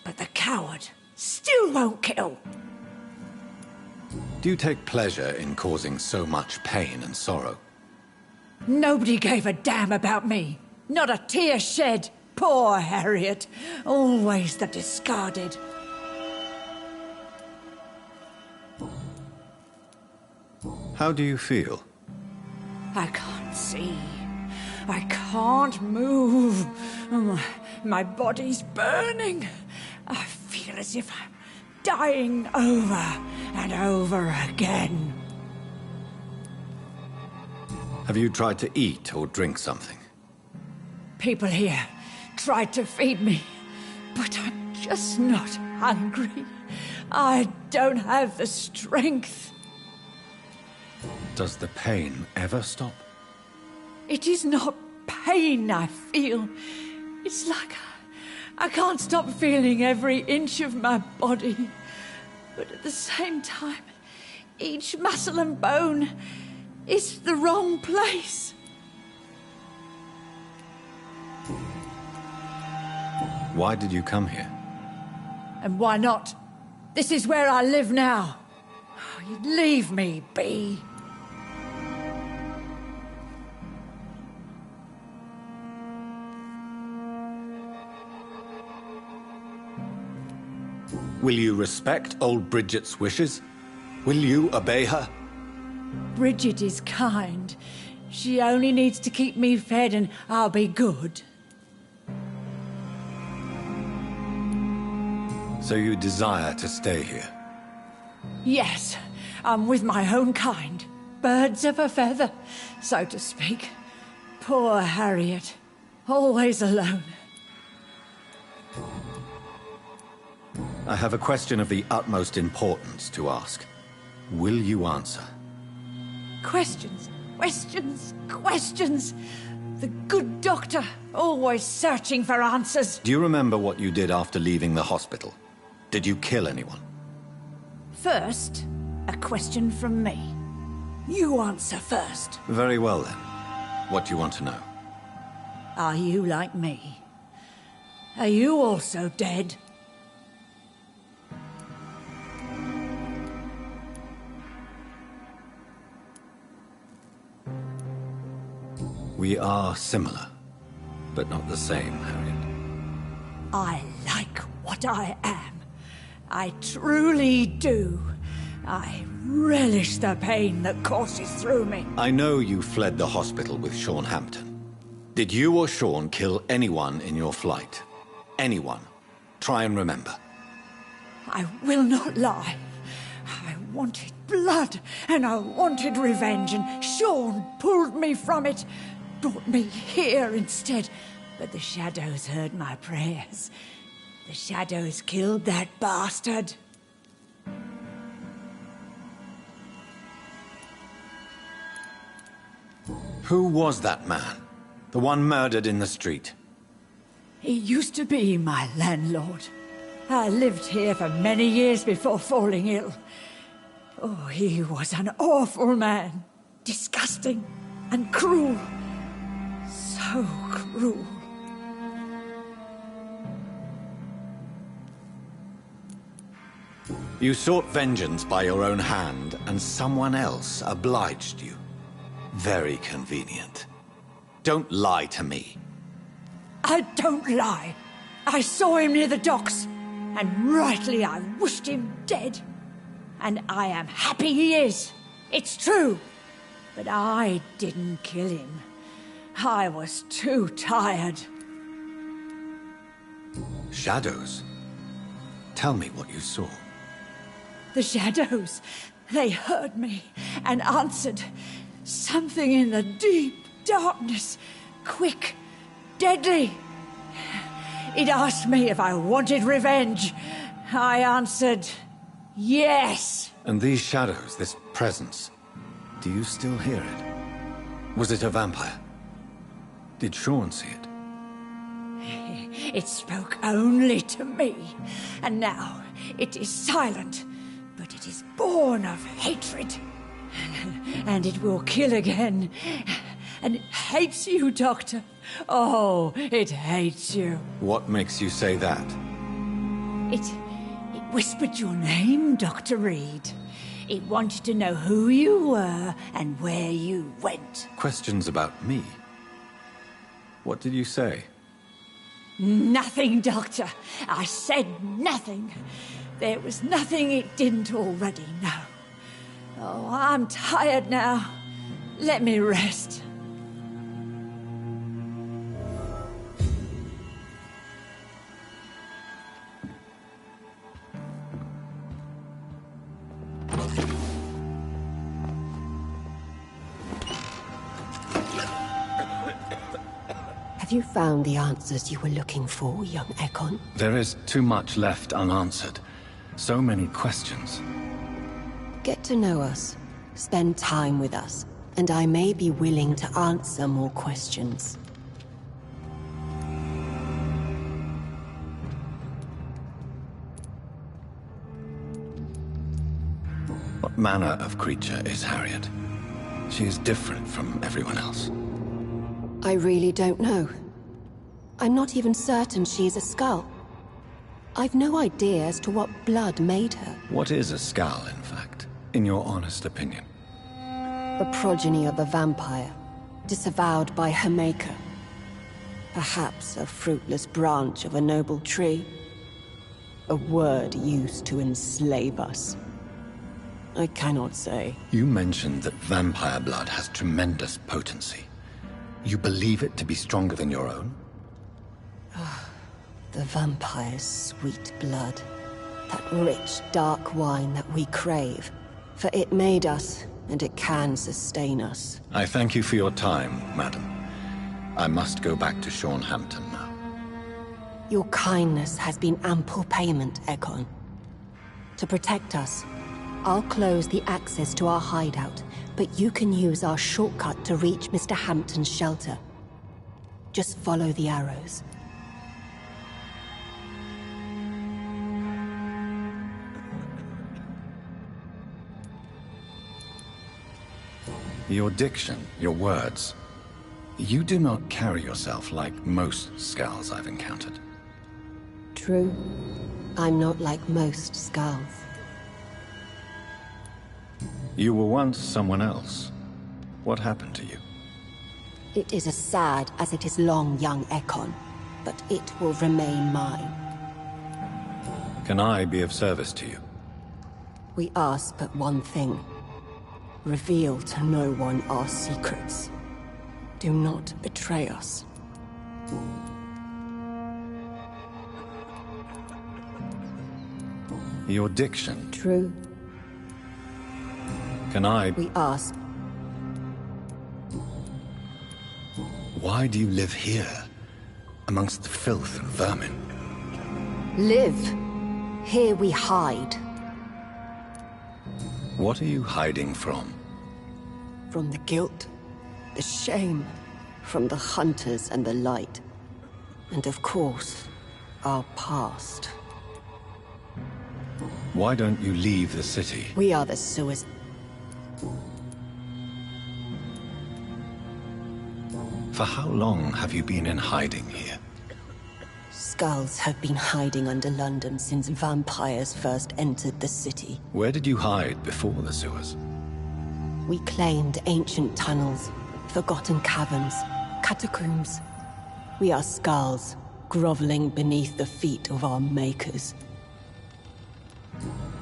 But the coward still won't kill. Do you take pleasure in causing so much pain and sorrow? Nobody gave a damn about me. Not a tear shed. Poor Harriet. Always the discarded. How do you feel? I can't see. I can't move. My body's burning. I feel feel as if I'm dying over and over again. Have you tried to eat or drink something? People here tried to feed me, but I'm just not hungry. I don't have the strength. Does the pain ever stop? It is not pain I feel. It's like I can't stop feeling every inch of my body. But at the same time, each muscle and bone is the wrong place. Why did you come here? And why not? This is where I live now. You'd leave me be. Will you respect old Bridget's wishes? Will you obey her? Bridget is kind. She only needs to keep me fed and I'll be good. So you desire to stay here? Yes, I'm with my own kind. Birds of a feather, so to speak. Poor Harriet. Always alone. I have a question of the utmost importance to ask. Will you answer? Questions, questions, questions. The good doctor, always searching for answers. Do you remember what you did after leaving the hospital? Did you kill anyone? First, a question from me. You answer first. Very well then. What do you want to know? Are you like me? Are you also dead? We are similar, but not the same, Harriet. I like what I am. I truly do. I relish the pain that courses through me. I know you fled the hospital with Sean Hampton. Did you or Sean kill anyone in your flight? Anyone? Try and remember. I will not lie. I wanted blood, and I wanted revenge, and Sean pulled me from it. Brought me here instead. But the shadows heard my prayers. The shadows killed that bastard. Who was that man? The one murdered in the street? He used to be my landlord. I lived here for many years before falling ill. Oh, he was an awful man. Disgusting and cruel. So cruel. You sought vengeance by your own hand, and someone else obliged you. Very convenient. Don't lie to me. I don't lie. I saw him near the docks, and rightly I wished him dead. And I am happy he is. It's true. But I didn't kill him. I was too tired. Shadows? Tell me what you saw. The shadows, they heard me and answered. Something in the deep darkness, quick, deadly. It asked me if I wanted revenge. I answered, yes. And these shadows, this presence, do you still hear it? Was it a vampire? Did Sean see it? It spoke only to me, and now it is silent, but it is born of hatred. And it will kill again. And it hates you, Doctor. Oh, it hates you. What makes you say that? It whispered your name, Dr. Reed. It wanted to know who you were and where you went. Questions about me? What did you say? Nothing, Doctor. I said nothing. There was nothing it didn't already know. Oh, I'm tired now. Let me rest. Have you found the answers you were looking for, young Ekon? There is too much left unanswered. So many questions. Get to know us. Spend time with us. And I may be willing to answer more questions. What manner of creature is Harriet? She is different from everyone else. I really don't know. I'm not even certain she is a skull. I've no idea as to what blood made her. What is a skull, in fact, in your honest opinion? A progeny of a vampire, disavowed by her maker. Perhaps a fruitless branch of a noble tree. A word used to enslave us. I cannot say. You mentioned that vampire blood has tremendous potency. You believe it to be stronger than your own? The vampire's sweet blood. That rich, dark wine that we crave. For it made us, and it can sustain us. I thank you for your time, madam. I must go back to Hampton now. Your kindness has been ample payment, Ekon. To protect us, I'll close the access to our hideout, but you can use our shortcut to reach Mr. Hampton's shelter. Just follow the arrows. Your diction, your words. You do not carry yourself like most skulls I've encountered. True. I'm not like most skulls. You were once someone else. What happened to you? It is as sad as it is long, young Ekon, but it will remain mine. Can I be of service to you? We ask but one thing. Reveal to no one our secrets. Do not betray us. Your diction. True. Can I... We ask. Why do you live here, amongst the filth and vermin? Live. Here we hide. What are you hiding from? From the guilt, the shame, from the hunters and the light. And of course, our past. Why don't you leave the city? We are the sewers. For how long have you been in hiding here? Skulls have been hiding under London since vampires first entered the city. Where did you hide before the sewers? We claimed ancient tunnels, forgotten caverns, catacombs. We are skulls, groveling beneath the feet of our makers.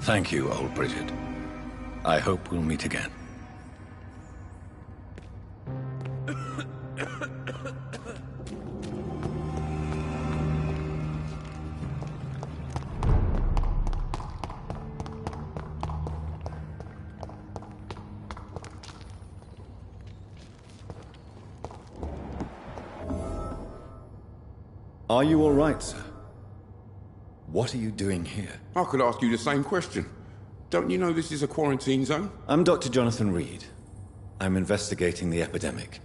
Thank you, old Bridget. I hope we'll meet again. Are you all right, sir? What are you doing here? I could ask you the same question. Don't you know this is a quarantine zone? I'm Dr. Jonathan Reed. I'm investigating the epidemic.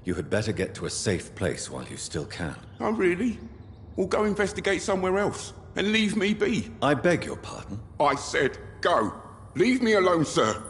You had better get to a safe place while you still can. Oh, really? Well, go investigate somewhere else, and leave me be. I beg your pardon? I said go. Leave me alone, sir.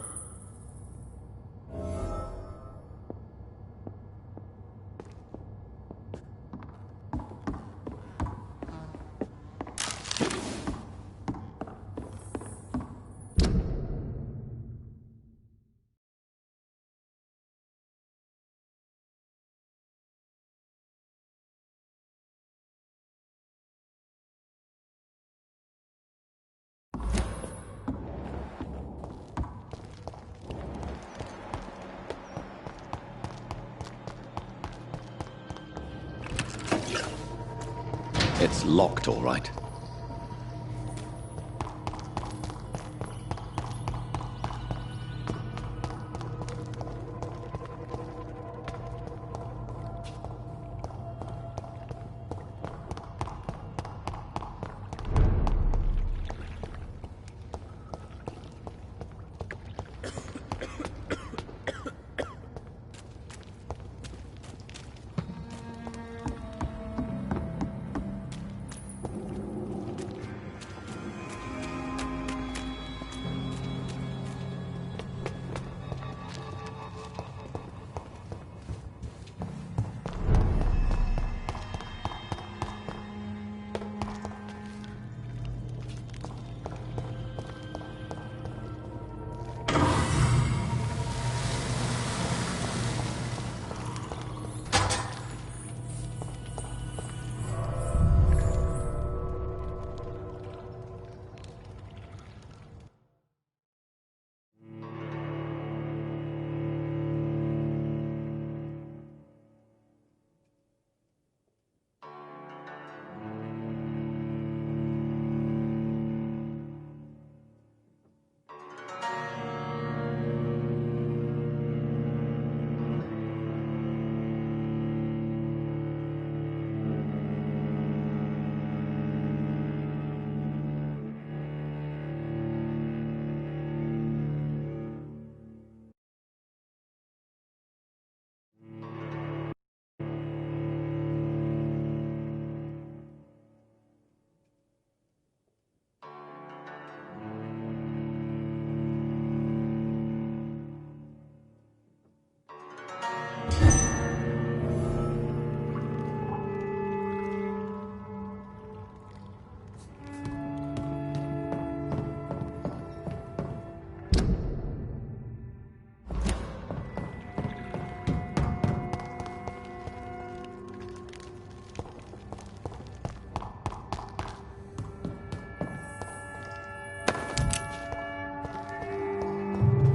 It's locked, all right.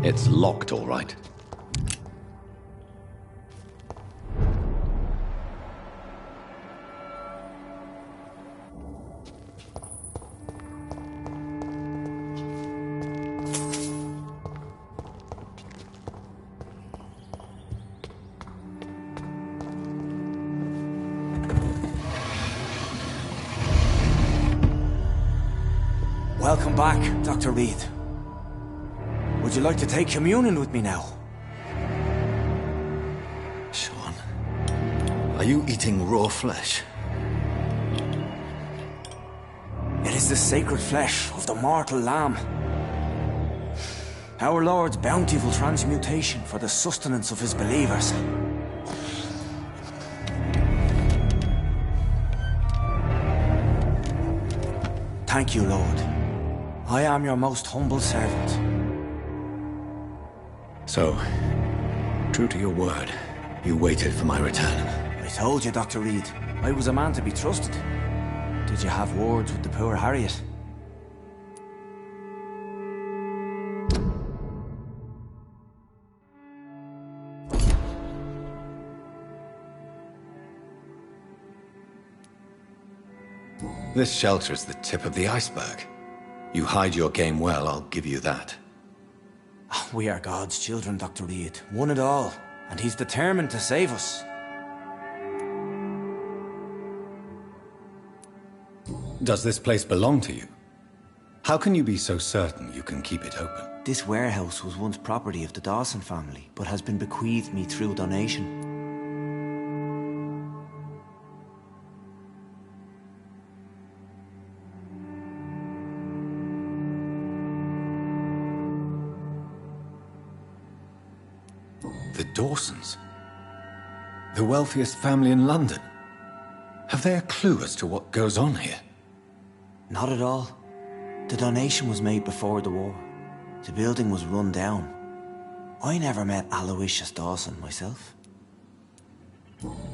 It's locked, all right. Welcome back, Dr. Reed. Would you like to take communion with me now? Sean, are you eating raw flesh? It is the sacred flesh of the mortal lamb. Our Lord's bountiful transmutation for the sustenance of his believers. Thank you, Lord. I am your most humble servant. So, true to your word, you waited for my return. I told you, Dr. Reed, I was a man to be trusted. Did you have words with the poor Harriet? This shelter is the tip of the iceberg. You hide your game well, I'll give you that. We are God's children, Dr. Reed. One and all. And he's determined to save us. Does this place belong to you? How can you be so certain you can keep it open? This warehouse was once property of the Dawson family, but has been bequeathed me through donation. The Dawsons? The wealthiest family in London? Have they a clue as to what goes on here? Not at all. The donation was made before the war. The building was run down. I never met Aloysius Dawson myself.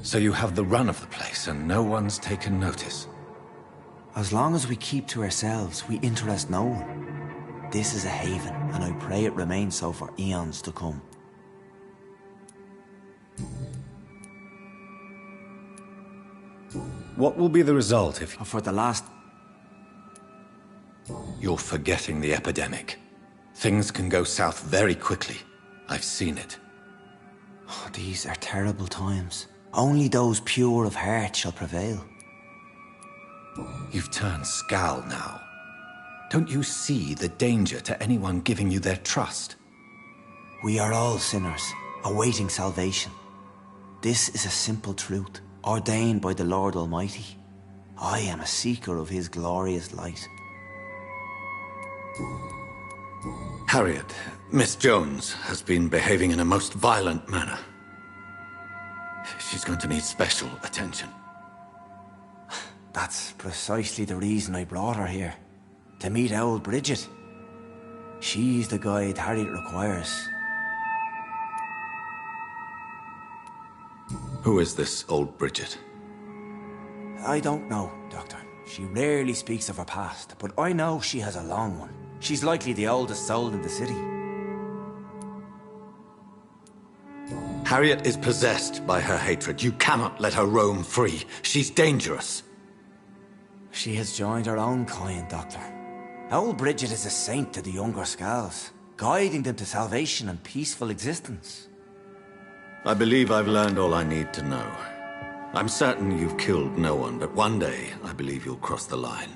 So you have the run of the place and no one's taken notice? As long as we keep to ourselves, we interest no one. This is a haven, and I pray it remains so for eons to come. What will be the result if... For the last... You're forgetting the epidemic. Things can go south very quickly. I've seen it. Oh, these are terrible times. Only those pure of heart shall prevail. You've turned scowl now. Don't you see the danger to anyone giving you their trust? We are all sinners, awaiting salvation. This is a simple truth, ordained by the Lord Almighty. I am a seeker of his glorious light. Harriet, Miss Jones, has been behaving in a most violent manner. She's going to need special attention. That's precisely the reason I brought her here. To meet old Bridget. She's the guide Harriet requires. Who is this old Bridget? I don't know, Doctor. She rarely speaks of her past, but I know she has a long one. She's likely the oldest soul in the city. Harriet is possessed by her hatred. You cannot let her roam free. She's dangerous. She has joined her own kind, Doctor. Old Bridget is a saint to the younger Scals, guiding them to salvation and peaceful existence. I believe I've learned all I need to know. I'm certain you've killed no one, but one day I believe you'll cross the line.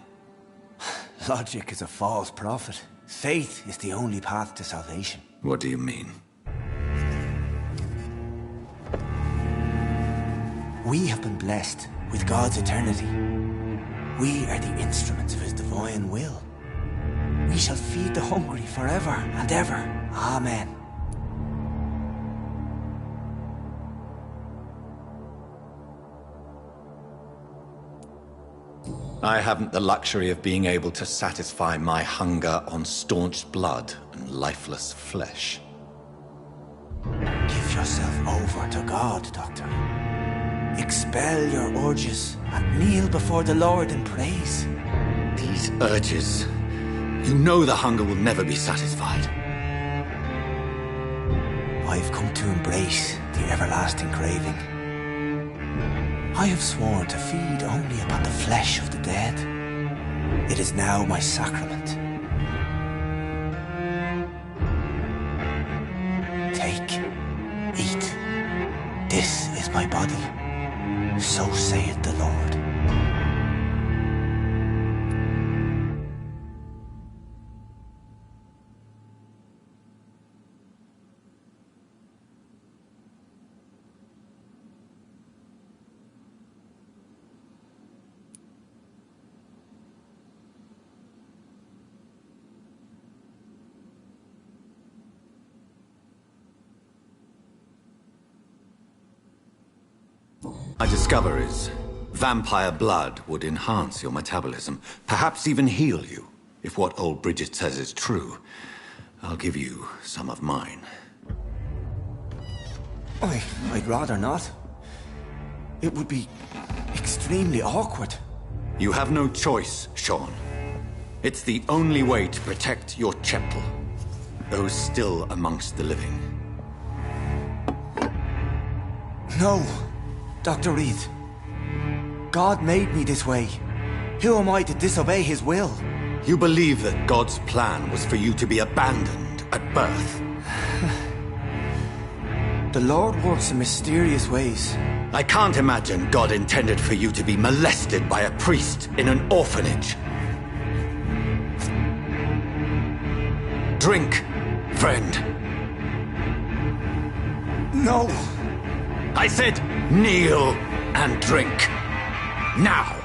Logic is a false prophet. Faith is the only path to salvation. What do you mean? We have been blessed with God's eternity. We are the instruments of his divine will. We shall feed the hungry forever and ever. Amen. I haven't the luxury of being able to satisfy my hunger on staunched blood and lifeless flesh. Give yourself over to God, Doctor. Expel your urges and kneel before the Lord in praise. These urges... You know the hunger will never be satisfied. I've come to embrace the everlasting craving. I have sworn to feed only upon the flesh of the dead. It is now my sacrament. Take, eat. This is my body. So saith the Lord. I discover is vampire blood would enhance your metabolism, perhaps even heal you. If what old Bridget says is true, I'll give you some of mine. I'd rather not. It would be extremely awkward. You have no choice, Sean. It's the only way to protect your cheptel, those still amongst the living. No, Dr. Reed. God made me this way. Who am I to disobey his will? You believe that God's plan was for you to be abandoned at birth? The Lord works in mysterious ways. I can't imagine God intended for you to be molested by a priest in an orphanage. Drink, friend. No! I said kneel and drink. Now!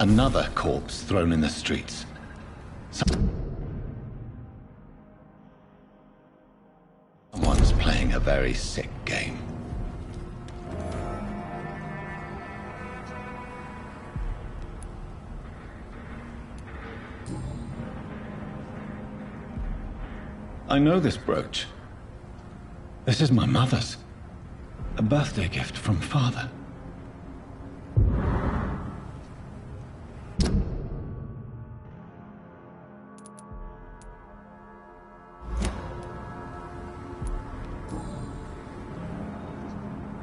Another corpse thrown in the streets. Someone's playing a very sick game. I know this brooch. This is my mother's. A birthday gift from father.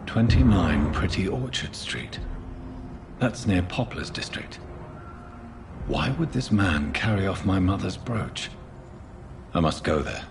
"29 Pretty Orchard Street. That's near Poplar's district. Why would this man carry off my mother's brooch? I must go there.